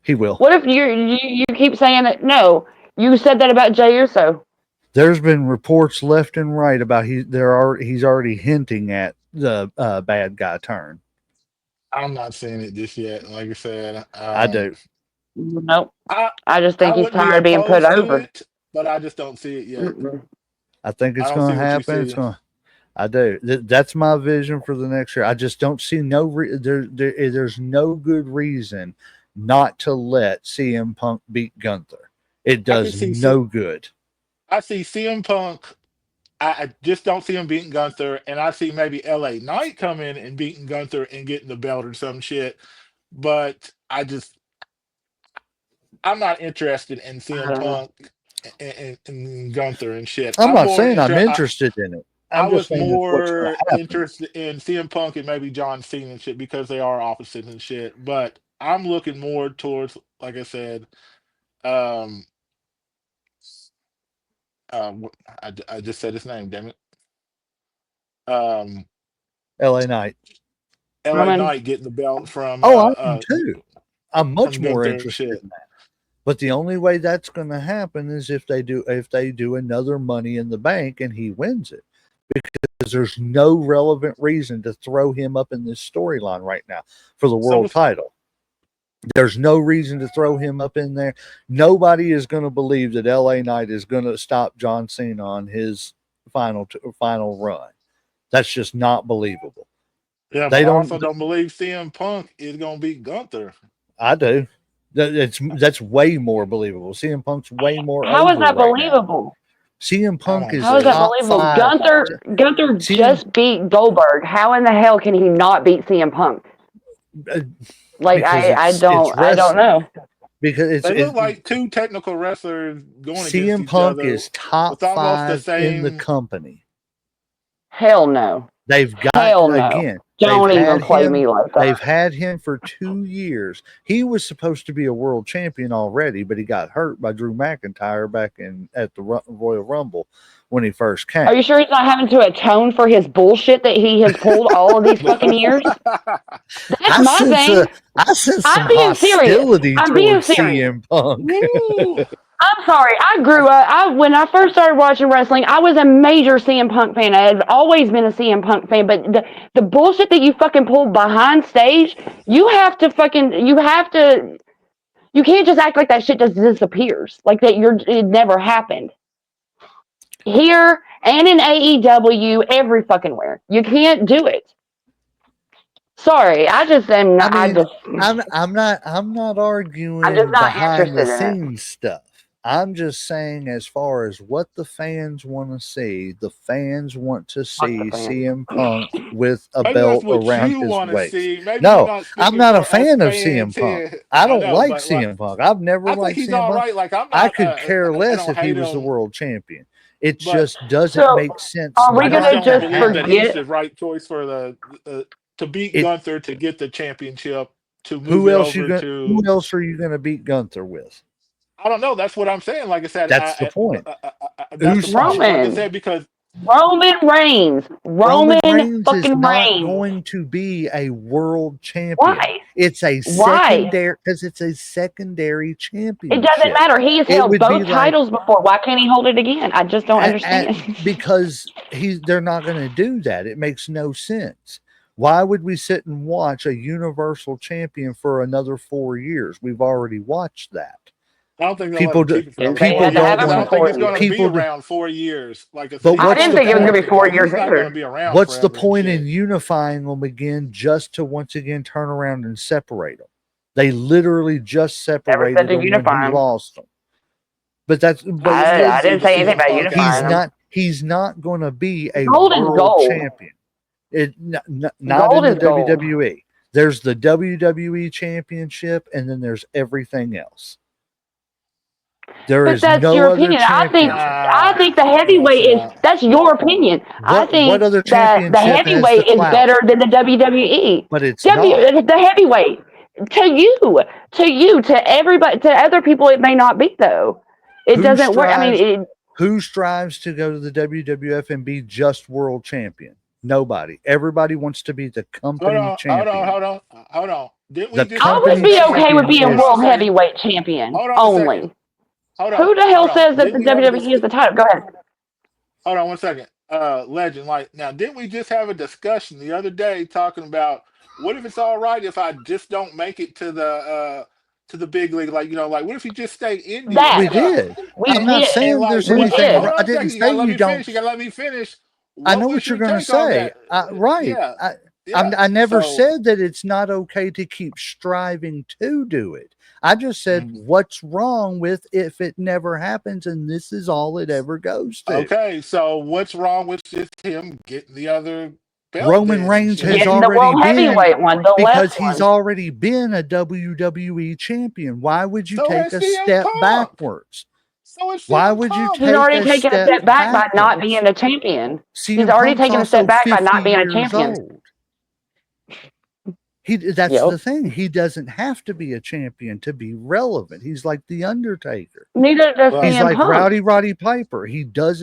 Speaker 1: He will.
Speaker 4: What if you keep saying that? No, you said that about Jey Uso.
Speaker 1: There's been reports left and right about he's already hinting at the bad guy turn.
Speaker 3: I'm not seeing it just yet. Like I said,
Speaker 1: I do.
Speaker 4: Nope.
Speaker 3: I
Speaker 4: I just
Speaker 3: I
Speaker 4: think he's
Speaker 3: wouldn't be
Speaker 4: tired of being put
Speaker 3: opposed to
Speaker 4: over.
Speaker 3: it, but I just don't see it yet.
Speaker 1: I think
Speaker 3: I
Speaker 1: it's
Speaker 3: don't
Speaker 1: going
Speaker 3: see
Speaker 1: to
Speaker 3: what you
Speaker 1: happen. It's
Speaker 3: see.
Speaker 1: going. I do. That's my vision for the next year. I just don't see there's no good reason not to let CM Punk beat Gunther. It
Speaker 3: I can
Speaker 1: does
Speaker 3: see.
Speaker 1: no good.
Speaker 3: I see CM Punk. I just don't see him beating Gunther, and I see maybe LA Knight come in and beating Gunther and getting the belt or some shit. But I'm not interested in
Speaker 4: I
Speaker 3: CM
Speaker 4: don't know.
Speaker 3: Punk and Gunther and shit.
Speaker 1: I'm not saying I'm interested in it.
Speaker 3: I
Speaker 1: I'm just
Speaker 3: was
Speaker 1: saying it's what's going
Speaker 3: more
Speaker 1: to happen.
Speaker 3: interested in CM Punk and maybe John Cena and shit because they are opposites and shit. But I'm looking more towards, like I said, um, I just said his name, damn it. Um,
Speaker 1: LA Knight.
Speaker 3: LA
Speaker 4: Roman.
Speaker 3: Knight getting the belt
Speaker 1: Oh, I am too. I'm much
Speaker 3: from
Speaker 1: more
Speaker 3: Gunther and
Speaker 1: interested
Speaker 3: shit.
Speaker 1: in that. But the only way that's going to happen is if they do another Money in the Bank and he wins it. Because there's no relevant reason to throw him up in this storyline right now for the
Speaker 3: So
Speaker 1: world title. There's no reason to throw him up in there. Nobody is going to believe that LA Knight is going to stop John Cena on his final run. That's just not believable.
Speaker 3: yeah, but
Speaker 1: They
Speaker 3: I
Speaker 1: don't.
Speaker 3: also don't believe CM Punk is gonna beat Gunther.
Speaker 1: I do. That's way more believable. CM Punk's way more
Speaker 4: How is
Speaker 1: over
Speaker 4: that
Speaker 1: right now.
Speaker 4: believable?
Speaker 1: CM
Speaker 3: I
Speaker 1: Punk
Speaker 3: don't
Speaker 1: is
Speaker 4: How is
Speaker 3: see
Speaker 4: that
Speaker 3: it.
Speaker 1: top
Speaker 4: believable?
Speaker 1: 5.
Speaker 4: Gunther
Speaker 1: CM
Speaker 4: just beat Goldberg. How in the hell can he not beat CM Punk?
Speaker 1: uh,
Speaker 4: Like
Speaker 1: because
Speaker 4: I
Speaker 1: it's
Speaker 4: don't
Speaker 1: wrestling.
Speaker 4: know.
Speaker 1: Because
Speaker 3: They look like two technical wrestlers going against
Speaker 1: CM
Speaker 3: each
Speaker 1: Punk
Speaker 3: other
Speaker 1: is top
Speaker 3: with almost the
Speaker 1: 5 in the
Speaker 3: same.
Speaker 1: company.
Speaker 4: Hell no.
Speaker 1: They've got
Speaker 4: Hell no.
Speaker 1: again.
Speaker 4: Don't even play me like
Speaker 1: They've
Speaker 4: that.
Speaker 1: had him for 2 years. He was supposed to be a world champion already, but he got hurt by Drew McIntyre back at the Royal Rumble when he first came.
Speaker 4: Are you sure he's not having to atone for his bullshit that he has pulled all of these fucking years? That's my thing.
Speaker 1: I sense some
Speaker 4: I'm being serious.
Speaker 1: hostility
Speaker 4: I'm being
Speaker 1: towards
Speaker 4: serious.
Speaker 1: CM Punk.
Speaker 3: Woo!
Speaker 4: I'm sorry. I grew up. When I first started watching wrestling, I was a major CM Punk fan. I had always been a CM Punk fan. But the bullshit that you fucking pulled behind stage, you have to fucking you have to. You can't just act like that shit just disappears. Like that it never happened. Here and in AEW, every fucking where. You can't do it. Sorry, I just am
Speaker 1: I
Speaker 4: not.
Speaker 1: mean, I'm not
Speaker 4: I'm just
Speaker 1: arguing
Speaker 4: not
Speaker 1: behind the
Speaker 4: interested in it.
Speaker 1: scenes stuff. I'm just saying, as far as what the fans want to see, the fans want to
Speaker 4: Fuck
Speaker 1: see
Speaker 4: the fans.
Speaker 1: CM Punk with a
Speaker 3: Maybe that's
Speaker 1: belt
Speaker 3: what
Speaker 1: around
Speaker 3: you
Speaker 1: his
Speaker 3: want to
Speaker 1: waist.
Speaker 3: see. Maybe you're
Speaker 1: No,
Speaker 3: not
Speaker 1: I'm
Speaker 3: speaking
Speaker 1: not a
Speaker 3: for us
Speaker 1: fan of CM
Speaker 3: fans
Speaker 1: Punk.
Speaker 3: here.
Speaker 1: I
Speaker 3: I
Speaker 1: don't
Speaker 3: know,
Speaker 1: like
Speaker 3: but like,
Speaker 1: CM Punk. I've never
Speaker 3: I think
Speaker 1: liked
Speaker 3: he's
Speaker 1: CM
Speaker 3: all
Speaker 1: Punk.
Speaker 3: right. Like I'm
Speaker 1: I
Speaker 3: not.
Speaker 1: could care
Speaker 3: I
Speaker 1: less
Speaker 3: don't
Speaker 1: if he
Speaker 3: hate
Speaker 1: was the
Speaker 3: him,
Speaker 1: world champion. It
Speaker 3: but
Speaker 1: just doesn't
Speaker 4: So,
Speaker 1: make sense
Speaker 4: are we
Speaker 3: I just
Speaker 1: not
Speaker 4: gonna
Speaker 3: don't
Speaker 1: to
Speaker 4: just
Speaker 3: believe
Speaker 1: have
Speaker 3: that
Speaker 1: it.
Speaker 3: he's
Speaker 4: forget?
Speaker 3: the right choice for the to beat
Speaker 1: It
Speaker 3: Gunther to get the championship to move
Speaker 1: who
Speaker 3: it
Speaker 1: else you
Speaker 3: over
Speaker 1: going who
Speaker 3: to.
Speaker 1: else are you gonna beat Gunther with?
Speaker 3: I don't know. That's what I'm saying. Like I said,
Speaker 1: That's the point.
Speaker 3: that's the
Speaker 1: Who's
Speaker 3: problem. Like I
Speaker 4: Roman.
Speaker 3: said, because
Speaker 4: Roman Reigns.
Speaker 1: Roman
Speaker 4: Roman
Speaker 1: Reigns is
Speaker 4: fucking
Speaker 1: not
Speaker 4: Reigns.
Speaker 1: going to be a world champion.
Speaker 4: Why?
Speaker 1: It's a
Speaker 4: Why?
Speaker 1: secondary because it's a secondary
Speaker 4: It doesn't
Speaker 1: championship.
Speaker 4: matter. He has
Speaker 1: It
Speaker 4: held
Speaker 1: would be
Speaker 4: both
Speaker 1: like
Speaker 4: titles before. Why can't he hold it again? I just don't understand.
Speaker 1: because they're not going to do that. It makes no sense. Why would we sit and watch a universal champion for another 4 years? We've already watched that.
Speaker 3: I don't think they'll let
Speaker 1: People
Speaker 3: him
Speaker 1: do,
Speaker 3: keep it for
Speaker 4: They
Speaker 3: another
Speaker 1: people
Speaker 3: four
Speaker 4: had to
Speaker 3: years
Speaker 4: have
Speaker 1: don't
Speaker 4: him
Speaker 3: because I
Speaker 1: want
Speaker 4: for
Speaker 3: don't think
Speaker 4: four
Speaker 3: he's going to
Speaker 4: years.
Speaker 3: be
Speaker 1: people do,
Speaker 3: around 4 years. Like I said,
Speaker 1: but
Speaker 3: he's
Speaker 4: I
Speaker 1: what's
Speaker 3: part
Speaker 4: didn't
Speaker 3: of
Speaker 1: the
Speaker 3: the
Speaker 4: think it was
Speaker 1: point?
Speaker 4: gonna be
Speaker 3: package.
Speaker 4: 4 years
Speaker 3: He's not going to
Speaker 4: either.
Speaker 3: be around
Speaker 1: What's the
Speaker 3: forever and
Speaker 1: point
Speaker 3: shit.
Speaker 1: in unifying them again just to once again turn around and separate them? They literally just
Speaker 4: Never said
Speaker 1: separated
Speaker 4: to
Speaker 1: them when he
Speaker 4: unify him.
Speaker 1: lost them. But that's
Speaker 3: I
Speaker 1: but
Speaker 3: just
Speaker 4: I
Speaker 3: wouldn't see
Speaker 4: didn't
Speaker 3: the
Speaker 4: say anything
Speaker 3: CM
Speaker 4: about
Speaker 3: Punk
Speaker 4: unifying them.
Speaker 1: he's not going to be a
Speaker 4: Gold is
Speaker 1: world
Speaker 4: gold.
Speaker 1: champion. Not
Speaker 4: Gold
Speaker 1: in the
Speaker 4: is gold.
Speaker 1: WWE. There's the WWE championship, and then there's everything else. There
Speaker 4: But
Speaker 1: is
Speaker 4: that's
Speaker 1: no
Speaker 4: your
Speaker 1: other
Speaker 4: opinion.
Speaker 1: championship.
Speaker 4: I think the
Speaker 3: no, it's
Speaker 4: heavyweight is
Speaker 3: not.
Speaker 4: that's your opinion. I
Speaker 1: What
Speaker 4: think
Speaker 1: other
Speaker 4: that the
Speaker 1: championship has the
Speaker 4: heavyweight is
Speaker 1: clout?
Speaker 4: better than the WWE.
Speaker 1: But it's not.
Speaker 4: The heavyweight to everybody, to other people, it may not be though. It
Speaker 1: Who
Speaker 4: doesn't work. I
Speaker 1: strives
Speaker 4: mean,
Speaker 1: who strives to go to the WWF and be just world champion? Nobody. Everybody wants to be the company champion.
Speaker 3: Hold on. Didn't we
Speaker 1: The
Speaker 3: just have
Speaker 4: I
Speaker 3: a
Speaker 4: would
Speaker 1: company
Speaker 4: be
Speaker 3: discussion?
Speaker 4: okay with
Speaker 1: champion
Speaker 4: being
Speaker 3: Hold
Speaker 1: is
Speaker 3: on a
Speaker 4: world
Speaker 3: second.
Speaker 4: heavyweight champion
Speaker 3: Hold on a second.
Speaker 4: only. Who the hell
Speaker 3: Hold on.
Speaker 4: says that
Speaker 3: Didn't
Speaker 4: the
Speaker 3: we have a
Speaker 4: WWE is the title? Go ahead.
Speaker 3: Hold on one second. Legend, like now, didn't we just have a discussion the other day talking about what if it's all right if I just don't make it to the big league? Like, like what if you just stay indie and
Speaker 1: we
Speaker 4: That
Speaker 3: stuff?
Speaker 1: did.
Speaker 4: we
Speaker 1: I'm not
Speaker 4: did.
Speaker 3: And
Speaker 1: saying
Speaker 3: like
Speaker 1: there's
Speaker 4: We
Speaker 3: what
Speaker 1: anything
Speaker 4: did.
Speaker 1: wrong.
Speaker 3: hold
Speaker 1: I
Speaker 3: on a
Speaker 1: didn't
Speaker 3: second, you
Speaker 1: say
Speaker 3: gotta let
Speaker 1: you
Speaker 3: me finish.
Speaker 1: don't.
Speaker 3: You gotta let me finish.
Speaker 1: I
Speaker 3: What
Speaker 1: know
Speaker 3: was
Speaker 1: what you're
Speaker 3: your
Speaker 1: going to
Speaker 3: take on
Speaker 1: say.
Speaker 3: that?
Speaker 1: Right.
Speaker 3: Yeah. Yeah.
Speaker 1: I never
Speaker 3: So
Speaker 1: said that it's not okay to keep striving to do it. I just said
Speaker 3: mhm.
Speaker 1: what's wrong with if it never happens and this is all it ever goes to.
Speaker 3: Okay, so what's wrong with just him getting the other belt
Speaker 1: Roman
Speaker 3: then and
Speaker 1: Reigns
Speaker 3: shit?
Speaker 1: has
Speaker 4: Getting the
Speaker 1: already
Speaker 4: world
Speaker 1: been
Speaker 4: heavyweight one, the
Speaker 1: because
Speaker 4: left
Speaker 1: he's
Speaker 4: one.
Speaker 1: already been a WWE champion. Why would you
Speaker 3: So
Speaker 1: take
Speaker 3: has
Speaker 1: a
Speaker 3: CM
Speaker 1: step
Speaker 3: Punk.
Speaker 1: backwards?
Speaker 3: So is
Speaker 1: Why
Speaker 3: CM
Speaker 1: would you
Speaker 3: Punk.
Speaker 4: He's
Speaker 1: take
Speaker 4: already
Speaker 1: a
Speaker 4: taken a
Speaker 1: step
Speaker 4: step back by not
Speaker 1: backwards?
Speaker 4: being a champion. He's
Speaker 1: CM
Speaker 4: already
Speaker 1: Punk's
Speaker 4: taken a
Speaker 1: also
Speaker 4: step back by
Speaker 1: 50
Speaker 4: not being a
Speaker 1: years
Speaker 4: champion.
Speaker 1: old. That's
Speaker 4: Yep.
Speaker 1: the thing. He doesn't have to be a champion to be relevant. He's like the Undertaker.
Speaker 4: Neither does
Speaker 3: Well,
Speaker 1: He's
Speaker 4: CM
Speaker 1: like
Speaker 4: Punk.
Speaker 1: Roddy Piper. He does.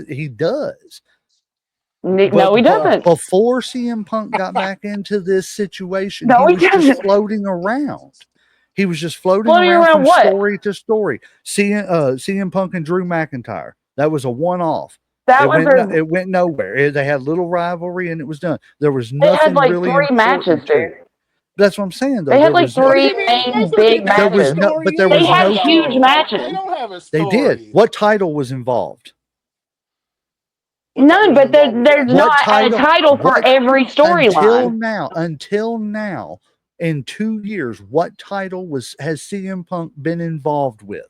Speaker 4: No, he doesn't.
Speaker 1: Before CM Punk got back into this situation,
Speaker 4: No,
Speaker 1: he
Speaker 4: he
Speaker 1: was just
Speaker 4: doesn't.
Speaker 1: floating around. He was just floating
Speaker 4: Floating
Speaker 1: around
Speaker 4: around
Speaker 1: from
Speaker 4: what?
Speaker 1: story to story. CM Punk and Drew McIntyre. That was a one-off.
Speaker 4: That was a.
Speaker 1: It went nowhere. They had little rivalry and it was done. There was
Speaker 4: They had
Speaker 1: nothing
Speaker 4: like
Speaker 1: really
Speaker 4: 3 matches,
Speaker 1: important to
Speaker 4: dude.
Speaker 1: it. That's what I'm saying though.
Speaker 4: They had
Speaker 1: There
Speaker 4: like
Speaker 1: was
Speaker 3: what do
Speaker 4: three
Speaker 3: you mean?
Speaker 4: main big
Speaker 3: They have a
Speaker 4: matches.
Speaker 3: story
Speaker 1: there
Speaker 4: They
Speaker 1: was
Speaker 3: either,
Speaker 4: had
Speaker 1: no
Speaker 4: huge
Speaker 3: though. Like they
Speaker 4: matches.
Speaker 3: don't have a
Speaker 1: they did.
Speaker 3: story.
Speaker 1: What title was involved?
Speaker 3: What title
Speaker 4: None,
Speaker 3: was
Speaker 4: but
Speaker 3: involved with
Speaker 4: there's
Speaker 3: that?
Speaker 1: What
Speaker 4: not a
Speaker 1: title
Speaker 4: title for
Speaker 1: what
Speaker 4: every storyline.
Speaker 1: until now in 2 years what title has CM Punk been involved with?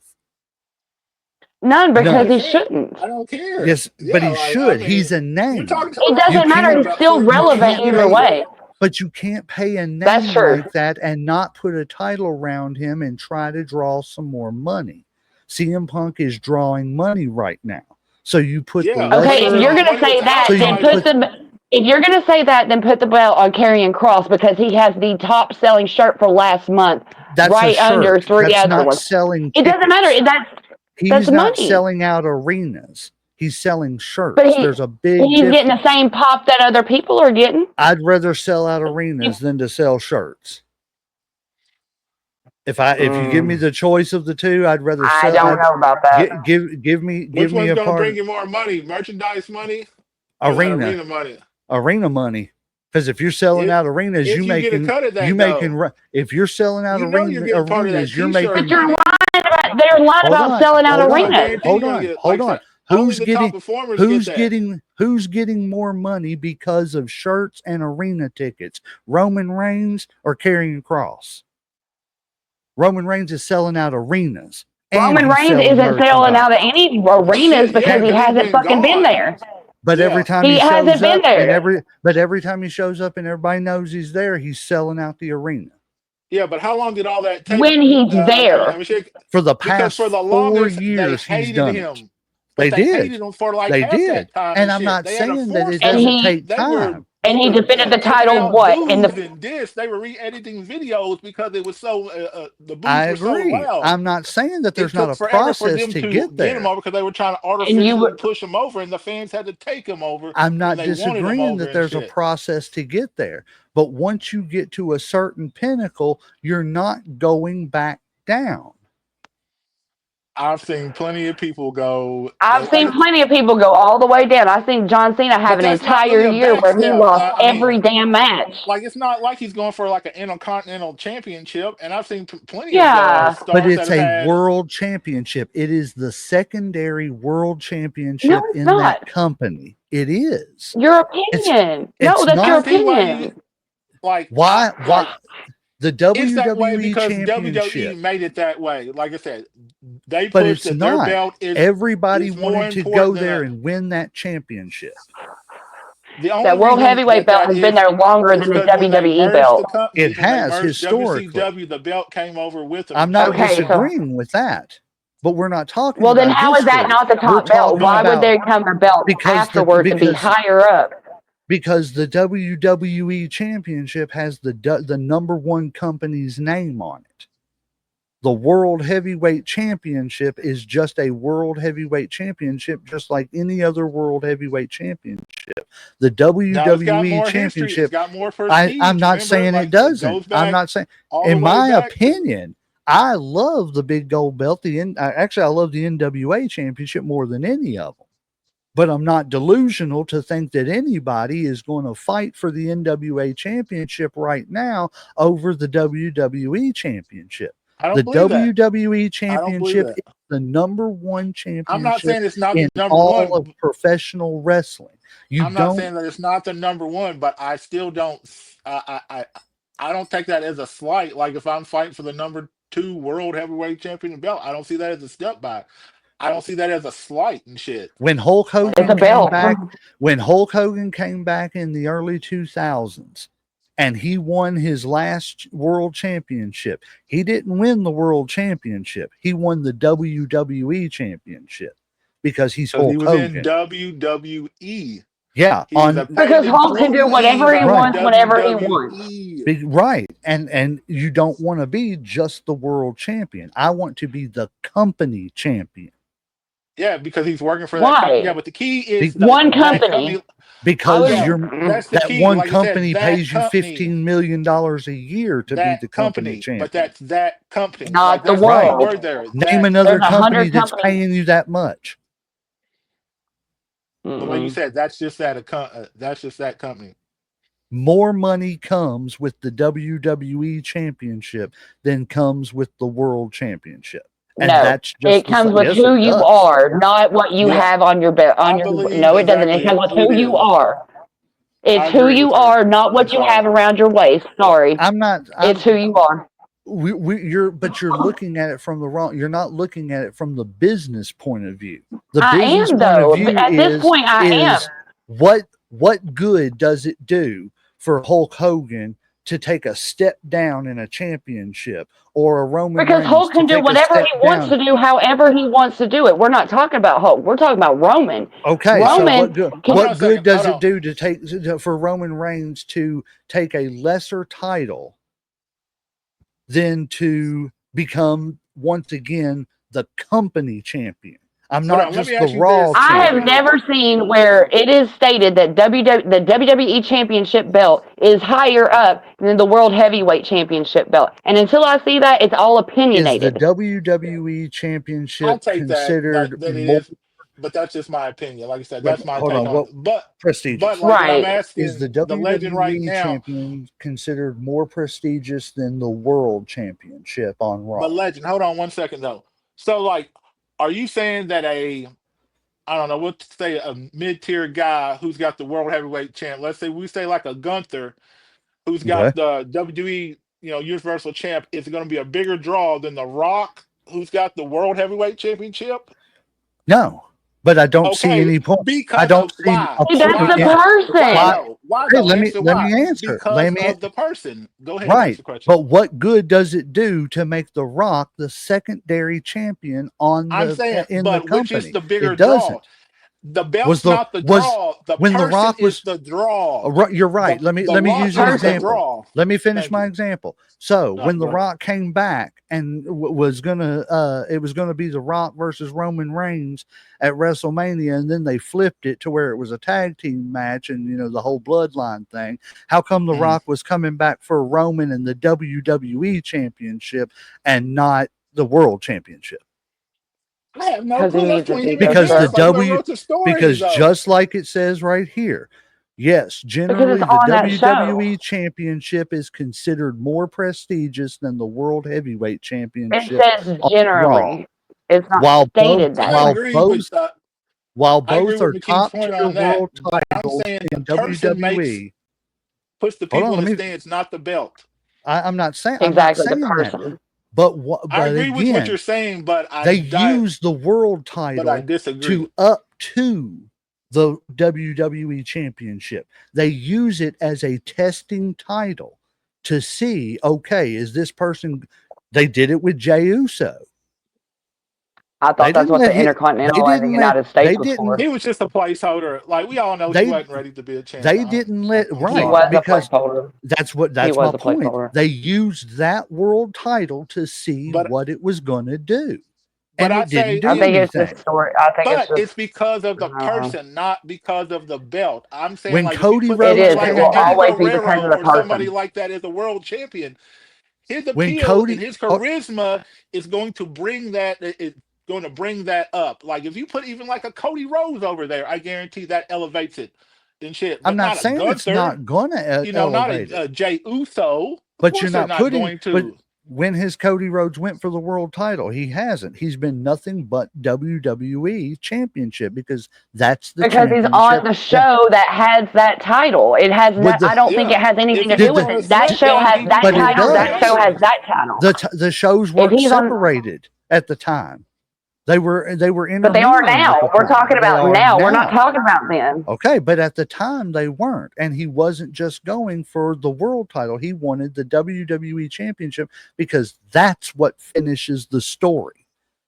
Speaker 4: None, because
Speaker 1: None.
Speaker 4: he shouldn't.
Speaker 3: I don't care.
Speaker 1: Yes, but
Speaker 3: Yeah,
Speaker 1: he
Speaker 3: like I
Speaker 1: should. He's
Speaker 3: mean,
Speaker 1: a
Speaker 3: you're
Speaker 1: name.
Speaker 3: talking to
Speaker 4: It
Speaker 3: the wrong
Speaker 1: You
Speaker 4: doesn't matter.
Speaker 3: person
Speaker 1: can't
Speaker 4: He's
Speaker 3: about
Speaker 4: still
Speaker 3: putting
Speaker 1: you
Speaker 3: Punk
Speaker 4: relevant
Speaker 3: in
Speaker 1: can't
Speaker 3: the
Speaker 4: either
Speaker 1: pay
Speaker 4: way.
Speaker 1: but you can't pay a
Speaker 4: That's
Speaker 1: name
Speaker 4: true.
Speaker 1: like that and not put a title around him and try to draw some more money. CM Punk is drawing money right now. So you put the
Speaker 3: Yeah, but
Speaker 4: Okay, if
Speaker 3: he's
Speaker 1: lesser
Speaker 4: you're
Speaker 3: drawing
Speaker 4: gonna
Speaker 3: money
Speaker 4: say
Speaker 3: without
Speaker 4: that,
Speaker 1: so
Speaker 3: a
Speaker 1: you
Speaker 4: then
Speaker 1: put
Speaker 3: title.
Speaker 4: if you're gonna say that, then put the belt on Karrion Cross because he has the top selling shirt for last month,
Speaker 1: that's a
Speaker 4: right under
Speaker 1: shirt.
Speaker 4: 3
Speaker 1: That's
Speaker 4: other
Speaker 1: not
Speaker 4: ones.
Speaker 1: selling
Speaker 4: It doesn't matter.
Speaker 1: tickets.
Speaker 4: That's
Speaker 1: He's not
Speaker 4: money.
Speaker 1: selling out arenas. He's selling
Speaker 4: But
Speaker 1: shirts. There's a big
Speaker 4: he's getting the
Speaker 1: difference.
Speaker 4: same pop that other people are getting.
Speaker 1: I'd rather sell out arenas than to sell shirts. If you give me the choice of the two, I'd rather
Speaker 4: I don't know about that.
Speaker 1: give me
Speaker 3: Which one's
Speaker 1: a
Speaker 3: going to
Speaker 1: part
Speaker 3: bring you more money? Merchandise money or that
Speaker 1: arena
Speaker 3: arena money?
Speaker 1: money. Because if you're selling out arenas,
Speaker 3: If you get a cut of that,
Speaker 1: if you're selling out
Speaker 3: you know you're getting part of that
Speaker 1: arenas, you're
Speaker 3: T-shirt.
Speaker 1: making.
Speaker 4: But they're lying about selling out arenas.
Speaker 3: Hold on. Only the top performers get that.
Speaker 1: Who's getting more money because of shirts and arena tickets? Roman Reigns or Karrion Kross? Roman Reigns is selling out arenas.
Speaker 4: Roman Reigns isn't selling out of any arenas because he hasn't fucking been there.
Speaker 1: But every time
Speaker 4: he hasn't been there.
Speaker 1: every time he shows up and everybody knows he's there, he's selling out the arena.
Speaker 3: Yeah, but how long did all that take?
Speaker 4: When he's there.
Speaker 1: For the past 4 years, he's done it. They
Speaker 3: hated him for like half that time.
Speaker 1: And I'm not saying that it doesn't take time.
Speaker 4: And he defended the title
Speaker 3: they were re-editing videos because it was so the booths
Speaker 1: I
Speaker 3: were
Speaker 1: agree.
Speaker 3: so loud.
Speaker 1: I'm not saying that there's not a process to get there.
Speaker 3: Get him over because they were trying to artificially push him over, and the fans had to take him over.
Speaker 1: I'm not disagreeing that there's a process to get there, but once you get to a certain pinnacle, you're not going back down.
Speaker 3: I've seen plenty of people go.
Speaker 4: I've seen plenty of people go all the way down. I've seen John Cena have an entire year where he lost every damn match.
Speaker 3: Like, it's not like he's going for like an Intercontinental Championship, and I've seen plenty
Speaker 1: of stars. But it's a world championship. It is the secondary world championship in that company. It is.
Speaker 4: Your opinion. That's your opinion.
Speaker 3: Like,
Speaker 1: why? The
Speaker 3: it's that way
Speaker 1: WWE
Speaker 3: because
Speaker 1: Championship
Speaker 3: WWE made it that way. Like I said, they pushed that their belt is.
Speaker 1: Everybody wanted to go there and win that championship.
Speaker 4: That World Heavyweight belt has been there longer than the WWE belt.
Speaker 1: It has historically.
Speaker 3: WCW, the belt came over with them.
Speaker 1: I'm not disagreeing with that, but we're not talking.
Speaker 4: Well, then how is that not the top belt? Why would there come a belt afterwards and be higher up?
Speaker 1: Because the WWE Championship has the number one company's name on it. The World Heavyweight Championship is just a World Heavyweight Championship, just like any other World Heavyweight Championship. The WWE Championship, I'm not saying it doesn't. I'm not saying, in my opinion, I love the big gold belt. Actually, I love the NWA Championship more than any of them. But I'm not delusional to think that anybody is going to fight for the NWA Championship right now over the WWE Championship. The WWE Championship is the number one championship.
Speaker 3: I'm not saying it's not the number
Speaker 1: one
Speaker 3: of
Speaker 1: professional wrestling.
Speaker 3: I'm not saying that it's not the number one, but I still don't. I don't take that as a slight. Like if I'm fighting for the number 2 World Heavyweight Champion belt, I don't see that as a step back. I don't see that as a slight and shit.
Speaker 1: When Hulk Hogan came back in the early 2000s and he won his last world championship, he didn't win the world championship. He won the WWE championship because he's Hulk Hogan.
Speaker 3: In WWE.
Speaker 1: Yeah,
Speaker 4: because Hulk can do whatever he wants whenever he wants.
Speaker 1: Right, and you don't want to be just the world champion. I want to be the company champion.
Speaker 3: Yeah, because he's working for that company. Yeah, but the key is
Speaker 4: one company.
Speaker 1: Because that one company pays you $15 million a year to be the company champion.
Speaker 3: But that's that company,
Speaker 4: not the world.
Speaker 1: Name another company that's paying you that much.
Speaker 3: But like you said, that's just that company.
Speaker 1: More money comes with the WWE Championship than comes with the World Championship. And that's just
Speaker 4: it comes with who you are, not what you have on your belt. No, it doesn't. It comes with who you are. It's who you are, not what you have around your waist. Sorry, it's who you are.
Speaker 1: But you're looking at it from the wrong. You're not looking at it from the business point of view. The
Speaker 4: I
Speaker 1: business
Speaker 4: am
Speaker 1: point
Speaker 4: though.
Speaker 1: of view
Speaker 4: At this point, I am.
Speaker 1: What good does it do for Hulk Hogan to take a step down in a championship or a Roman Reigns?
Speaker 4: Because Hulk can do whatever he wants to do, however he wants to do it. We're not talking about Hulk. We're talking about Roman.
Speaker 1: Okay, Roman, so what good does it do for Roman Reigns to take a lesser title than to become once again the company champion? I'm
Speaker 3: Hold
Speaker 1: not
Speaker 3: on, let me
Speaker 1: just the
Speaker 3: ask you
Speaker 1: Raw
Speaker 3: this.
Speaker 4: I have
Speaker 3: Let me
Speaker 1: champion.
Speaker 4: never seen where it is stated that the WWE Championship belt is higher up than the World Heavyweight Championship belt. And until I see that, it's all
Speaker 1: Is the
Speaker 4: opinionated.
Speaker 1: WWE
Speaker 3: I'll
Speaker 1: Championship
Speaker 3: take
Speaker 1: considered
Speaker 3: that it
Speaker 1: more?
Speaker 3: is, but that's just my opinion. Like I said, that's my
Speaker 1: Hold
Speaker 3: take
Speaker 1: on.
Speaker 3: on
Speaker 1: What
Speaker 3: it. But
Speaker 1: prestigious?
Speaker 3: like what I'm
Speaker 4: Right.
Speaker 1: Is
Speaker 3: asking
Speaker 1: the
Speaker 3: the legend right
Speaker 1: WWE
Speaker 3: now,
Speaker 1: champion considered more prestigious than the World Championship on
Speaker 3: but
Speaker 1: Raw?
Speaker 3: legend, hold on one second though. So like, are you saying that I don't know what to say, a mid-tier guy who's got the world heavyweight champ? Let's say we say like a Gunther who's
Speaker 1: Okay.
Speaker 3: got the WWE, Universal champ, is going to be a bigger draw than The Rock who's got the world heavyweight championship?
Speaker 1: No, but I don't see
Speaker 3: Okay,
Speaker 1: any point. I
Speaker 3: because
Speaker 1: don't
Speaker 3: of
Speaker 1: see
Speaker 3: why?
Speaker 1: a
Speaker 4: See, that's
Speaker 1: point
Speaker 3: Why
Speaker 4: the
Speaker 1: in
Speaker 3: though? Why
Speaker 1: why.
Speaker 4: person.
Speaker 3: though? Why
Speaker 1: Okay,
Speaker 3: though? Answer
Speaker 1: let
Speaker 3: why.
Speaker 1: me answer.
Speaker 3: Because of the person. Go ahead,
Speaker 1: Right.
Speaker 3: answer the question.
Speaker 1: But what good does it do to make The Rock the secondary champion on
Speaker 3: I'm
Speaker 1: the
Speaker 3: saying,
Speaker 1: in the
Speaker 3: but which is
Speaker 1: company?
Speaker 3: the bigger
Speaker 1: It
Speaker 3: draw?
Speaker 1: doesn't.
Speaker 3: The
Speaker 1: Was
Speaker 3: belt's
Speaker 1: the
Speaker 3: not the
Speaker 1: was
Speaker 3: draw. The
Speaker 1: when The
Speaker 3: person
Speaker 1: Rock
Speaker 3: is
Speaker 1: was
Speaker 3: the draw.
Speaker 1: You're right.
Speaker 3: The
Speaker 1: Let me
Speaker 3: Rock
Speaker 1: use an
Speaker 3: is the
Speaker 4: Person.
Speaker 1: example.
Speaker 3: draw.
Speaker 1: Let me finish
Speaker 3: Thank
Speaker 1: my
Speaker 3: you.
Speaker 1: example. So
Speaker 3: All
Speaker 1: when
Speaker 3: right,
Speaker 1: The
Speaker 3: go ahead.
Speaker 1: Rock came back and was gonna, it was gonna be The Rock versus Roman Reigns at WrestleMania, and then they flipped it to where it was a tag team match, and the whole bloodline thing. How come The
Speaker 3: Mhm.
Speaker 1: Rock was coming back for Roman and the WWE Championship and not the World Championship?
Speaker 3: I have no
Speaker 4: Because he
Speaker 3: clue. That's
Speaker 4: needs to
Speaker 3: between
Speaker 4: be
Speaker 3: him and
Speaker 4: there
Speaker 1: Because the
Speaker 3: Vince.
Speaker 4: first.
Speaker 3: Like, whoever
Speaker 1: W
Speaker 3: wrote the stories,
Speaker 1: because
Speaker 3: though.
Speaker 1: just like it says right here, yes,
Speaker 4: Because it's
Speaker 1: generally the
Speaker 4: on that show.
Speaker 1: WWE Championship is considered more prestigious than the World Heavyweight
Speaker 4: It
Speaker 1: Championship
Speaker 4: says
Speaker 1: on Raw.
Speaker 4: generally. It's not
Speaker 1: While both
Speaker 4: stated that
Speaker 3: I
Speaker 4: way.
Speaker 1: while
Speaker 3: agree with
Speaker 1: both while
Speaker 3: I agree
Speaker 1: both
Speaker 3: with
Speaker 1: are
Speaker 3: McKee's
Speaker 1: top
Speaker 3: point
Speaker 1: tier
Speaker 3: on that.
Speaker 1: world
Speaker 3: But I'm
Speaker 1: titles
Speaker 3: saying the
Speaker 1: in
Speaker 3: person
Speaker 1: WWE.
Speaker 3: puts the
Speaker 1: Hold
Speaker 3: people
Speaker 1: on,
Speaker 3: in
Speaker 1: let
Speaker 3: the
Speaker 1: me.
Speaker 3: stands, not the belt.
Speaker 1: I'm not
Speaker 4: Exactly, the
Speaker 1: saying that.
Speaker 4: person.
Speaker 1: But
Speaker 3: I
Speaker 1: but
Speaker 3: agree with what
Speaker 1: again,
Speaker 3: you're saying, but
Speaker 1: they use the world
Speaker 3: I
Speaker 1: title
Speaker 3: disagree.
Speaker 1: to up to the WWE Championship. They use it as a testing title to see, okay, is this person? They did it with Jey Uso.
Speaker 4: I
Speaker 1: They
Speaker 4: thought that's
Speaker 1: didn't
Speaker 4: what
Speaker 1: let
Speaker 4: the
Speaker 1: him. They
Speaker 4: Intercontinental and the
Speaker 1: didn't let.
Speaker 4: United
Speaker 1: They
Speaker 4: States was
Speaker 1: didn't.
Speaker 4: for.
Speaker 3: He was just a placeholder. Like we all know he
Speaker 1: They
Speaker 3: wasn't ready to be a champ.
Speaker 1: they didn't let
Speaker 3: I'm
Speaker 4: He
Speaker 1: right
Speaker 3: sorry.
Speaker 4: was a
Speaker 1: because
Speaker 4: placeholder. He
Speaker 1: that's my
Speaker 4: was a
Speaker 1: point.
Speaker 4: placeholder.
Speaker 1: They used that world title to see
Speaker 3: But
Speaker 1: what it was going to do,
Speaker 3: but
Speaker 1: and
Speaker 3: I
Speaker 1: it didn't
Speaker 3: say
Speaker 4: I
Speaker 1: do
Speaker 4: think
Speaker 3: again,
Speaker 4: it's just
Speaker 1: anything.
Speaker 4: story. I think it's
Speaker 3: but
Speaker 4: just.
Speaker 3: it's because of the
Speaker 4: Uh,
Speaker 3: person, not because of the belt. I'm saying
Speaker 1: When
Speaker 3: like if you
Speaker 1: Cody
Speaker 3: put
Speaker 4: it
Speaker 1: Rhodes
Speaker 3: somebody
Speaker 4: is. It
Speaker 3: like
Speaker 4: will
Speaker 3: an
Speaker 1: came
Speaker 3: Eddie
Speaker 1: back,
Speaker 4: always be because
Speaker 3: Guerrero
Speaker 4: of the
Speaker 3: or somebody
Speaker 4: person.
Speaker 3: like that as a world champion, his
Speaker 1: when
Speaker 3: appeal and
Speaker 1: Cody,
Speaker 3: his charisma is going to bring it's going to bring that up. Like if you put even like a Cody Rhodes over there, I guarantee that elevates it and shit.
Speaker 1: I'm
Speaker 3: But
Speaker 1: not
Speaker 3: not a
Speaker 1: saying it's
Speaker 3: Gunther,
Speaker 1: not going to
Speaker 3: not
Speaker 1: elevate it,
Speaker 3: a Jay Uso. Of
Speaker 1: but you're
Speaker 3: course they're
Speaker 1: not
Speaker 3: not
Speaker 1: putting.
Speaker 3: going
Speaker 1: But
Speaker 3: to.
Speaker 1: when has Cody Rhodes went for the world title? He hasn't. He's been nothing but WWE Championship because that's the
Speaker 4: Because he's on
Speaker 1: championship.
Speaker 4: the
Speaker 1: That
Speaker 4: show that has that title. It has
Speaker 1: would
Speaker 4: not.
Speaker 1: the
Speaker 4: I don't think
Speaker 3: Yeah.
Speaker 4: it has anything
Speaker 3: If
Speaker 4: to
Speaker 3: he
Speaker 4: do
Speaker 1: did
Speaker 3: was
Speaker 4: with
Speaker 3: on a
Speaker 4: it. That show
Speaker 3: SmackDown,
Speaker 4: has
Speaker 3: he'd be
Speaker 4: that
Speaker 1: but it
Speaker 3: pushing
Speaker 4: title.
Speaker 3: for the
Speaker 4: That show
Speaker 1: does.
Speaker 4: has
Speaker 3: title.
Speaker 4: that title.
Speaker 1: The shows
Speaker 4: If
Speaker 1: weren't
Speaker 4: he's on,
Speaker 1: separated at the time. They were
Speaker 4: but they are
Speaker 1: intermingling
Speaker 4: now.
Speaker 1: at the
Speaker 4: We're talking
Speaker 1: time. They
Speaker 4: about
Speaker 1: are
Speaker 4: now. We're not
Speaker 1: now.
Speaker 4: talking about then.
Speaker 1: Okay, but at the time they weren't. And he wasn't just going for the world title. He wanted the WWE Championship because that's what finishes the story,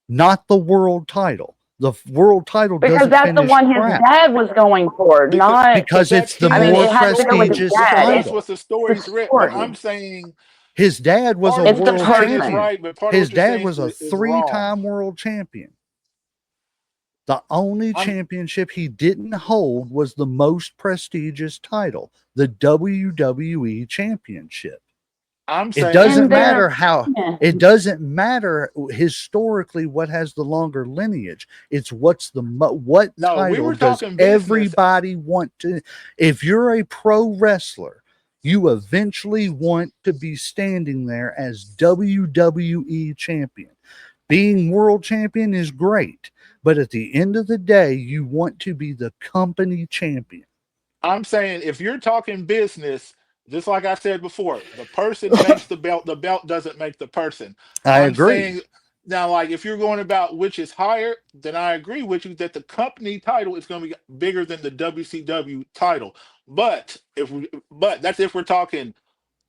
Speaker 1: not the world title. The world title
Speaker 4: Because
Speaker 1: doesn't
Speaker 4: that's the
Speaker 1: finish
Speaker 4: one his
Speaker 1: crap
Speaker 4: dad was going for, not.
Speaker 3: Because
Speaker 1: because
Speaker 3: that's
Speaker 1: it's the
Speaker 4: I mean,
Speaker 1: more
Speaker 4: it
Speaker 3: his
Speaker 4: has to do with his
Speaker 1: prestigious
Speaker 3: because
Speaker 4: dad.
Speaker 3: that's
Speaker 1: title.
Speaker 3: what the
Speaker 4: The
Speaker 3: story's written. But I'm
Speaker 4: story.
Speaker 3: saying
Speaker 1: His dad was a
Speaker 3: part of
Speaker 4: It's
Speaker 3: what
Speaker 4: the
Speaker 3: you're
Speaker 1: world
Speaker 3: saying is
Speaker 4: person.
Speaker 1: champion.
Speaker 3: right, but part of
Speaker 1: His
Speaker 3: what you're
Speaker 1: dad
Speaker 3: saying
Speaker 1: was a
Speaker 3: is wrong.
Speaker 1: three-time world champion. The only
Speaker 3: I'm
Speaker 1: championship he didn't hold was the most prestigious title, the WWE Championship.
Speaker 3: I'm
Speaker 1: It
Speaker 3: saying
Speaker 1: doesn't
Speaker 4: And there,
Speaker 1: matter how,
Speaker 4: yeah.
Speaker 1: it doesn't matter historically what has the longer lineage. It's what
Speaker 3: no, we
Speaker 1: title
Speaker 3: were
Speaker 1: does
Speaker 3: talking business.
Speaker 1: everybody want to? If you're a pro wrestler, you eventually want to be standing there as WWE champion. Being world champion is great, but at the end of the day, you want to be the company champion.
Speaker 3: I'm saying if you're talking business, just like I said before, the person makes the belt doesn't make the person.
Speaker 1: I
Speaker 3: I'm
Speaker 1: agree.
Speaker 3: saying now, like if you're going about which is higher, then I agree with you that the company title is going to be bigger than the WCW title. But that's if we're talking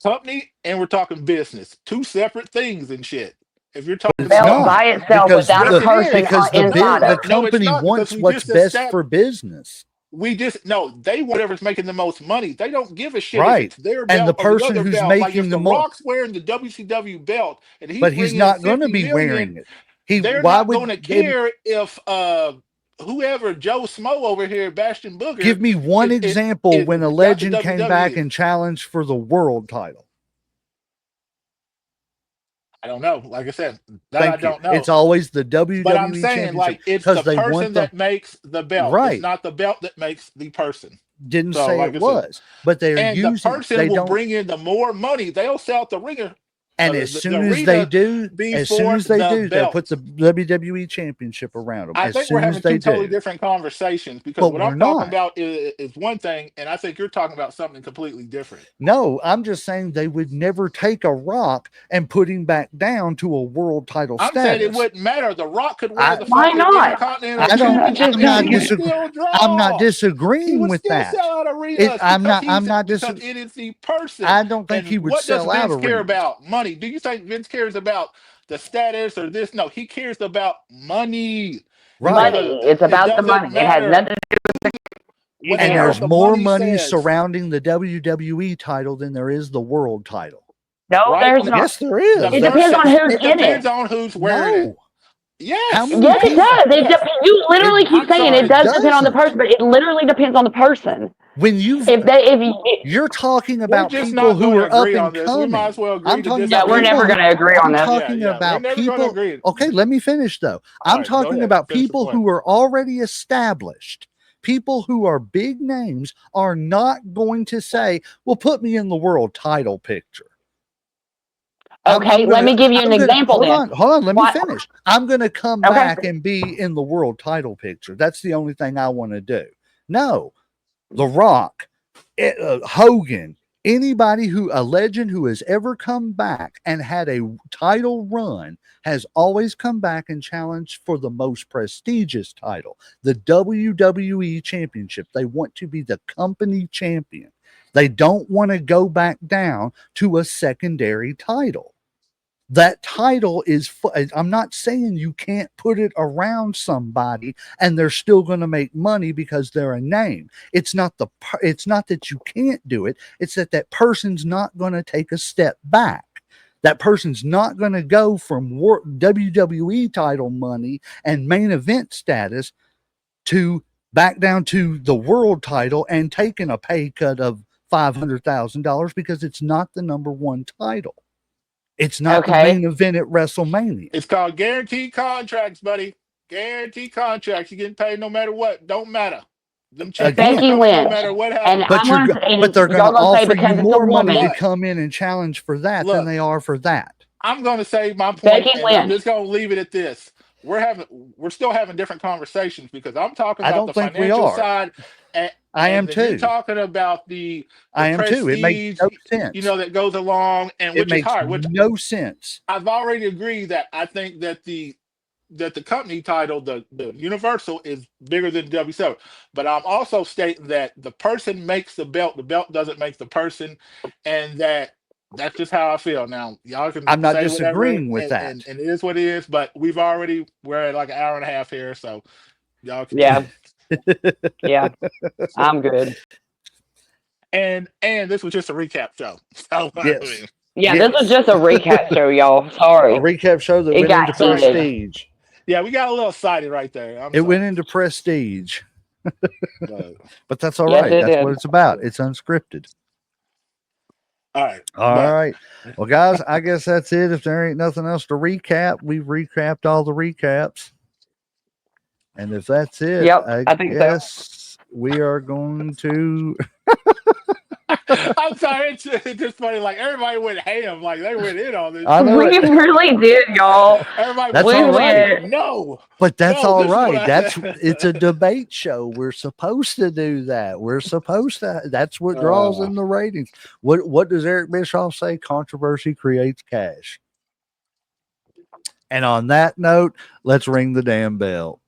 Speaker 3: company and we're talking business, two separate things and shit. If you're
Speaker 1: But
Speaker 3: talking
Speaker 1: it's
Speaker 4: Belt
Speaker 3: about
Speaker 1: not
Speaker 4: by itself
Speaker 1: because
Speaker 4: without a
Speaker 3: yes,
Speaker 1: the
Speaker 3: it is.
Speaker 4: person
Speaker 1: because
Speaker 4: inside
Speaker 3: No,
Speaker 1: the
Speaker 4: it.
Speaker 3: no, it's
Speaker 1: company
Speaker 3: not because
Speaker 1: wants
Speaker 3: we
Speaker 1: what's
Speaker 3: just
Speaker 1: best
Speaker 3: established
Speaker 1: for business.
Speaker 3: we just no, they whatever's making the most money. They don't give a shit if
Speaker 1: Right.
Speaker 3: it's their
Speaker 1: And the
Speaker 3: belt or the
Speaker 1: person
Speaker 3: other
Speaker 1: who's
Speaker 3: belt. Like if
Speaker 1: making the
Speaker 3: The
Speaker 1: most,
Speaker 3: Rock's wearing the WCW belt and he's
Speaker 1: but he's
Speaker 3: bringing in
Speaker 1: not going to
Speaker 3: 50
Speaker 1: be
Speaker 3: million,
Speaker 1: wearing it.
Speaker 3: they're
Speaker 1: Why
Speaker 3: not
Speaker 1: would
Speaker 3: going to
Speaker 1: they
Speaker 3: care if whoever Joe Smo over here, Bastion Booger,
Speaker 1: give me one example when a
Speaker 3: got the
Speaker 1: legend came back
Speaker 3: WWE.
Speaker 1: and challenged for the world title?
Speaker 3: I don't know. Like I said, that I
Speaker 1: Thank you.
Speaker 3: don't know.
Speaker 1: It's always the
Speaker 3: But I'm
Speaker 1: WWE
Speaker 3: saying,
Speaker 1: championship
Speaker 3: like, it's
Speaker 1: because
Speaker 3: the
Speaker 1: they want
Speaker 3: person
Speaker 1: the
Speaker 3: that makes the belt. It's
Speaker 1: right.
Speaker 3: not the belt that makes the person.
Speaker 1: Didn't
Speaker 3: So,
Speaker 1: say
Speaker 3: like
Speaker 1: it
Speaker 3: I said,
Speaker 1: was, but they're
Speaker 3: and the
Speaker 1: using.
Speaker 3: person
Speaker 1: They
Speaker 3: will
Speaker 1: don't.
Speaker 3: bring in the more money. They'll sell out the ringer,
Speaker 1: And as
Speaker 3: the
Speaker 1: soon as they
Speaker 3: arena
Speaker 1: do,
Speaker 3: before the
Speaker 1: they'll put
Speaker 3: belt.
Speaker 1: the WWE championship around them.
Speaker 3: I
Speaker 1: As
Speaker 3: think we're
Speaker 1: soon as
Speaker 3: having
Speaker 1: they
Speaker 3: two totally
Speaker 1: do,
Speaker 3: different conversations because
Speaker 1: but
Speaker 3: what
Speaker 1: we're
Speaker 3: I'm talking
Speaker 1: not.
Speaker 3: about is one thing, and I think you're talking about something completely different.
Speaker 1: No, I'm just saying they would never take a Rock and put him back down to a world title
Speaker 3: I'm saying it
Speaker 1: status.
Speaker 3: wouldn't matter. The Rock could wear
Speaker 1: I
Speaker 3: the
Speaker 4: Why
Speaker 3: fucking
Speaker 4: not?
Speaker 3: Intercontinental
Speaker 1: I don't.
Speaker 3: Championship
Speaker 1: I'm
Speaker 3: and
Speaker 1: not
Speaker 3: he would
Speaker 1: disagree.
Speaker 3: still
Speaker 1: I'm not
Speaker 3: draw. He
Speaker 1: disagreeing
Speaker 3: would
Speaker 1: with
Speaker 3: still
Speaker 1: that.
Speaker 3: sell out arenas
Speaker 1: I'm not
Speaker 3: because it is the person.
Speaker 1: I don't think
Speaker 3: And
Speaker 1: he would
Speaker 3: what does
Speaker 1: sell out
Speaker 3: Vince care
Speaker 1: arenas.
Speaker 3: about? Money. Do you think Vince cares about the status or this? No, he cares about money.
Speaker 1: Right.
Speaker 4: Money. It's
Speaker 3: It
Speaker 4: about the
Speaker 3: doesn't
Speaker 4: money. It has
Speaker 3: matter
Speaker 4: nothing to do with
Speaker 1: And
Speaker 4: the
Speaker 1: there's
Speaker 3: what
Speaker 4: ego.
Speaker 3: the
Speaker 1: more
Speaker 3: money
Speaker 1: money
Speaker 3: says,
Speaker 1: surrounding the WWE title than there is the world title.
Speaker 4: No,
Speaker 3: right?
Speaker 4: there's not.
Speaker 1: Yes, there
Speaker 3: The
Speaker 1: is.
Speaker 4: It depends
Speaker 3: person.
Speaker 4: on who's
Speaker 3: It
Speaker 4: in
Speaker 3: depends
Speaker 4: it.
Speaker 3: on who's wearing it.
Speaker 1: No. How
Speaker 3: Yes,
Speaker 1: many
Speaker 4: Yes, it
Speaker 1: people?
Speaker 3: yes,
Speaker 4: does.
Speaker 3: yes.
Speaker 4: You literally
Speaker 1: It,
Speaker 4: keep
Speaker 3: I'm
Speaker 4: saying it
Speaker 3: sorry.
Speaker 1: it
Speaker 4: does depend on the
Speaker 1: doesn't.
Speaker 4: person, but it literally depends on the person.
Speaker 1: When you
Speaker 4: If you,
Speaker 1: you're talking
Speaker 3: We're
Speaker 1: about
Speaker 3: just
Speaker 1: people
Speaker 3: not
Speaker 1: who
Speaker 3: going to
Speaker 1: are up
Speaker 3: agree on
Speaker 1: and
Speaker 3: this. We might
Speaker 1: coming.
Speaker 3: as well agree
Speaker 1: I'm
Speaker 3: to
Speaker 1: talking
Speaker 4: yeah,
Speaker 1: about
Speaker 4: we're
Speaker 3: disagree.
Speaker 1: people
Speaker 4: never
Speaker 1: who
Speaker 4: going to agree on
Speaker 1: I'm
Speaker 4: this.
Speaker 3: Yeah,
Speaker 1: talking
Speaker 3: yeah. We're
Speaker 1: about
Speaker 3: never going to
Speaker 1: people.
Speaker 3: agree.
Speaker 1: Okay, let me finish though.
Speaker 3: All
Speaker 1: I'm
Speaker 3: right, go
Speaker 1: talking
Speaker 3: ahead.
Speaker 1: about
Speaker 3: Finish your
Speaker 1: people
Speaker 3: point.
Speaker 1: who are already established. People who are big names are not going to say, "Well, put me in the world title picture."
Speaker 4: Okay, let me give you an example then.
Speaker 1: Hold on, let me
Speaker 4: What?
Speaker 1: finish. I'm gonna come
Speaker 4: Okay.
Speaker 1: back and be in the world title picture. That's the only thing I want to do. No, The Rock, Hogan, anybody a legend who has ever come back and had a title run has always come back and challenged for the most prestigious title, the WWE Championship. They want to be the company champion. They don't want to go back down to a secondary title. That title is, I'm not saying you can't put it around somebody and they're still going to make money because they're a name. It's not that you can't do it. It's that person's not going to take a step back. That person's not going to go from WWE title money and main event status to back down to the world title and taking a pay cut of $500,000 because it's not the number one title. It's not the
Speaker 4: Okay.
Speaker 1: main event at WrestleMania.
Speaker 3: It's called guaranteed contracts, buddy. Guaranteed contracts. You're getting paid no matter what. Don't matter. Them checks will
Speaker 4: Becky
Speaker 1: Again,
Speaker 3: come no
Speaker 4: Lynch.
Speaker 3: matter what
Speaker 4: And
Speaker 3: happens.
Speaker 4: I'm going to say,
Speaker 1: but they're going
Speaker 4: y'all
Speaker 1: to
Speaker 4: going to say
Speaker 1: offer you
Speaker 4: because it's a
Speaker 1: more money to
Speaker 4: woman.
Speaker 3: But
Speaker 1: come in and challenge for that than
Speaker 3: look,
Speaker 1: they are for that.
Speaker 3: I'm going to say my point,
Speaker 4: Becky
Speaker 3: and I'm
Speaker 4: Lynch.
Speaker 3: just going to leave it at this. We're still having different conversations because I'm talking
Speaker 1: I
Speaker 3: about
Speaker 1: don't
Speaker 3: the
Speaker 1: think we
Speaker 3: financial
Speaker 1: are.
Speaker 3: side, and,
Speaker 1: I am
Speaker 3: then you're
Speaker 1: too.
Speaker 3: talking about the
Speaker 1: I am too. It makes
Speaker 3: prestige,
Speaker 1: no sense.
Speaker 3: that goes along, and
Speaker 1: It
Speaker 3: which is
Speaker 1: makes
Speaker 3: hard. Which
Speaker 1: no sense.
Speaker 3: I've already agreed that I think that the company title, the Universal, is bigger than W7. But I'm also stating that the person makes the belt doesn't make the person, and that's just how I feel. Now, y'all can
Speaker 1: I'm not
Speaker 3: say whatever,
Speaker 1: disagreeing with that.
Speaker 3: and it is what it is. But we're at like an hour and a half here, so y'all can.
Speaker 4: Yeah. Yeah. I'm good.
Speaker 3: And this was just a recap show. So
Speaker 1: Yes.
Speaker 4: Yeah,
Speaker 1: Yes.
Speaker 4: this was just a recap show, y'all.
Speaker 1: A
Speaker 4: Sorry.
Speaker 1: recap show that
Speaker 4: It
Speaker 1: went
Speaker 4: got
Speaker 1: into
Speaker 3: sorry.
Speaker 4: heated.
Speaker 1: prestige.
Speaker 3: Yeah, we got a little excited right there. I'm
Speaker 1: It
Speaker 3: sorry.
Speaker 1: went into prestige. But that's all
Speaker 4: Yes,
Speaker 1: right.
Speaker 4: it
Speaker 1: That's
Speaker 4: did.
Speaker 1: what it's about. It's unscripted.
Speaker 3: All right.
Speaker 1: All
Speaker 3: But
Speaker 1: right. Well, guys, I guess that's it. If there ain't nothing else to recap, we've recapped all the recaps. And if that's it,
Speaker 4: Yep,
Speaker 1: I
Speaker 4: I think so.
Speaker 1: guess we are going to.
Speaker 3: I'm sorry, it's just funny. Like everybody went ham, like they went in on this.
Speaker 1: I know
Speaker 4: We
Speaker 1: it.
Speaker 4: really did, y'all.
Speaker 3: Everybody
Speaker 1: That's
Speaker 3: was
Speaker 1: all
Speaker 3: like,
Speaker 1: right.
Speaker 3: no,
Speaker 1: But that's
Speaker 3: no,
Speaker 1: all
Speaker 3: this is what
Speaker 1: right.
Speaker 3: I
Speaker 1: It's a debate show. We're supposed to do that. We're supposed to. That's what draws in the ratings. What does Eric Bischoff say? Controversy creates cash. And on that note, let's ring the damn bell.